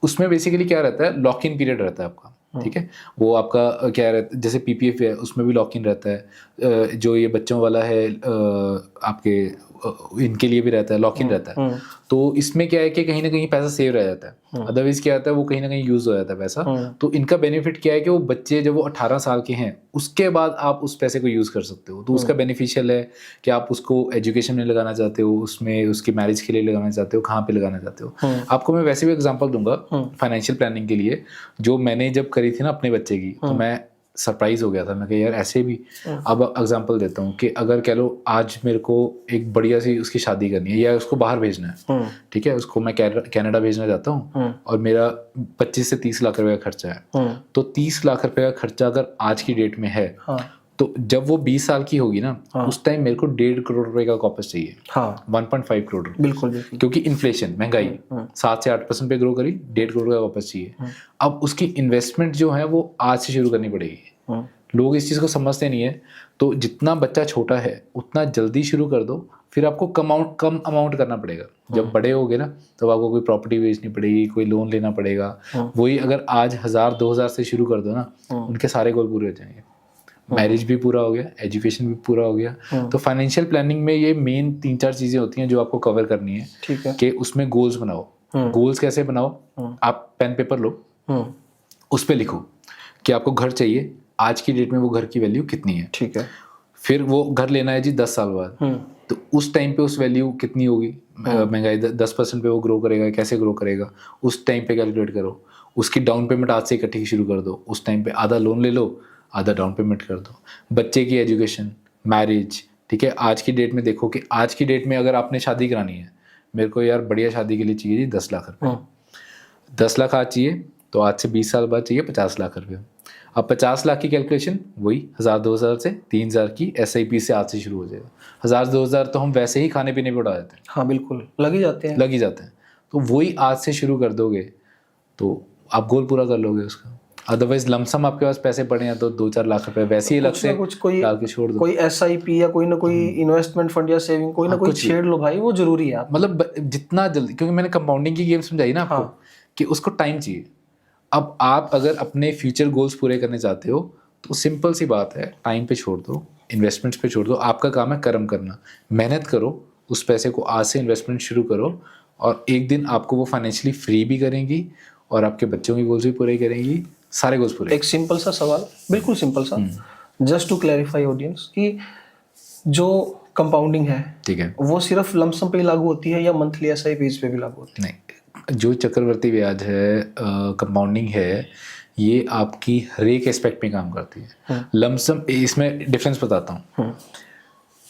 Speaker 2: उसमें बेसिकली क्या रहता है, लॉक इन पीरियड रहता है आपका। ठीक है, वो आपका क्या रहता है, जैसे पीपीएफ है उसमें भी लॉक इन रहता है, जो ये बच्चों वाला है आपके इनके लिए भी रहता है, लॉक इन रहता है। तो इसमें क्या है कि कहीं ना कहीं पैसा सेव रह जाता है, अदरवाइज क्या होता है वो कहीं ना कहीं यूज हो जाता है पैसा। तो इनका बेनिफिट क्या है कि वो बच्चे जब वो 18 साल के हैं उसके बाद आप उस पैसे को यूज कर सकते हो। तो उसका बेनिफिशियल है कि आप उसको एजुकेशन में लगाना चाहते हो, उसमें उसकी मैरिज के लिए लगाना चाहते हो, कहाँ पे लगाना चाहते हो। आपको मैं वैसे भी एग्जाम्पल दूंगा फाइनेंशियल प्लानिंग के लिए, जो मैंने जब करी थी ना अपने बच्चे की, तो मैं सरप्राइज हो गया था। मैं कहा यार ऐसे भी, अब एग्जांपल देता हूँ कि अगर कह लो आज मेरे को एक बढ़िया सी उसकी शादी करनी है या उसको बाहर भेजना है, ठीक है, उसको मैं कनाडा भेजना चाहता हूँ और मेरा 25 से 30 लाख रुपए का खर्चा है, तो 30 लाख रुपए का खर्चा अगर आज की डेट में है, तो जब वो 20 साल की होगी ना, उस टाइम मेरे को 1.5 करोड़ रुपए का कॉपस चाहिए। 1.5 करोड़।
Speaker 1: बिल्कुल,
Speaker 2: क्योंकि इन्फ्लेशन, महंगाई 7 से 8% पे ग्रो करी, 1.5 करोड़ का वापस चाहिए। अब उसकी इन्वेस्टमेंट जो है वो आज से शुरू करनी पड़ेगी। लोग इस चीज़ को समझते नहीं है। तो जितना बच्चा छोटा है उतना जल्दी शुरू कर दो, फिर आपको कम अमाउंट करना पड़ेगा। जब बड़े होगे ना तब आपको कोई प्रॉपर्टी बेचनी पड़ेगी, कोई लोन लेना पड़ेगा। वही अगर आज 1000-2000 से शुरू कर दो ना, उनके सारे गोल पूरे हो जाएंगे। मैरिज भी पूरा हो गया, एजुकेशन भी पूरा हो गया। तो फाइनेंशियल प्लानिंग में ये मेन 3-4 चीज़ें होती हैं जो आपको कवर करनी है।
Speaker 1: ठीक है,
Speaker 2: कि उसमें गोल्स बनाओ। गोल्स कैसे बनाओ? आप पेन पेपर लो, उस पर लिखो कि आपको घर चाहिए, आज की डेट में वो घर की वैल्यू कितनी है।
Speaker 1: ठीक है,
Speaker 2: फिर वो घर लेना है जी 10 साल बाद, तो उस टाइम पे उस वैल्यू कितनी होगी, महंगाई 10% पे वो ग्रो करेगा, कैसे ग्रो करेगा, उस टाइम पे कैलकुलेट करो। उसकी डाउन पेमेंट आज से इकट्ठी शुरू कर दो, उस टाइम पे आधा लोन ले लो, आधा डाउन पेमेंट कर दो। बच्चे की एजुकेशन, मैरिज, ठीक है, आज की डेट में देखो कि आज की डेट में अगर आपने शादी करानी है, मेरे को यार बढ़िया शादी के लिए चाहिए जी 10 लाख रुपये, 10 लाख आज चाहिए, तो आज से 20 साल बाद चाहिए 50 लाख रुपये। अब 50 लाख की कैलकुलेशन वही 1000-2000 से 3000 की SIP से आज से शुरू हो जाएगा। 1000-2000 तो हम वैसे ही खाने पीने पे उड़ा देते हैं।
Speaker 1: हाँ बिल्कुल, लग ही जाते हैं।
Speaker 2: तो वही आज से शुरू कर दोगे तो आप गोल पूरा कर लोगे उसका। अदरवाइज लमसम आपके पास पैसे पड़े हैं तो 2-4 लाख रुपए वैसे ही अलग से डाल के छोड़ दो।
Speaker 1: कोई SIP या कोई ना कोई इन्वेस्टमेंट फंड या सेविंग कोई ना कोई छेड़ लो भाई, वो जरूरी है।
Speaker 2: मतलब जितना जल्दी, क्योंकि मैंने कंपाउंडिंग की गेम समझाई ना आपको, कि उसको टाइम चाहिए। अब आप अगर अपने फ्यूचर गोल्स पूरे करने चाहते हो तो सिंपल सी बात है, टाइम पे छोड़ दो, इन्वेस्टमेंट्स पे छोड़ दो। आपका काम है कर्म करना, मेहनत करो, उस पैसे को आज से इन्वेस्टमेंट शुरू करो, और एक दिन आपको वो फाइनेंशियली फ्री भी करेंगी और आपके बच्चों के गोल्स भी पूरे करेंगी, सारे गोल्स पूरे।
Speaker 1: एक सिंपल सा सवाल, बिल्कुल सिंपल सा, जस्ट टू क्लैरिफाई ऑडियंस, कि जो कंपाउंडिंग है, ठीक है, वो सिर्फ लमसम पे ही लागू होती है या मंथली SIPs पे भी लागू होती है?
Speaker 2: नहीं, जो चक्रवर्ती ब्याज है, कंपाउंडिंग है, ये आपकी हर एक एस्पेक्ट में काम करती है। लमसम, इसमें डिफरेंस बताता हूँ।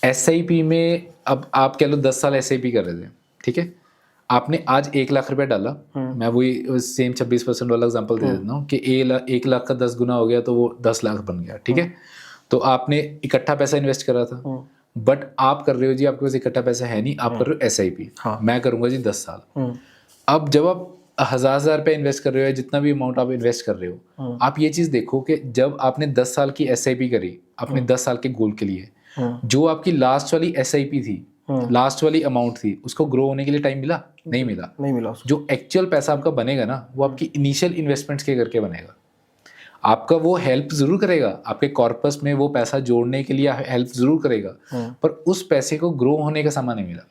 Speaker 2: SIP में अब आप कह लो 10 साल SIP कर रहे थे, ठीक है, आपने आज 1 लाख रुपया डाला, मैं वही सेम 26% वाला एग्जांपल दे देता हूँ कि 1 लाख का 10 गुना हो गया तो वो 10 लाख बन गया, ठीक है। तो आपने इकट्ठा पैसा इन्वेस्ट करा था, बट आप कर रहे हो जी, आपके पास इकट्ठा पैसा है नहीं, आप कर रहे हो SIP। मैं करूँगा जी 10 साल। अब जब आप 1000 रुपये इन्वेस्ट कर रहे हो, जितना भी अमाउंट आप इन्वेस्ट कर रहे हो, आप ये चीज़ देखो कि जब आपने 10 साल की SIP करी अपने 10 साल के गोल के लिए, जो आपकी लास्ट वाली SIP थी, लास्ट वाली अमाउंट थी, उसको ग्रो होने के लिए टाइम मिला? नहीं मिला। जो एक्चुअल पैसा आपका बनेगा ना, वो आपकी इनिशियल इन्वेस्टमेंट्स के करके बनेगा। आपका वो हेल्प जरूर करेगा, आपके कॉर्पस में वो पैसा जोड़ने के लिए हेल्प जरूर करेगा, पर उस पैसे को ग्रो होने का समय नहीं मिला।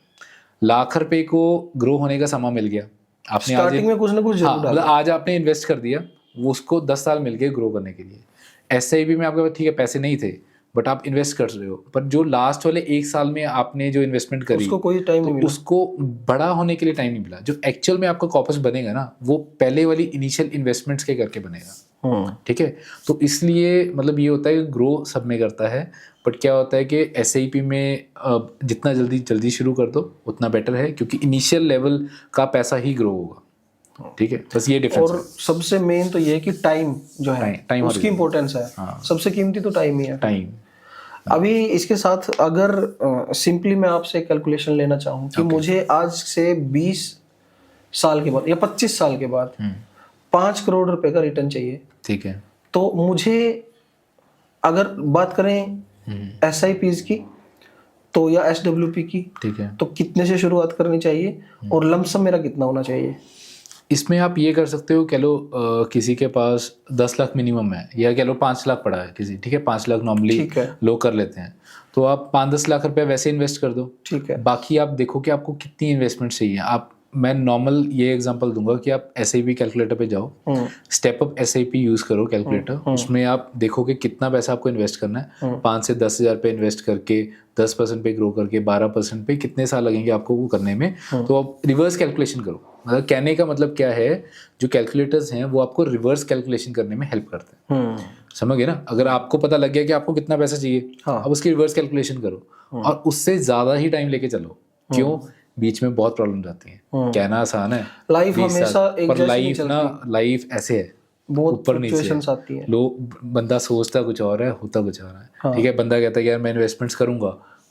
Speaker 2: लाख रुपए को ग्रो होने का समय मिल गया, आपने
Speaker 1: स्टार्टिंग में कुछ ना कुछ जरूर
Speaker 2: मतलब आज आपने इन्वेस्ट कर दिया, वो उसको 10 साल मिल गए ग्रो करने के लिए। SIP में आपके पास ठीक है पैसे नहीं थे, बट आप इन्वेस्ट कर रहे हो, पर जो लास्ट वाले 1 साल में आपने जो इन्वेस्टमेंट करी,
Speaker 1: उसको कोई टाइम नहीं मिला,
Speaker 2: उसको बड़ा होने के लिए टाइम नहीं मिला। जो एक्चुअल में आपका कॉर्पस बनेगा ना, वो पहले वाली इनिशियल इन्वेस्टमेंट्स के करके बनेगा, ठीक है। तो इसलिए मतलब ये होता है कि ग्रो सब में करता है, बट क्या होता है कि SIP में जितना जल्दी शुरू कर दो उतना बेटर है, क्योंकि इनिशियल लेवल का पैसा ही ग्रो होगा, ठीक है। बस ये डिफरेंस।
Speaker 1: और सबसे मेन तो ये है कि टाइम जो है, टाइम उसकी इम्पोर्टेंस है। सबसे कीमती तो टाइम ही है। टाइम। अभी इसके साथ अगर सिंपली मैं आपसे कैलकुलेशन लेना चाहूँ कि मुझे आज से 20 साल के बाद या 25 साल के बाद 5 करोड़ रुपए का रिटर्न चाहिए, ठीक है, तो मुझे अगर बात करें SIPs की तो या SWP की, ठीक है, तो कितने से शुरुआत करनी चाहिए और लमसम मेरा कितना होना चाहिए?
Speaker 2: इसमें आप ये कर सकते हो, कह लो किसी के पास 10 लाख मिनिमम है, या कह लो 5 लाख पड़ा है किसी, ठीक है, 5 लाख नॉर्मली लोग कर लेते हैं, तो आप 5-10 लाख रुपए वैसे इन्वेस्ट कर दो, ठीक है। बाकी आप देखो कि आपको कितनी इन्वेस्टमेंट चाहिए। आप, मैं नॉर्मल ये एग्जांपल दूंगा कि आप SIP कैलकुलेटर पे जाओ, स्टेप अप SIP यूज करो कैलकुलेटर, उसमें आप देखो कि कितना पैसा आपको इन्वेस्ट करना है। 5 से 10 हज़ार पे इन्वेस्ट करके 10% पे ग्रो करके 12% पे कितने साल लगेंगे आपको वो करने में, तो आप रिवर्स कैलकुलेशन करो। मतलब कहने का मतलब क्या है, जो कैलकुलेटर्स हैं वो आपको रिवर्स कैलकुलेशन करने में हेल्प करते हैं, समझ गए ना। अगर आपको पता लग गया कि आपको कितना पैसा चाहिए, अब उसकी रिवर्स कैलकुलेशन करो और उससे ज्यादा ही टाइम लेके चलो। क्यों? बीच में बहुत प्रॉब्लम आती है। कहना आसान है,
Speaker 1: लाइफ हमेशा एक
Speaker 2: पर
Speaker 1: जैसी
Speaker 2: लाइफ ना, लाइफ ऐसे है,
Speaker 1: बहुत
Speaker 2: ऊपर नीचे
Speaker 1: आती है।
Speaker 2: लोग, बंदा सोचता कुछ और है, होता कुछ और है, ठीक है। बंदा कहता है यार मैं इन्वेस्टमेंट्स करूंगा,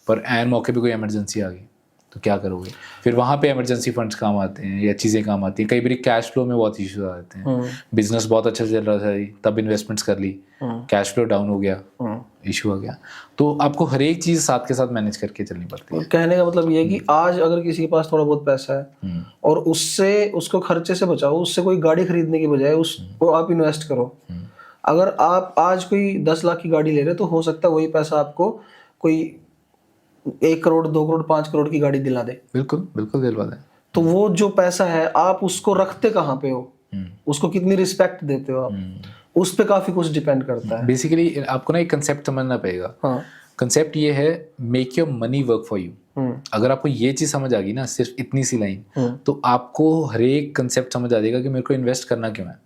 Speaker 2: पर एन मौके पे कोई इमरजेंसी आ गई तो क्या करोगे? फिर वहाँ पे इमरजेंसी फंड्स काम आते हैं या चीज़ें काम आती हैं। कई बार कैश फ्लो में बहुत इश्यूज आ जाते हैं। बिजनेस बहुत अच्छा चल रहा था, तब इन्वेस्टमेंट्स कर ली, कैश फ्लो डाउन हो गया, इशू आ गया। तो आपको हर एक चीज़ साथ के साथ मैनेज करके चलनी पड़ती है।
Speaker 1: कहने का मतलब ये है कि आज अगर किसी के पास थोड़ा बहुत पैसा है और उससे उसको खर्चे से बचाओ, उससे कोई गाड़ी खरीदने की बजाय उसको आप इन्वेस्ट करो। अगर आप आज कोई 10 लाख की गाड़ी ले रहे तो हो सकता है वही पैसा आपको कोई 1 करोड़ 2 करोड़ 5 करोड़ की गाड़ी दिला दे।
Speaker 2: बिल्कुल बिल्कुल दिलवा दे।
Speaker 1: तो वो जो पैसा है आप उसको रखते कहाँ पे हो, उसको कितनी रिस्पेक्ट देते हो आप, उस पे काफी कुछ डिपेंड करता है।
Speaker 2: बेसिकली आपको ना एक कंसेप्ट समझना पड़ेगा।
Speaker 1: हाँ।
Speaker 2: कंसेप्ट ये है, make your money work for you. अगर आपको ये चीज समझ आ गई ना, सिर्फ इतनी सी लाइन, तो आपको हर एक कंसेप्ट समझ आ जाएगा कि मेरे को इन्वेस्ट करना क्यों है।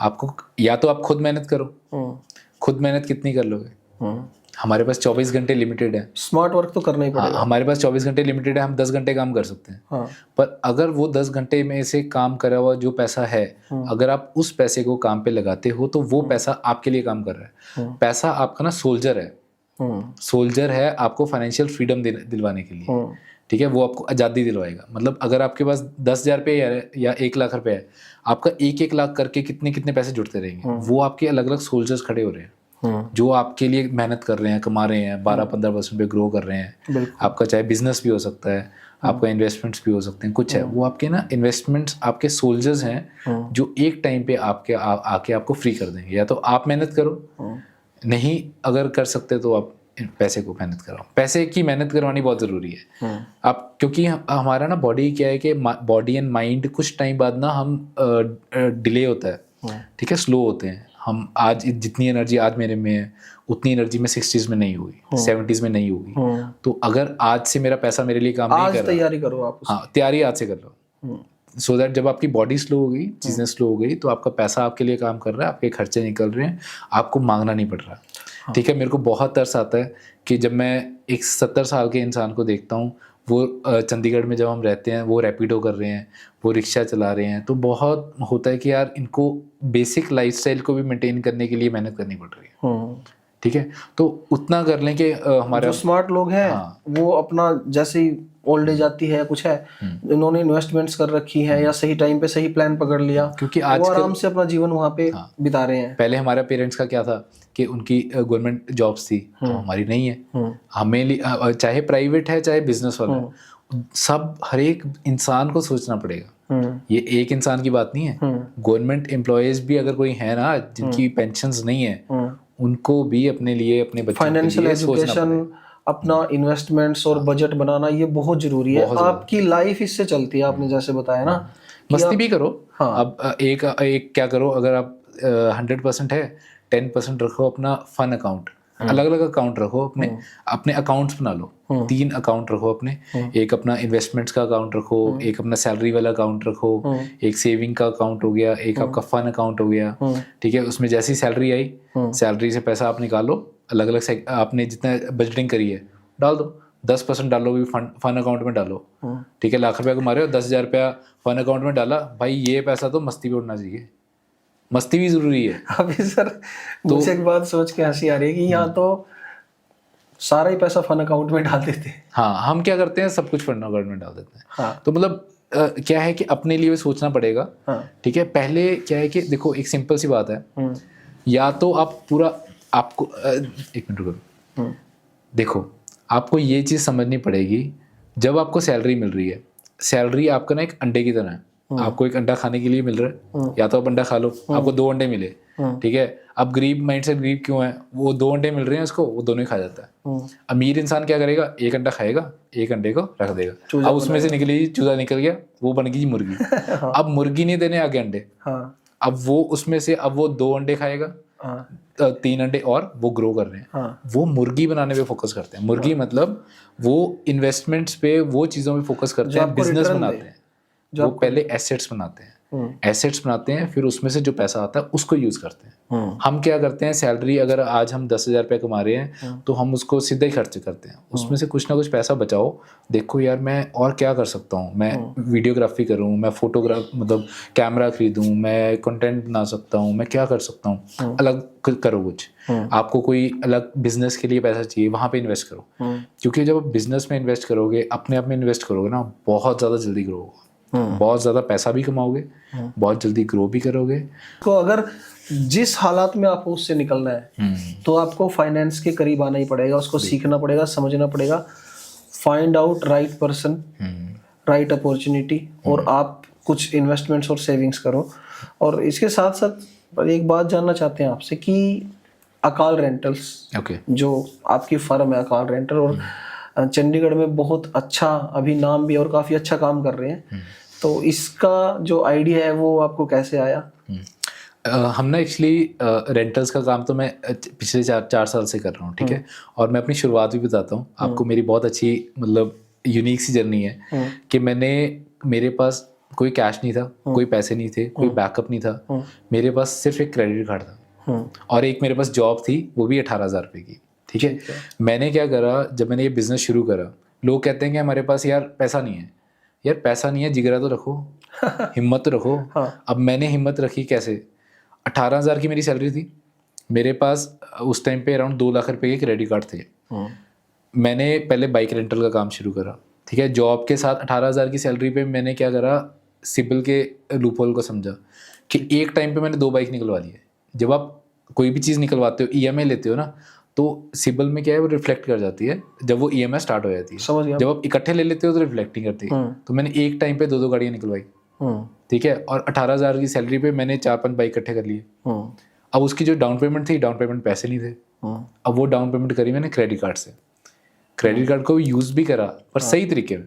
Speaker 2: आपको या तो आप खुद मेहनत करो, खुद मेहनत कितनी कर लोगे? हमारे पास 24 घंटे लिमिटेड है।
Speaker 1: स्मार्ट वर्क तो करना ही पड़ेगा।
Speaker 2: हमारे पास 24 घंटे लिमिटेड है, हम 10 घंटे काम कर सकते हैं। पर अगर वो 10 घंटे में से काम करा हुआ जो पैसा है, अगर आप उस पैसे को काम पे लगाते हो तो वो पैसा आपके लिए काम कर रहा है। पैसा आपका ना सोल्जर है, सोल्जर है आपको फाइनेंशियल फ्रीडम दिलवाने के लिए। ठीक है, वो आपको आज़ादी दिलवाएगा। मतलब अगर आपके पास 10,000 रुपये या 1 लाख रुपए है, आपका 1-1 लाख करके कितने कितने पैसे जुड़ते रहेंगे। वो आपके अलग अलग सोल्जर्स खड़े हो रहे हैं जो आपके लिए मेहनत कर रहे हैं, कमा रहे हैं, 12-15% पे ग्रो कर रहे हैं। आपका चाहे बिजनेस भी हो सकता है, आपका इन्वेस्टमेंट्स भी हो सकते हैं, कुछ है वो आपके ना इन्वेस्टमेंट्स आपके सोल्जर्स हैं जो एक टाइम पे आपके आके आपको फ्री कर देंगे। या तो आप मेहनत करो, नहीं अगर कर सकते तो आप पैसे को मेहनत कराओ। पैसे की मेहनत करवानी बहुत ज़रूरी है। आप क्योंकि हमारा ना बॉडी क्या है कि बॉडी एंड माइंड कुछ टाइम बाद ना हम डिले होता है, ठीक है, स्लो होते हैं। हम आज जितनी एनर्जी आज मेरे में है उतनी एनर्जी में 60s में नहीं होगी, 70s में नहीं होगी। तो अगर आज से मेरा पैसा मेरे लिए काम नहीं कर रहा,
Speaker 1: तैयारी करो आप।
Speaker 2: हाँ, तैयारी आज से कर लो, सो दैट जब आपकी बॉडी स्लो हो गई, चीज़ें स्लो हो गई, तो आपका पैसा आपके लिए काम कर रहा है, आपके खर्चे निकल रहे हैं, आपको मांगना नहीं पड़ रहा। ठीक है, मेरे को बहुत तरस आता है कि जब मैं एक 70 साल के इंसान को देखता हूँ, वो चंडीगढ़ में जब हम रहते हैं, वो रैपिडो कर रहे हैं, वो रिक्शा चला रहे हैं, तो बहुत होता है कि यार इनको बेसिक लाइफस्टाइल को भी मेंटेन करने के लिए मेहनत करनी पड़ रही है। ठीक है, तो उतना कर लें कि हमारे
Speaker 1: जो स्मार्ट लोग हैं वो अपना जैसे ही ओल्ड एज आती है, कुछ है इन्होंने इन्वेस्टमेंट्स कर रखी है या सही टाइम पे सही प्लान पकड़ लिया, क्योंकि आज वो आराम से अपना जीवन वहाँ पे बिता रहे हैं।
Speaker 2: पहले हमारे पेरेंट्स का क्या था कि उनकी गवर्नमेंट जॉब्स थी, तो हमारी नहीं है। हमें चाहे प्राइवेट है चाहे बिजनेस वाला है, सब हर एक इंसान को सोचना पड़ेगा। ये एक इंसान की बात नहीं है। गवर्नमेंट एम्प्लॉयज भी अगर कोई है ना जिनकी पेंशन्स नहीं है, उनको भी अपने लिए, अपने बच्चों
Speaker 1: फाइनेंशियल एजुकेशन, अपना इन्वेस्टमेंट्स और बजट बनाना ये बहुत जरूरी है। आपकी लाइफ इससे चलती है। आपने जैसे बताया ना,
Speaker 2: मस्ती भी करो। अब एक क्या करो, अगर आप 100% है, 10% रखो अपना फन अकाउंट। अलग अलग अकाउंट रखो, अपने अकाउंट्स बना लो। 3 अकाउंट रखो अपने, एक अपना इन्वेस्टमेंट्स का अकाउंट रखो, एक अपना सैलरी वाला अकाउंट रखो, एक सेविंग का अकाउंट हो गया, एक आपका फन अकाउंट हो गया। ठीक है, उसमें जैसी सैलरी आई, सैलरी से पैसा आप निकालो, अलग अलग आपने जितना बजटिंग करी है डाल दो। 10% डालो भी फन अकाउंट में डालो। ठीक है, लाख रुपया कमा रहे हो, 10,000 रुपया फन अकाउंट में डाला, भाई ये पैसा तो मस्ती पे उड़ना चाहिए, मस्ती भी जरूरी है।
Speaker 1: अभी सर मुझे एक बात सोच के हंसी आ रही है कि यहाँ तो सारा ही पैसा फन अकाउंट में डाल देते हैं।
Speaker 2: हाँ, हम क्या करते हैं, सब कुछ फन अकाउंट में डाल देते हैं। हाँ। तो मतलब क्या है कि अपने लिए भी सोचना पड़ेगा। हाँ। ठीक है, पहले क्या है कि देखो एक सिंपल सी बात है, या तो आप पूरा आपको एक मिनट रुको, देखो आपको ये चीज़ समझनी पड़ेगी, जब आपको सैलरी मिल रही है, सैलरी आपका ना एक अंडे की तरह है। आपको एक अंडा खाने के लिए मिल रहा है, या तो आप अंडा खा लो, आपको 2 अंडे मिले। ठीक है, अब गरीब माइंड से गरीब क्यों है, वो 2 अंडे मिल रहे हैं उसको, वो दोनों ही खा जाता है। अमीर इंसान क्या करेगा, एक अंडा खाएगा, एक अंडे को रख देगा, अब उसमें से निकली चूजा निकल गया, वो बन गई मुर्गी। अब मुर्गी नहीं देने आगे अंडे, अब वो उसमें से अब वो 2 अंडे खाएगा, 3 अंडे और वो ग्रो कर रहे हैं। वो मुर्गी बनाने पे फोकस करते हैं। मुर्गी मतलब वो इन्वेस्टमेंट्स पे, वो चीज़ों पे फोकस करते हैं, बिजनेस बनाते हैं। वो पहले एसेट्स बनाते हैं, एसेट्स बनाते हैं, फिर उसमें से जो पैसा आता है उसको यूज करते हैं। हम क्या करते हैं, सैलरी अगर आज हम 10,000 रुपये कमा रहे हैं तो हम उसको सीधे ही खर्च करते हैं। उसमें से कुछ ना कुछ पैसा बचाओ, देखो यार मैं और क्या कर सकता हूँ, मैं वीडियोग्राफी करूँ, मैं फोटोग्राफ मतलब कैमरा खरीदूँ, मैं कंटेंट बना सकता हूँ, मैं क्या कर सकता हूँ, अलग करो कुछ। आपको कोई अलग बिजनेस के लिए पैसा चाहिए, वहाँ पे इन्वेस्ट करो, क्योंकि जब आप बिजनेस में इन्वेस्ट करोगे, अपने आप में इन्वेस्ट करोगे ना, बहुत ज़्यादा जल्दी ग्रो होगा, बहुत ज़्यादा पैसा भी कमाओगे, बहुत जल्दी ग्रो भी करोगे।
Speaker 1: तो अगर जिस हालात में आपको उससे निकलना है तो आपको फाइनेंस के करीब आना ही पड़ेगा, उसको सीखना पड़ेगा, समझना पड़ेगा, find out right person, right opportunity, और आप कुछ इन्वेस्टमेंट्स और सेविंग्स करो। और इसके साथ साथ एक बात जानना चाहते हैं आपसे कि अकाल रेंटल्स, जो आपकी फर्म है अकाल रेंटल, और चंडीगढ़ में बहुत अच्छा अभी नाम भी और काफ़ी अच्छा काम कर रहे हैं, तो इसका जो आइडिया है वो आपको कैसे आया?
Speaker 2: हम ना एक्चुअली रेंटल्स का काम तो मैं पिछले 4 साल से कर रहा हूँ, ठीक है। और मैं अपनी शुरुआत भी बताता हूँ आपको। मेरी बहुत अच्छी मतलब यूनिक सी जर्नी है कि मेरे पास कोई कैश नहीं था, कोई पैसे नहीं थे, कोई बैकअप नहीं था। मेरे पास सिर्फ एक क्रेडिट कार्ड था और एक मेरे पास जॉब थी, वो भी 18,000 रुपये की, ठीक है। मैंने क्या करा, जब मैंने ये बिज़नेस शुरू करा, लोग कहते हैं कि हमारे पास यार पैसा नहीं है। यार पैसा नहीं है, जिगरा तो रखो, हिम्मत तो रखो। अब मैंने हिम्मत रखी कैसे? 18,000 की मेरी सैलरी थी, मेरे पास उस टाइम पे अराउंड 2 लाख रुपए के क्रेडिट कार्ड थे। मैंने पहले बाइक रेंटल का काम शुरू करा, ठीक है। जॉब के साथ 18,000 की सैलरी पे मैंने क्या करा, सिबिल के लूपहोल को समझा कि एक टाइम पे मैंने 2 बाइक निकलवा ली है। जब आप कोई भी चीज़ निकलवाते हो, ईएमआई लेते हो ना, तो सिबिल में क्या है, वो रिफ्लेक्ट कर जाती है जब वो ईएमआई स्टार्ट हो जाती है। जब आप इकट्ठे ले लेते हो तो रिफ्लेक्ट नहीं करती। तो मैंने एक टाइम पे 2 गाड़ियाँ निकलवाई, ठीक है। और 18,000 की सैलरी पे मैंने 4-5 बाइक इकट्ठे कर लिए। अब उसकी जो डाउन पेमेंट थी, डाउन पेमेंट पैसे नहीं थे। अब वो डाउन पेमेंट करी मैंने क्रेडिट कार्ड से। क्रेडिट कार्ड को यूज़ भी करा पर सही तरीके में,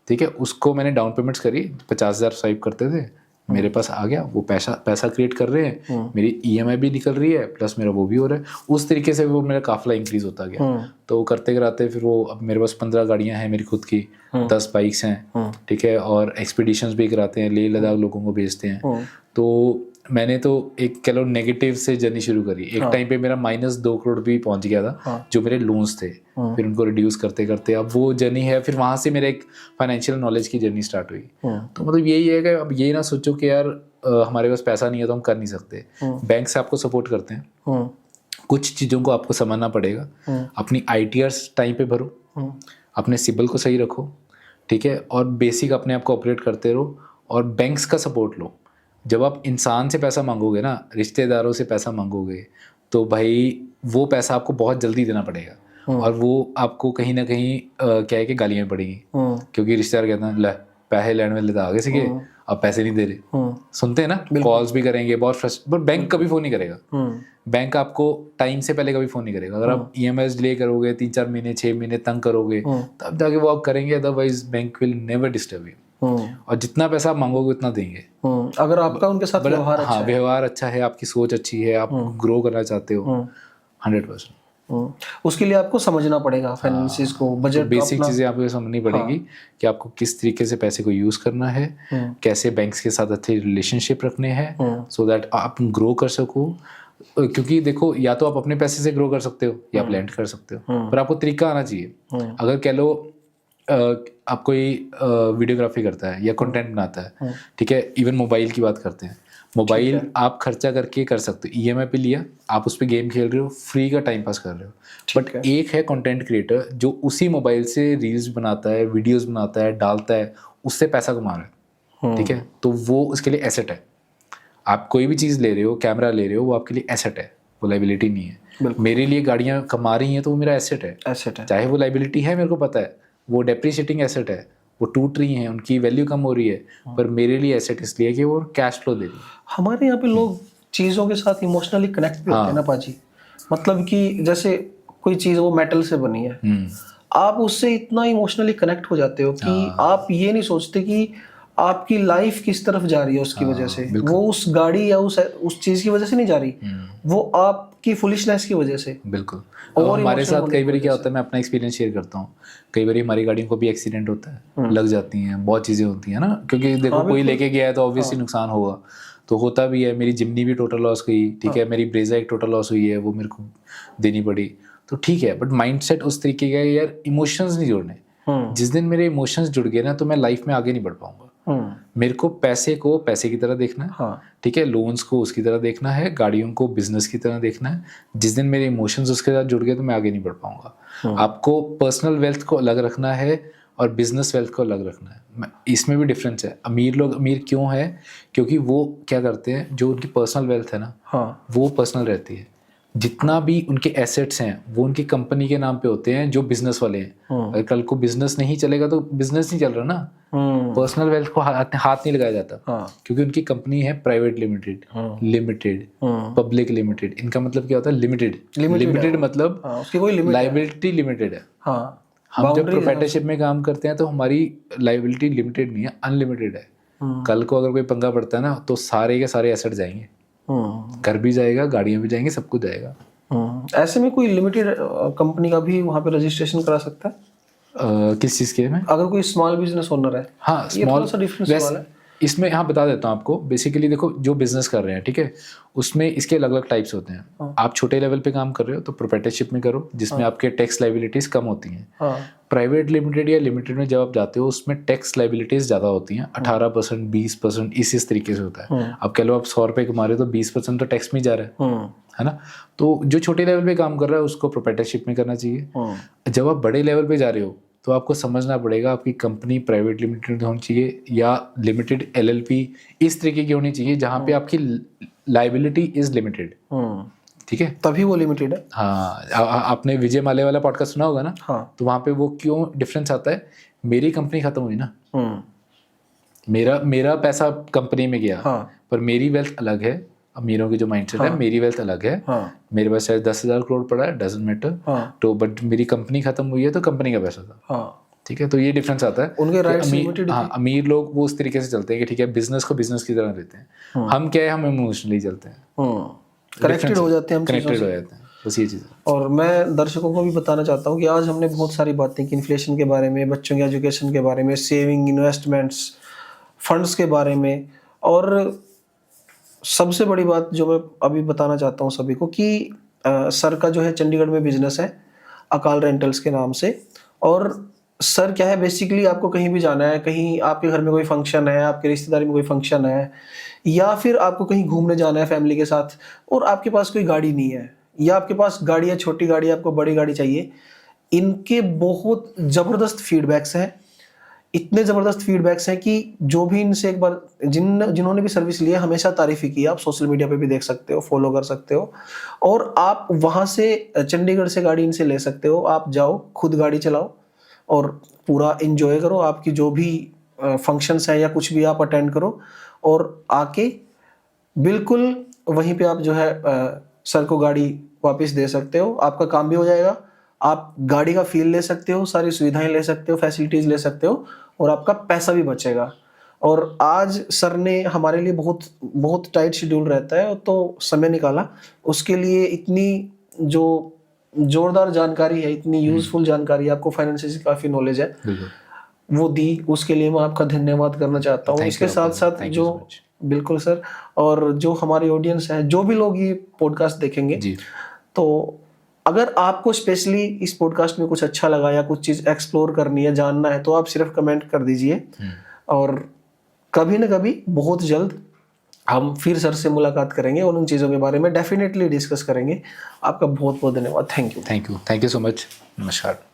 Speaker 2: ठीक है। उसको मैंने डाउन पेमेंट्स करी, 50,000 स्वाइप करते थे, मेरे पास आ गया वो पैसा क्रिएट कर रहे हैं, मेरी ईएमआई भी निकल रही है, प्लस मेरा वो भी हो रहा है। उस तरीके से वो मेरा काफिला इंक्रीज होता गया। तो करते कराते फिर वो, अब मेरे पास 15 गाड़ियां हैं मेरी खुद की, 10 बाइक्स हैं, ठीक है। और एक्सपीडिशंस भी कराते हैं, लेह लद्दाख लोगों को भेजते हैं। तो मैंने तो एक कह लो नेगेटिव से जर्नी शुरू करी। एक टाइम पे मेरा -2 करोड़ भी पहुंच गया था, जो मेरे लोन्स थे। फिर उनको रिड्यूस करते करते अब वो जर्नी है, फिर वहां से मेरे एक फाइनेंशियल नॉलेज की जर्नी स्टार्ट हुई। तो मतलब यही है कि अब ये ना सोचो कि यार हमारे पास पैसा नहीं है तो हम कर नहीं सकते। बैंक से आपको सपोर्ट करते हैं, कुछ चीज़ों को आपको समझना पड़ेगा। अपनी ITRs टाइम पे भरो, अपने सिबिल को सही रखो, ठीक है। और बेसिक अपने आप को ऑपरेट करते रहो और बैंक्स का सपोर्ट लो। जब आप इंसान से पैसा मांगोगे ना, रिश्तेदारों से पैसा मांगोगे, तो भाई वो पैसा आपको बहुत जल्दी देना पड़ेगा और वो आपको कहीं ना कहीं क्या है कि गालियाँ पड़ेंगी, क्योंकि रिश्तेदार कहते हैं ले पैसे लेने वाले तो आगे से गए, अब पैसे नहीं दे रहे। सुनते हैं ना, कॉल्स भी करेंगे बहुत फ्रस्ट्रेट, बट बैंक कभी फ़ोन नहीं करेगा। बैंक आपको टाइम से पहले कभी फ़ोन नहीं करेगा। अगर आप EMIs डिले करोगे, 3-4 महीने 6 महीने तंग करोगे, तब जाके वो आप करेंगे, otherwise bank will never disturb you. और जितना पैसा आप मांगोगे उतना देंगे,
Speaker 1: अगर आपका उनके साथ व्यवहार अच्छा है।
Speaker 2: व्यवहार अच्छा है, आपकी सोच अच्छी है, आप ग्रो करना चाहते हो 100%।
Speaker 1: उसके लिए आपको समझना पड़ेगा फाइनेंसिस को, बजट,
Speaker 2: बेसिक चीज़ें आपको समझनी पड़ेगी कि आपको किस तरीके से पैसे को यूज़ करना है, कैसे बैंक्स के साथ अच्छे रिलेशनशिप रखने हैं, सो दैट आप ग्रो कर सको। क्योंकि देखो, या तो आप अपने पैसे से ग्रो कर सकते हो या आप लैंड कर सकते हो, पर आपको तरीका आना चाहिए। अगर कह लो आप कोई वीडियोग्राफी करता है या कंटेंट बनाता है, ठीक है, इवन मोबाइल की बात करते हैं, मोबाइल आप खर्चा करके कर सकते हो, EMI पे लिया, आप उस पर गेम खेल रहे हो, फ्री का टाइम पास कर रहे हो। बट एक है कंटेंट क्रिएटर जो उसी मोबाइल से रील्स बनाता है, वीडियोस बनाता है, डालता है, उससे पैसा कमा रहा है, ठीक है। तो वो उसके लिए एसेट है। आप कोई भी चीज़ ले रहे हो, कैमरा ले रहे हो, वो आपके लिए एसेट है, वो लाइबिलिटी नहीं है। मेरे लिए गाड़ियाँ कमा रही हैं तो वो मेरा एसेट है, चाहे वो लाइबिलिटी है, मेरे को पता है, वो डेप्रिशिएटिंग एसेट है, वो टूट रही हैं, उनकी वैल्यू कम हो रही है, पर मेरे लिए एसेट इसलिए कि वो कैश फ्लो दे रही है।
Speaker 1: हमारे यहाँ पे लोग चीज़ों के साथ इमोशनली कनेक्ट भी होते हैं ना पाजी। मतलब कि जैसे कोई चीज़ वो मेटल से बनी है, आप उससे इतना इमोशनली कनेक्ट हो जाते हो कि आप ये नहीं सोचते कि आपकी लाइफ किस तरफ जा रही है उसकी वजह से। वो उस गाड़ी या उस चीज़ की वजह से नहीं जा रही, वो आपकी फुलिशनेस की वजह से।
Speaker 2: बिल्कुल। और हमारे साथ कई बार क्या होता है, मैं अपना एक्सपीरियंस शेयर करता हूँ, कई बार हमारी गाड़ियों को भी एक्सीडेंट होता है, लग जाती हैं, बहुत चीज़ें होती हैं ना, क्योंकि देखो कोई लेके गया है तो ऑब्वियसली नुकसान होगा, तो होता भी है। मेरी जिम्नी भी टोटल लॉस गई, ठीक है, मेरी ब्रेजा एक टोटल लॉस हुई है, वो मेरे को देनी पड़ी, तो ठीक है। बट माइंडसेट उस तरीके का है यार, इमोशंस नहीं जुड़ने। जिस दिन मेरे इमोशंस जुड़ गए ना, तो मैं लाइफ में आगे नहीं बढ़ पाऊंगा। मेरे को पैसे की तरह देखना है, ठीक है, लोन्स को उसकी तरह देखना है, गाड़ियों को बिजनेस की तरह देखना है। जिस दिन मेरे इमोशंस उसके साथ जुड़ गए तो मैं आगे नहीं बढ़ पाऊंगा। आपको पर्सनल वेल्थ को अलग रखना है और बिजनेस वेल्थ को अलग रखना है। इसमें भी डिफरेंस है। अमीर लोग अमीर क्यों है? क्योंकि वो क्या करते हैं, जो उनकी पर्सनल वेल्थ है ना, वो पर्सनल रहती है। जितना भी उनके एसेट्स हैं वो उनकी कंपनी के नाम पे होते हैं, जो बिजनेस वाले हैं। अगर कल को बिजनेस नहीं चलेगा तो बिजनेस नहीं चल रहा ना, पर्सनल वेल्थ को हाथ नहीं लगाया जाता, क्योंकि उनकी कंपनी है private limited, limited, public limited. इनका मतलब क्या होता है? लिमिटेड मतलब लाइबिलिटी लिमिटेड है। हम जब प्रोप्राइटरशिप में काम करते हैं तो हमारी लाइबिलिटी लिमिटेड नहीं है, अनलिमिटेड है। कल को अगर कोई पंगा पड़ता है ना, तो सारे के सारे एसेट जाएंगे, घर भी जाएगा, गाड़ियाँ भी जाएंगी, सब कुछ जाएगा।
Speaker 1: ऐसे में कोई लिमिटेड कंपनी का भी वहाँ पे रजिस्ट्रेशन करा सकता है?
Speaker 2: किस चीज़ के में?
Speaker 1: अगर कोई स्मॉल बिजनेस ओनर है।
Speaker 2: हाँ,
Speaker 1: ये थोड़ा सा डिफरेंस सवाल है
Speaker 2: इसमें। हाँ, बता देता हूँ आपको। बेसिकली देखो, जो बिजनेस कर रहे हैं, ठीक है, उसमें इसके अलग अलग टाइप्स होते हैं। आप छोटे लेवल पे काम कर रहे हो तो प्रोप्राइटरशिप में करो, जिसमें आपके टैक्स लाइबिलिटीज कम होती हैं। प्राइवेट लिमिटेड या लिमिटेड में जब आप जाते हो, उसमें टैक्स लाइबिलिटीज ज़्यादा होती हैं, 18%, 20%, इस तरीके से होता है। अब कह लो आप 100 रुपये कमा रहे हो तो 20% तो टैक्स में जा रहा है ना। तो जो छोटे लेवल पे काम कर रहा है उसको प्रोप्राइटरशिप में करना चाहिए। जब आप बड़े लेवल पे जा रहे हो तो आपको समझना पड़ेगा आपकी कंपनी प्राइवेट लिमिटेड होनी चाहिए या लिमिटेड LLP, इस तरीके की होनी चाहिए जहाँ पे आपकी लाइबिलिटी इज लिमिटेड। ठीक है, तभी
Speaker 1: वो लिमिटेड है।
Speaker 2: हाँ, आपने विजय माल्या वाला पॉडकास्ट सुना होगा ना।
Speaker 1: हाँ।
Speaker 2: तो वहाँ पे वो क्यों डिफरेंस आता है, मेरी कंपनी खत्म हुई ना, मेरा पैसा कंपनी में गया। हाँ। पर मेरी वेल्थ अलग है। अमीरों की जो माइंडसेट है, मेरी वेल्थ अलग है। मेरे पास शायद 10,000 करोड़ पड़ा है, डजंट मैटर। तो बट मेरी कंपनी खत्म हुई है तो कंपनी का पैसा था। ठीक है, तो ये डिफरेंस आता है।
Speaker 1: उनके राइट्स लिमिटेड।
Speaker 2: हाँ, अमीर लोग वो उस तरीके से चलते हैं कि ठीक है, बिजनेस को बिजनेस की तरह लेते हैं। हम क्या है, हम इमोशनली चलते हैं,
Speaker 1: कनेक्टेड हो जाते हैं, हम
Speaker 2: कनेक्टेड हो जाते हैं, बस ये चीज़।
Speaker 1: और मैं दर्शकों को भी बताना चाहता हूँ कि आज हमने बहुत सारी बातें की, इन्फ्लेशन के बारे में, बच्चों की एजुकेशन के बारे में, सेविंग, इन्वेस्टमेंट्स, फंड्स के बारे में, और सबसे बड़ी बात जो मैं अभी बताना चाहता हूँ सभी को कि सर का जो है चंडीगढ़ में बिजनेस है अकाल रेंटल्स के नाम से। और सर क्या है, बेसिकली आपको कहीं भी जाना है, कहीं आपके घर में कोई फंक्शन है, आपके रिश्तेदारी में कोई फंक्शन है, या फिर आपको कहीं घूमने जाना है फैमिली के साथ और आपके पास कोई गाड़ी नहीं है, या आपके पास गाड़ी है छोटी गाड़ी, आपको बड़ी गाड़ी चाहिए, इनके बहुत ज़बरदस्त फीडबैक्स हैं। इतने ज़बरदस्त फीडबैक्स हैं कि जो भी इनसे एक बार जिन्होंने भी सर्विस ली है हमेशा तारीफ ही की है। आप सोशल मीडिया पे भी देख सकते हो, फॉलो कर सकते हो, और आप वहाँ से चंडीगढ़ से गाड़ी इनसे ले सकते हो। आप जाओ, खुद गाड़ी चलाओ और पूरा एंजॉय करो। आपकी जो भी फंक्शंस हैं या कुछ भी आप अटेंड करो, और आके बिल्कुल वहीं पे आप जो है सर को गाड़ी वापस दे सकते हो। आपका काम भी हो जाएगा, आप गाड़ी का फील ले सकते हो, सारी सुविधाएं ले सकते हो, फैसिलिटीज़ ले सकते हो, और आपका पैसा भी बचेगा। और आज सर ने हमारे लिए बहुत टाइट शेड्यूल रहता है तो समय निकाला, उसके लिए इतनी जो जोरदार जानकारी है, इतनी यूजफुल जानकारी, आपको फाइनेंस की काफ़ी नॉलेज है, वो दी, उसके लिए मैं आपका धन्यवाद करना चाहता हूँ। इसके साथ साथ जो बिल्कुल सर, और जो हमारी ऑडियंस है, जो भी लोग ये पॉडकास्ट देखेंगे, तो अगर आपको स्पेशली इस पॉडकास्ट में कुछ अच्छा लगा या कुछ चीज़ एक्सप्लोर करनी है, जानना है, तो आप सिर्फ कमेंट कर दीजिए, और कभी ना कभी बहुत जल्द हम फिर सर से मुलाकात करेंगे और उन चीज़ों के बारे में डेफिनेटली डिस्कस करेंगे। आपका बहुत बहुत धन्यवाद। Thank you so much. नमस्कार।